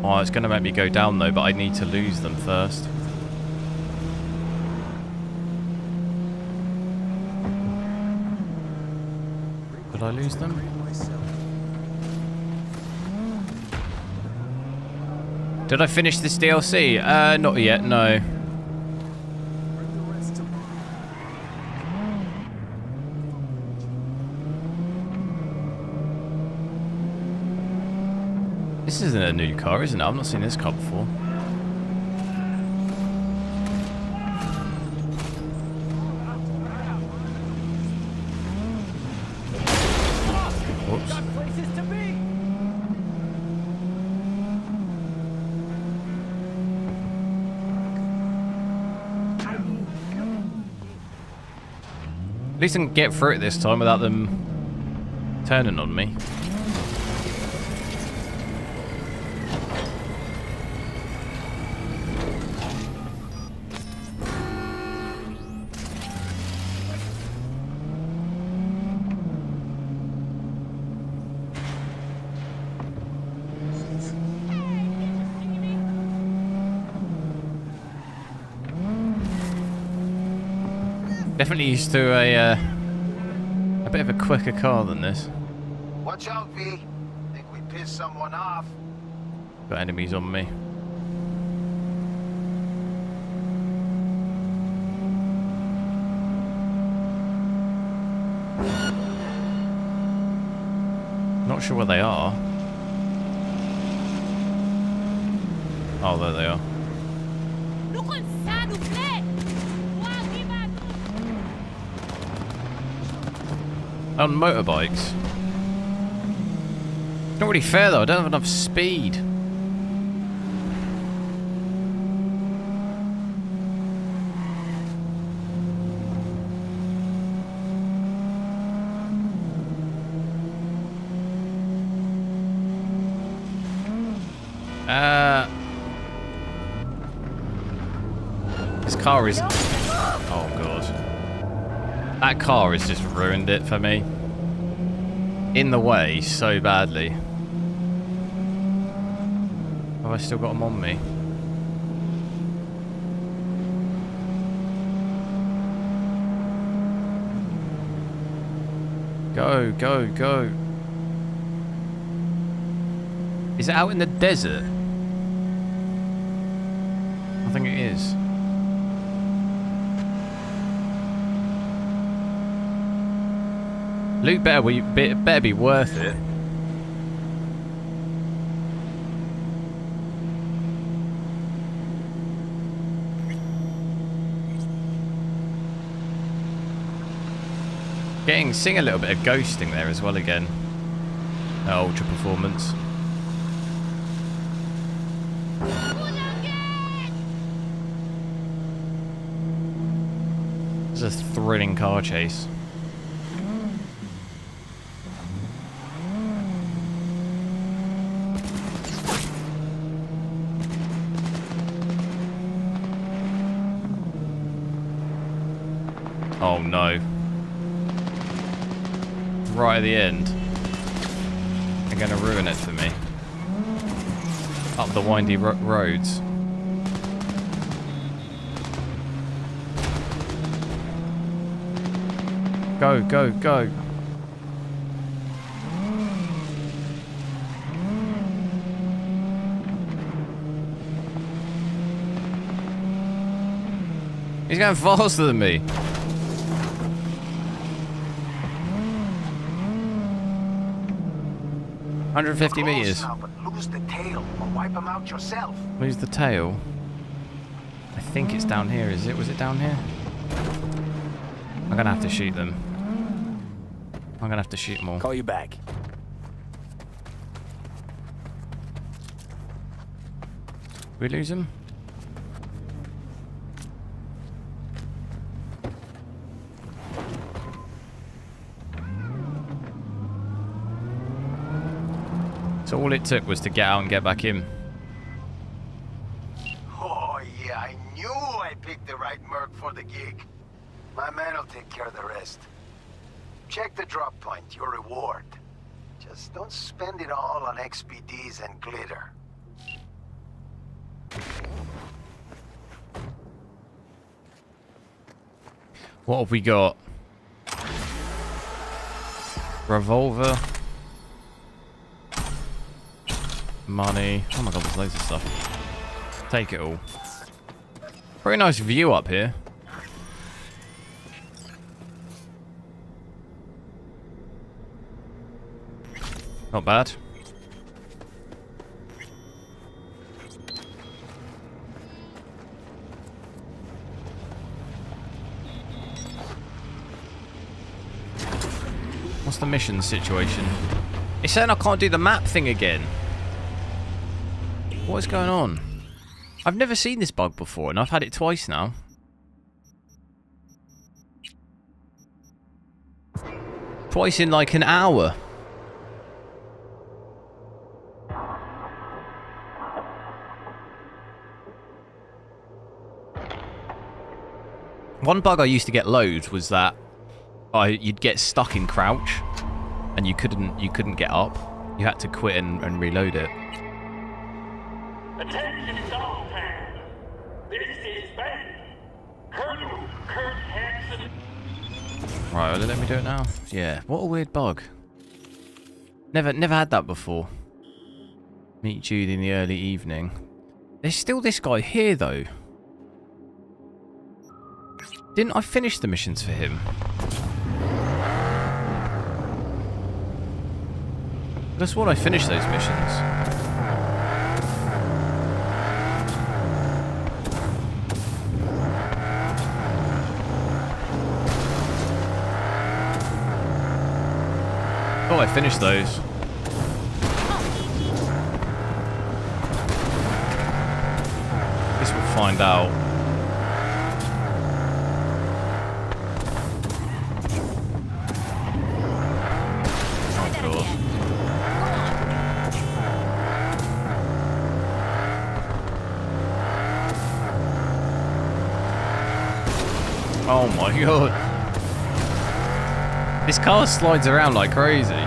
Oh, it's going to make me go down though, but I need to lose them first. Did I lose them? Did I finish this DLC? Not yet, no. This isn't a new car, isn't it? I've not seen this car before. Whoops. At least I can get through it this time without them turning on me. Definitely used to a bit of a quicker car than this. Watch out, V. Think we pissed someone off. Got enemies on me. Not sure where they are. Oh, there they are. On motorbikes. It's not really fair though, I don't have enough speed. This car is... Oh god. That car has just ruined it for me. In the way so badly. Have I still got them on me? Go. Is it out in the desert? think it is. Loot better be worth it. Seeing a little bit of ghosting there as well again. That ultra performance. This is a thrilling car chase. Oh no. Right at the end. They're going to ruin it for me. Up the windy roads. Go, go, go. He's going faster than me. $150 meters. Now, but lose the tail or wipe them out yourself. Lose the tail. I think it's down here, is it? Was it down here? I'm gonna have to shoot them. I'm gonna have to shoot them all. Call you back. We lose them? So all it took was to get out and get back in. Oh yeah, I knew I picked the right merc for the gig. My man will take care of the rest. Check the drop point, your reward. Just don't spend it all on XPDs and glitter. What have we got? Revolver. Money. Oh my god, there's loads of stuff. Take it all. Pretty nice view up here. Not bad. What's the mission situation? It's saying I can't do the map thing again. What is going on? I've never seen this bug before, and I've had it twice now. Twice in like an hour. One bug I used to get loads was that you'd get stuck in crouch, and you couldn't get up. You had to quit and reload it. Attention Dogtown. This is Spec. Colonel Kurt Hansen. Right, let me do it now. Yeah, what a weird bug. Never had that before. Meet Jude in the early evening. There's still this guy here though. Didn't I finish the missions for him? That's what I finished those missions. Oh, I finished those. Guess we'll find out. Oh, God. Oh my God. This car slides around like crazy. Bit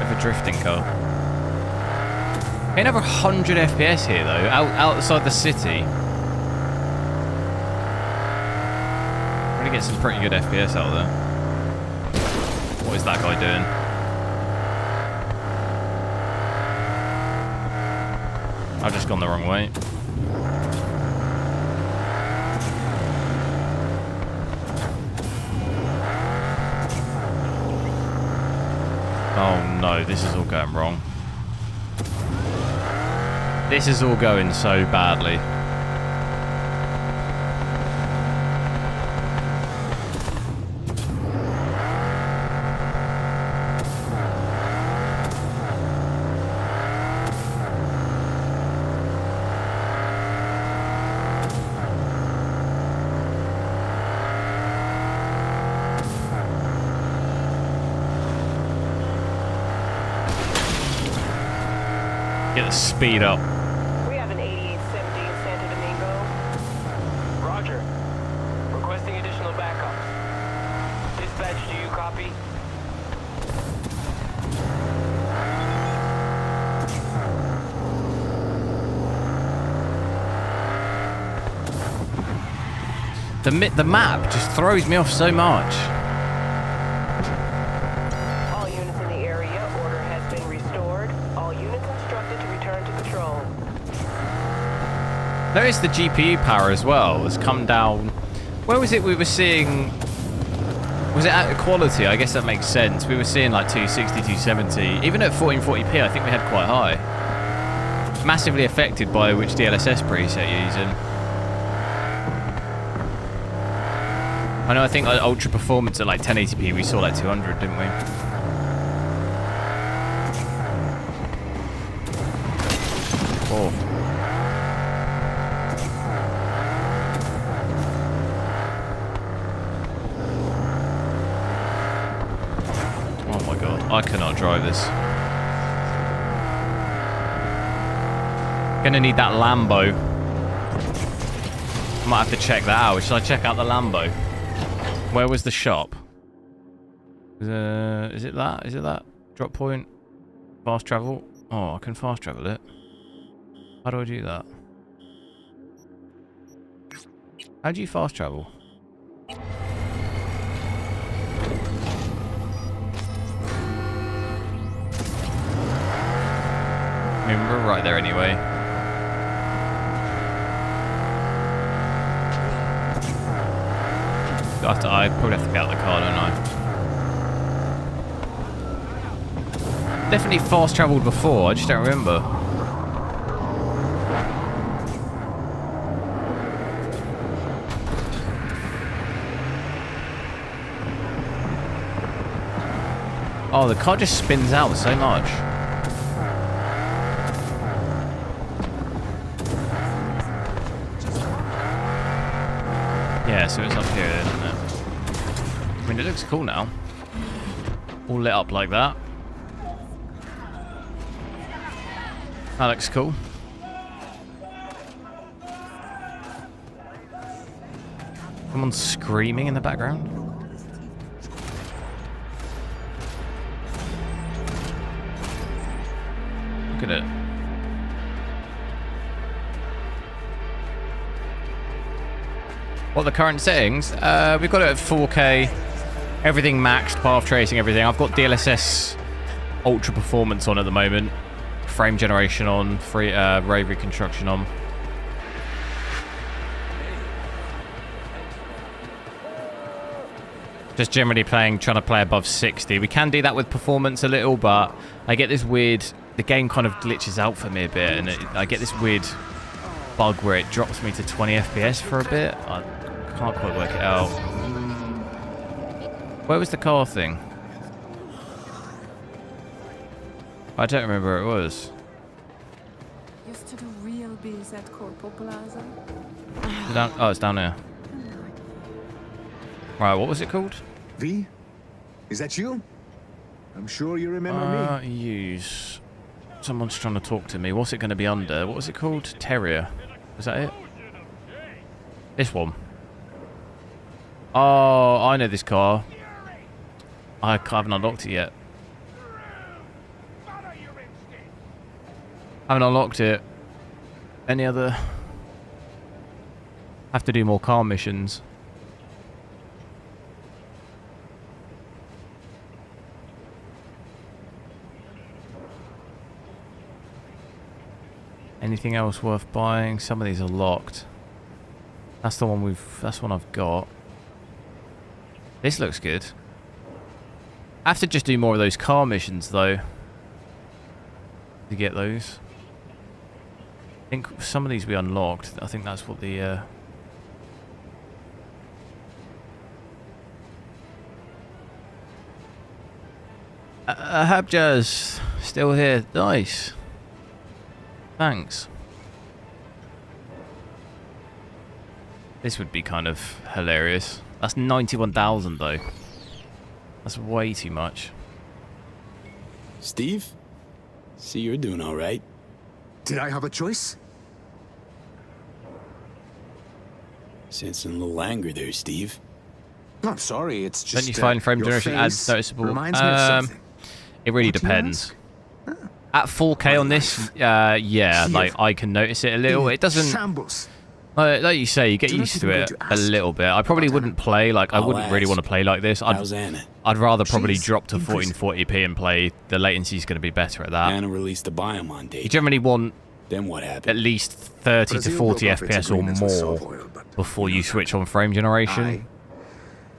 of a drifting car. Ain't over 100 FPS here though, outside the city. We're gonna get some pretty good FPS out there. What is that guy doing? I've just gone the wrong way. Oh no, this is all going wrong. This is all going so badly. Get the speed up. We have an 8870 in Santo Domingo. Roger. Requesting additional backup. Dispatch, do you copy? The map just throws me off so much. All units in the area, order has been restored. All units instructed to return to patrol. Notice the GPU power as well has come down. Where was it we were seeing? Was it at equality? I guess that makes sense. We were seeing like 260, 270. Even at 1440p, I think we had quite high. Massively affected by which DLSS preset you're using. I know, I think like ultra performance at like 1080p, we saw like 200, didn't we? Oh. Oh my god, I cannot drive this. Gonna need that Lambo. Might have to check that out. Should I check out the Lambo? Where was the shop? Is it that? Is it that? Drop point? Fast travel? Oh, I can fast travel it. How do I do that? How do you fast travel? I mean, we're right there anyway. I probably have to get out of the car, don't I? Definitely fast travelled before, I just don't remember. Oh, the car just spins out so much. Yeah, so it's up here, isn't it? I mean, it looks cool now. All lit up like that. That looks cool. Someone's screaming in the background. Look at it. What are the current settings? We've got it at 4K. Everything maxed, path tracing, everything. I've got DLSS Ultra Performance on at the moment. Frame generation on, ray reconstruction on. Just generally trying to play above 60. We can do that with performance a little, but I get this weird, the game kind of glitches out for me a bit, and I get this weird bug where it drops me to 20 FPS for a bit. I can't quite work it out. Where was the car thing? I don't remember where it was. Used to do real biz at Corpo Plaza. Oh, it's down there. Right, what was it called? V? Is that you? I'm sure you remember me. Use. Someone's trying to talk to me. What's it going to be under? What was it called? Terrier. Was that it? This one. Oh, I know this car. I haven't unlocked it yet. Haven't unlocked it. Any other? Have to do more car missions. Anything else worth buying? Some of these are locked. That's the one that's one I've got. This looks good. I have to just do more of those car missions though to get those. I think some of these we unlocked. I think that's what the Habjaz still here. Nice. Thanks. This would be kind of hilarious. That's 91,000 though. That's way too much. Steve? See, you're doing all right. Did I have a choice? Sensing a little anger there, Steve. I'm sorry, it's just. Don't you find frame your generation adds face noticeable? reminds me of something. It really What do you depends. At 4K on this, yeah, like I can notice it a little. It doesn't. Shambles. Like you say, you get Do not used to even it go to a ask little bit. I probably wouldn't play, like, I I'll wouldn't really ask. want to play like this. How's Anna? I'd rather probably She's drop to in prison. 1440p and play. The latency's going to be better at that. Anna released the biome on You date. generally want Then what happened? at least 30 to Brazil 40 broke off its FPS or agreements with more Sovoil, but before you switch on frame generation.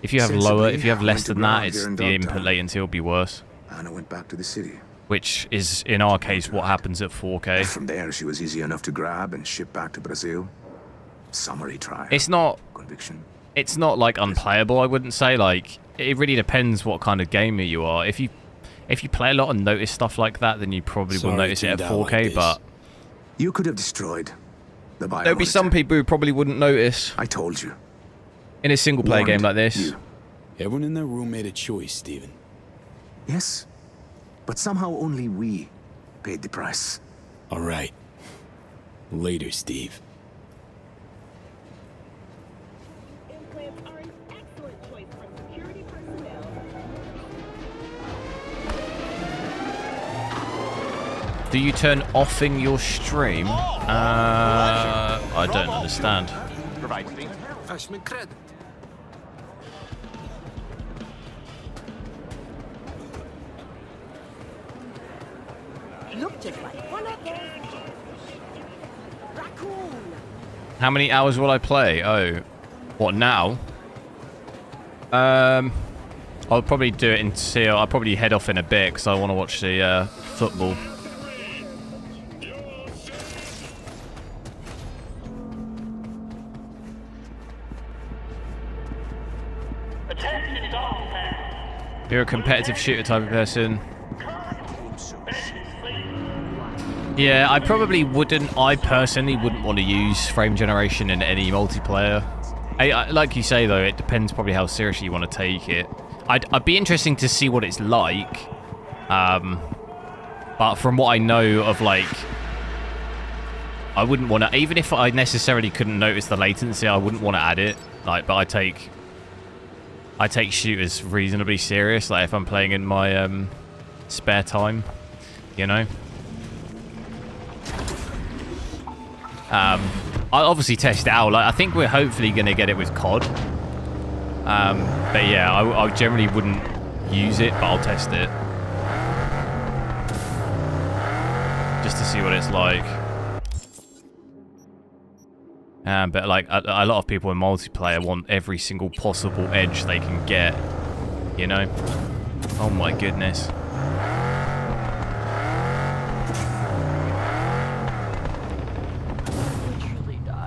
If you have Sensibly, lower, if you have I less went to than that, ground it's here in the input Dogtown. latency will be worse. Anna went back to the city. Which is, in our case, what happens at 4K. From there, she was easy enough to grab and ship back to Brazil. Summary trial. It's not Conviction. It's not like unplayable, I wouldn't say. Like, it really depends what kind of gamer you are. If you play a lot and notice stuff like that, then you probably will Sorry notice it at it turned out 4K, like this. but You could have destroyed the biomonitor. there'll be some people who probably wouldn't notice I told you. in a single player game Warned like this. you. Everyone in that room made a choice, Steven. Yes, but somehow only we paid the price. All right. Later, Steve. Implants are an excellent choice for security personnel. Do you turn offing your stream? I don't understand. Look just like one of those. Raccoon. How many hours will I play? Oh, what now? I'll probably do it until I'll probably head off in a bit because I want to watch the football. Attention Dogtown. You're a competitive shooter type of person. Yeah, I probably wouldn't. I personally wouldn't want to use frame generation in any multiplayer. Like you say though, it depends probably how seriously you want to take it. I'd be interesting to see what it's like. But from what I know of, like, I wouldn't want to. Even if I necessarily couldn't notice the latency, I wouldn't want to add it. Like, but I take shooters reasonably serious. Like if I'm playing in my spare time, you know. I'll obviously test it out. Like I think we're hopefully going to get it with COD. But yeah, I generally wouldn't use it, but I'll test it. Just to see what it's like. But like a lot of people in multiplayer want every single possible edge they can get. You know? Oh my goodness.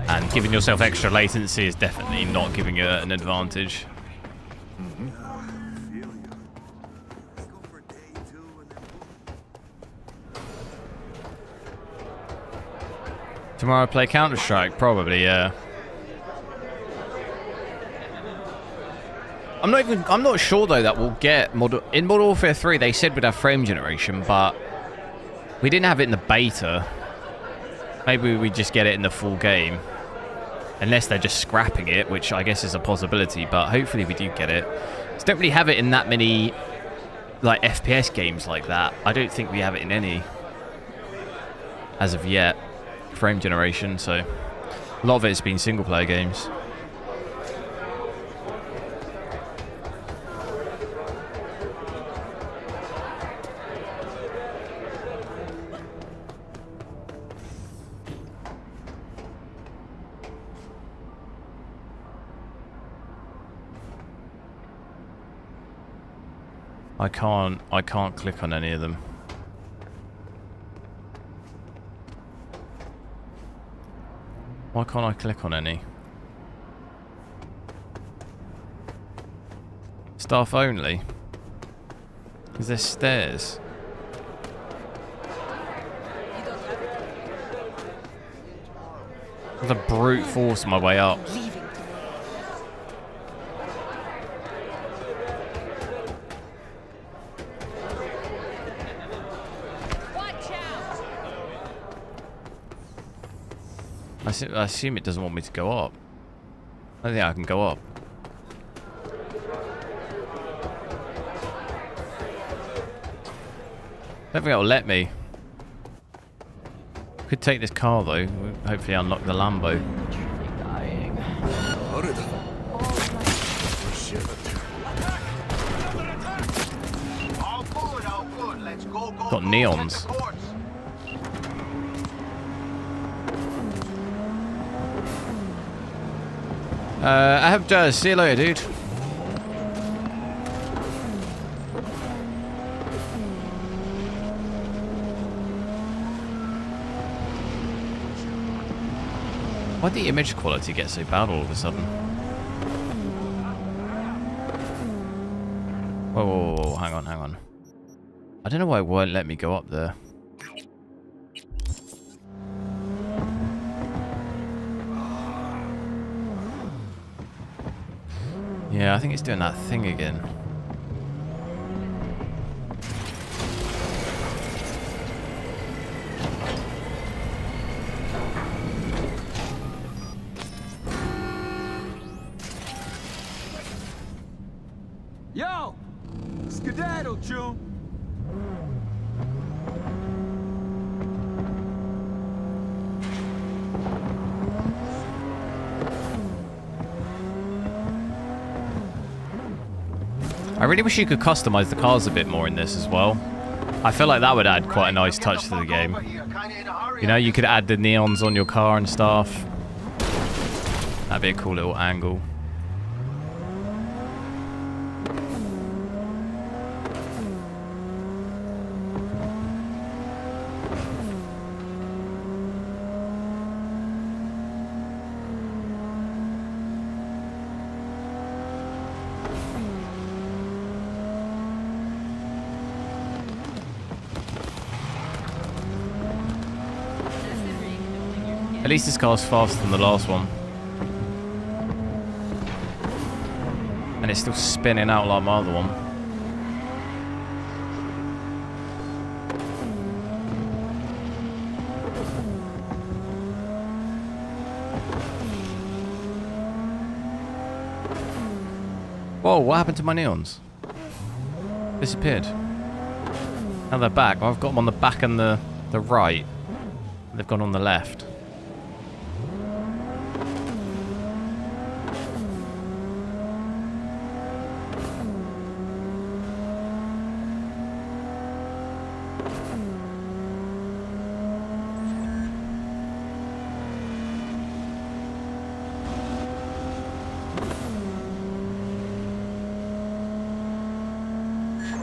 And giving yourself extra latency is definitely not giving you an advantage. Tomorrow I play Counter-Strike, probably, yeah. I'm not sure though that we'll get in Modern Warfare 3 they said we'd have frame generation, but we didn't have it in the beta. Maybe we just get it in the full game. Unless they're just scrapping it, which I guess is a possibility, but hopefully we do get it. Just don't really have it in that many like FPS games like that. I don't think we have it in any as of yet. Frame generation, so a lot of it's been single player games. I can't click on any of them. Why can't I click on any? Staff only? Because there's stairs. The brute force my way up. I assume it doesn't want me to go up. I don't think I can go up. I don't think it'll let me. Could take this car though. Hopefully unlock the Lambo. Got neons. I hope to see you later, dude. Why'd the image quality get so bad all of a sudden? Whoa, whoa, whoa, hang on, hang on. I don't know why it won't let me go up there. Yeah, I think it's doing that thing again. Yo! Skedaddle, June! I really wish you could customize the cars a bit more in this as well. I feel like that would add quite a nice touch to the game. You know, you could add the neons on your car and stuff. That'd be a cool little angle. At least this car's faster than the last one. And it's still spinning out like my other one. Whoa, what happened to my neons? Disappeared. Now they're back. I've got them on the back and the right. They've gone on the left.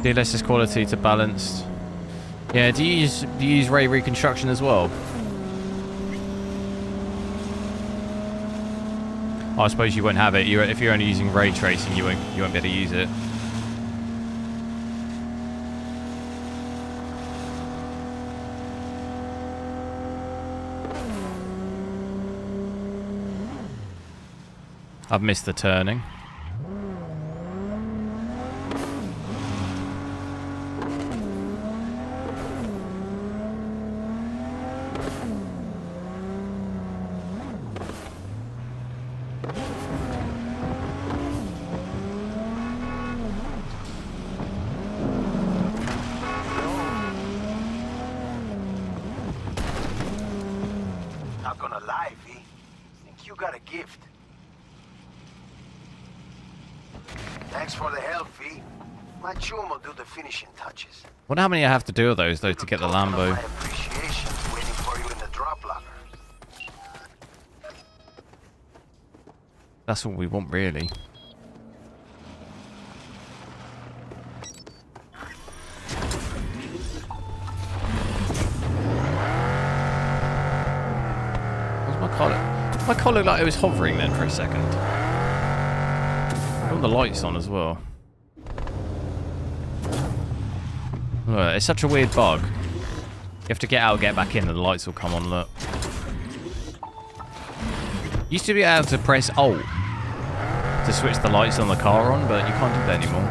DLSS quality to balanced. Yeah, do you use ray reconstruction as well? Oh, I suppose you won't have it. If you're only using ray tracing, you won't be able to use it. I've missed the turning. Not gonna lie, V. Think you got a gift. Thanks for the help, V. My chum will do the finishing touches. Wonder how many I have to do of those though to get the Lambo. My appreciation's waiting for you in the drop locker. That's all we want really. My car looked like it was hovering then for a second. Got the lights on as well. Look, it's such a weird bug. You have to get out, get back in, and the lights will come on, look. Used to be able to press Alt to switch the lights on the car on, but you can't do that anymore.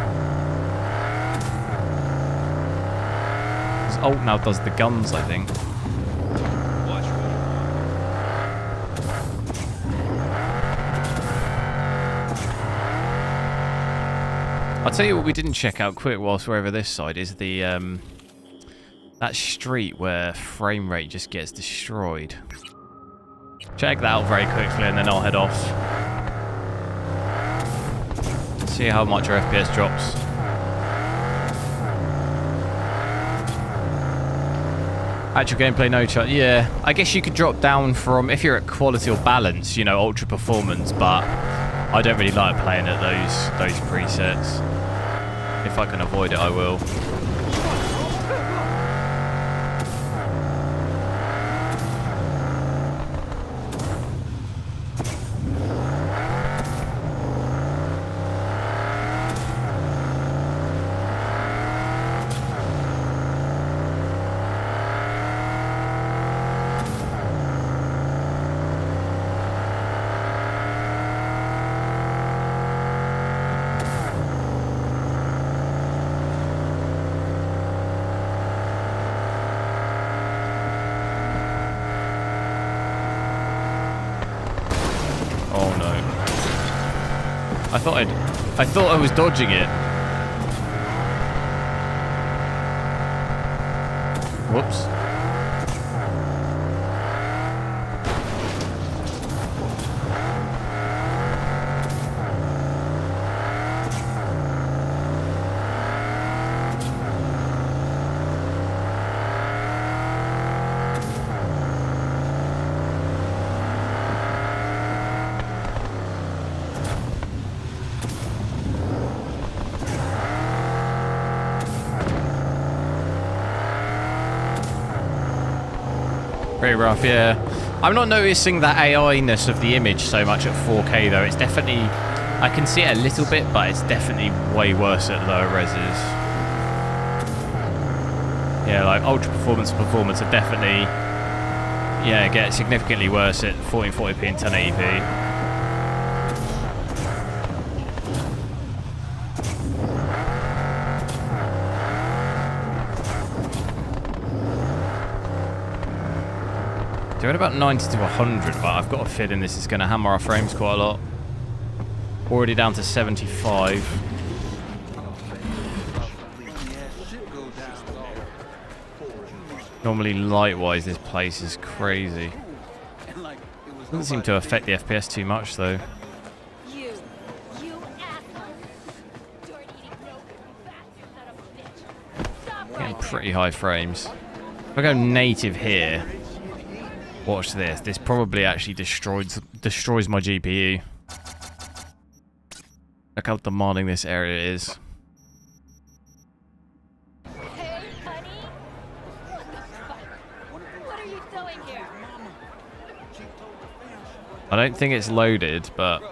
Because Alt now does the guns, I think. I'll tell you what we didn't check out quick whilst we're over this side is the that street where frame rate just gets destroyed. Check that out very quickly and then I'll head off. See how much our FPS drops. Actual gameplay, no chart. Yeah, I guess you could drop down from, if you're at quality or balance, you know, ultra performance, but I don't really like playing at those presets. If I can avoid it, I will. I thought I was dodging it. Whoops. Pretty rough, yeah. I'm not noticing that AI-ness of the image so much at 4K though. It's definitely, I can see it a little bit, but it's definitely way worse at lower reses. Yeah, like ultra performance and performance are definitely, yeah, get significantly worse at 1440p and 1080p. We're at about 90 to 100, but I've got a feeling this is going to hammer our frames quite a lot. Already down to 75. Normally, light-wise, this place is crazy. Doesn't seem to affect the FPS too much, though. Getting pretty high frames. If I go native here... Watch this. This probably actually destroys my GPU. Look how demanding this area is. Hey, honey. What the fuck? What are you doing here? I don't think it's loaded, but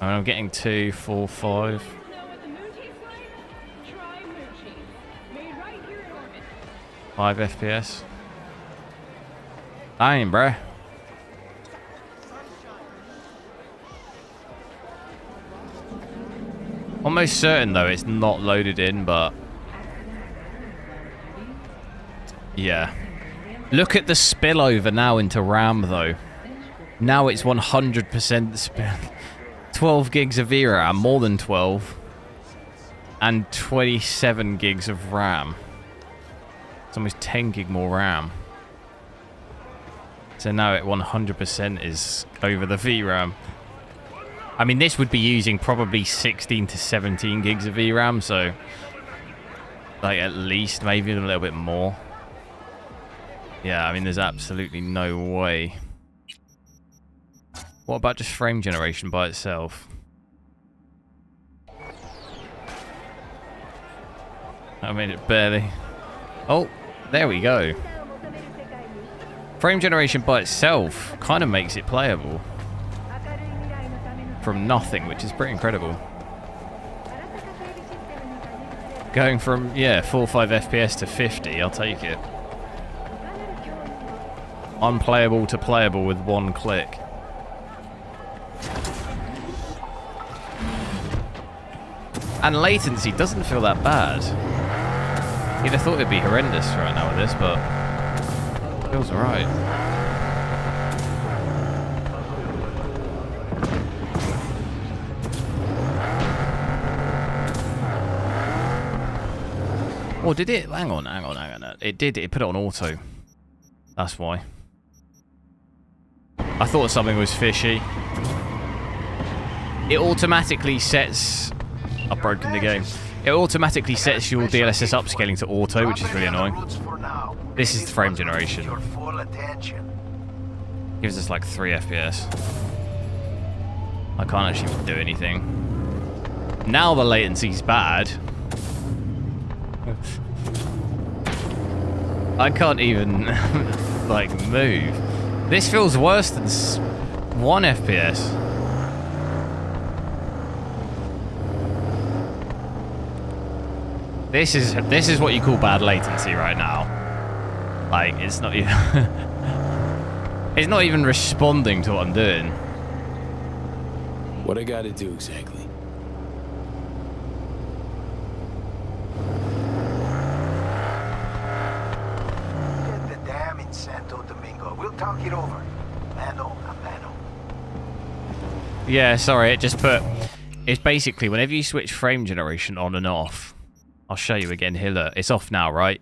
I'm getting 2, 4, 5. 5 FPS. Dang, bruh. Almost certain though it's not loaded in, but yeah. Look at the spillover now into RAM though. Now it's 100% spill. 12 gigs of VRAM, more than 12, and 27 gigs of RAM. It's almost 10 gig more RAM. So now it 100% is over the VRAM. I mean, this would be using probably 16 to 17 gigs of VRAM, so like at least maybe a little bit more. Yeah, I mean, there's absolutely no way. What about just frame generation by itself? I mean, it barely. Oh, there we go. Frame generation by itself kind of makes it playable. from nothing, which is pretty incredible. Going from, yeah, 4 or 5 FPS to 50, I'll take it. Unplayable to playable with one click. And latency doesn't feel that bad. You'd have thought it'd be horrendous right now with this, but it feels alright. Oh, did it? Hang on. It did. It put it on auto. That's why. I thought something was fishy. It automatically sets... I've broken the game. It automatically sets your DLSS upscaling to auto, which is really annoying. This is the frame generation. Gives us like 3 FPS. I can't actually do anything. Now the latency's bad. I can't even like move. This feels worse than 1 FPS. This is what you call bad latency right now. Like it's not even it's not even responding to what I'm doing. What I gotta do exactly? We'll talk it over. Mano a mano. Yeah, sorry, it just put... It's basically, whenever you switch frame generation on and off... I'll show you again here, look. It's off now, right?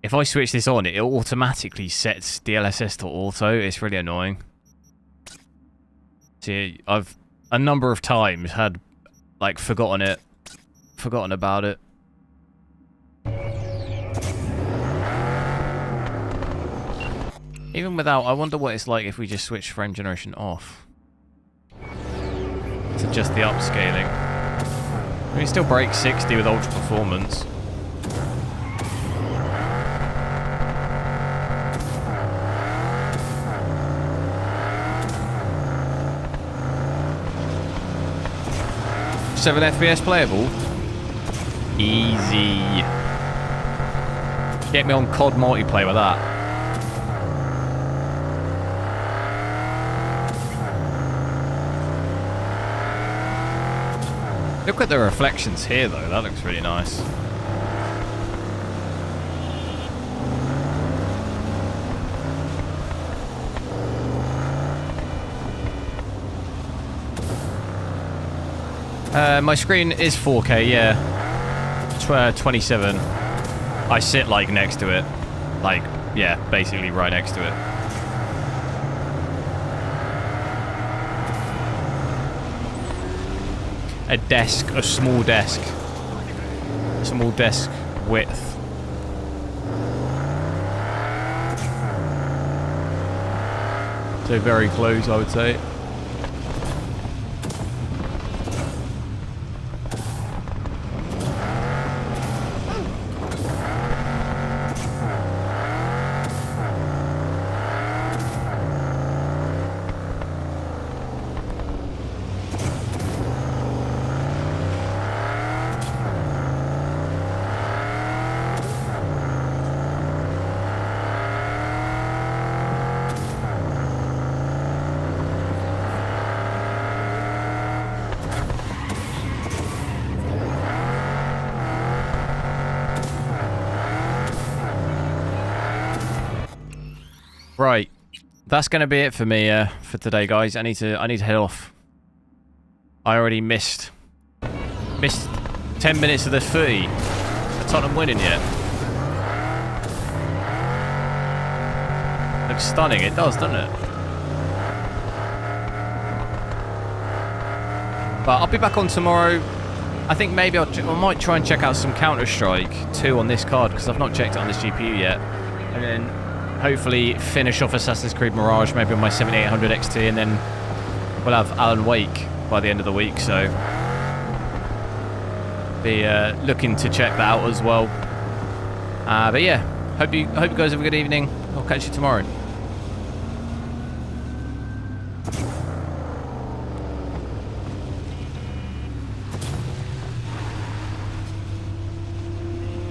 If I switch this on, it automatically sets DLSS to auto. It's really annoying. See, I've a number of times had, like, forgotten about it. Even without, I wonder what it's like if we just switch frame generation off. To just the upscaling. We can still break 60 with ultra performance. Seven FPS playable? Easy. Get me on COD multiplayer with that. Look at the reflections here, though. That looks really nice. My screen is 4K, yeah. 27. I sit, like, next to it. Like, yeah, basically right next to it. A desk, a small desk width. So very close, I would say. Right, that's going to be it for me for today, guys. I need to head off. I already missed 10 minutes of the footy. Tottenham winning yet? Looks stunning. It does, doesn't it? But I'll be back on tomorrow. I think maybe I might try and check out some Counter-Strike 2 on this card because I've not checked it on this GPU yet, and then hopefully finish off Assassin's Creed Mirage maybe on my 7800 XT, and then we'll have Alan Wake by the end of the week, so be looking to check that out as well. But yeah, hope you guys have a good evening. I'll catch you tomorrow.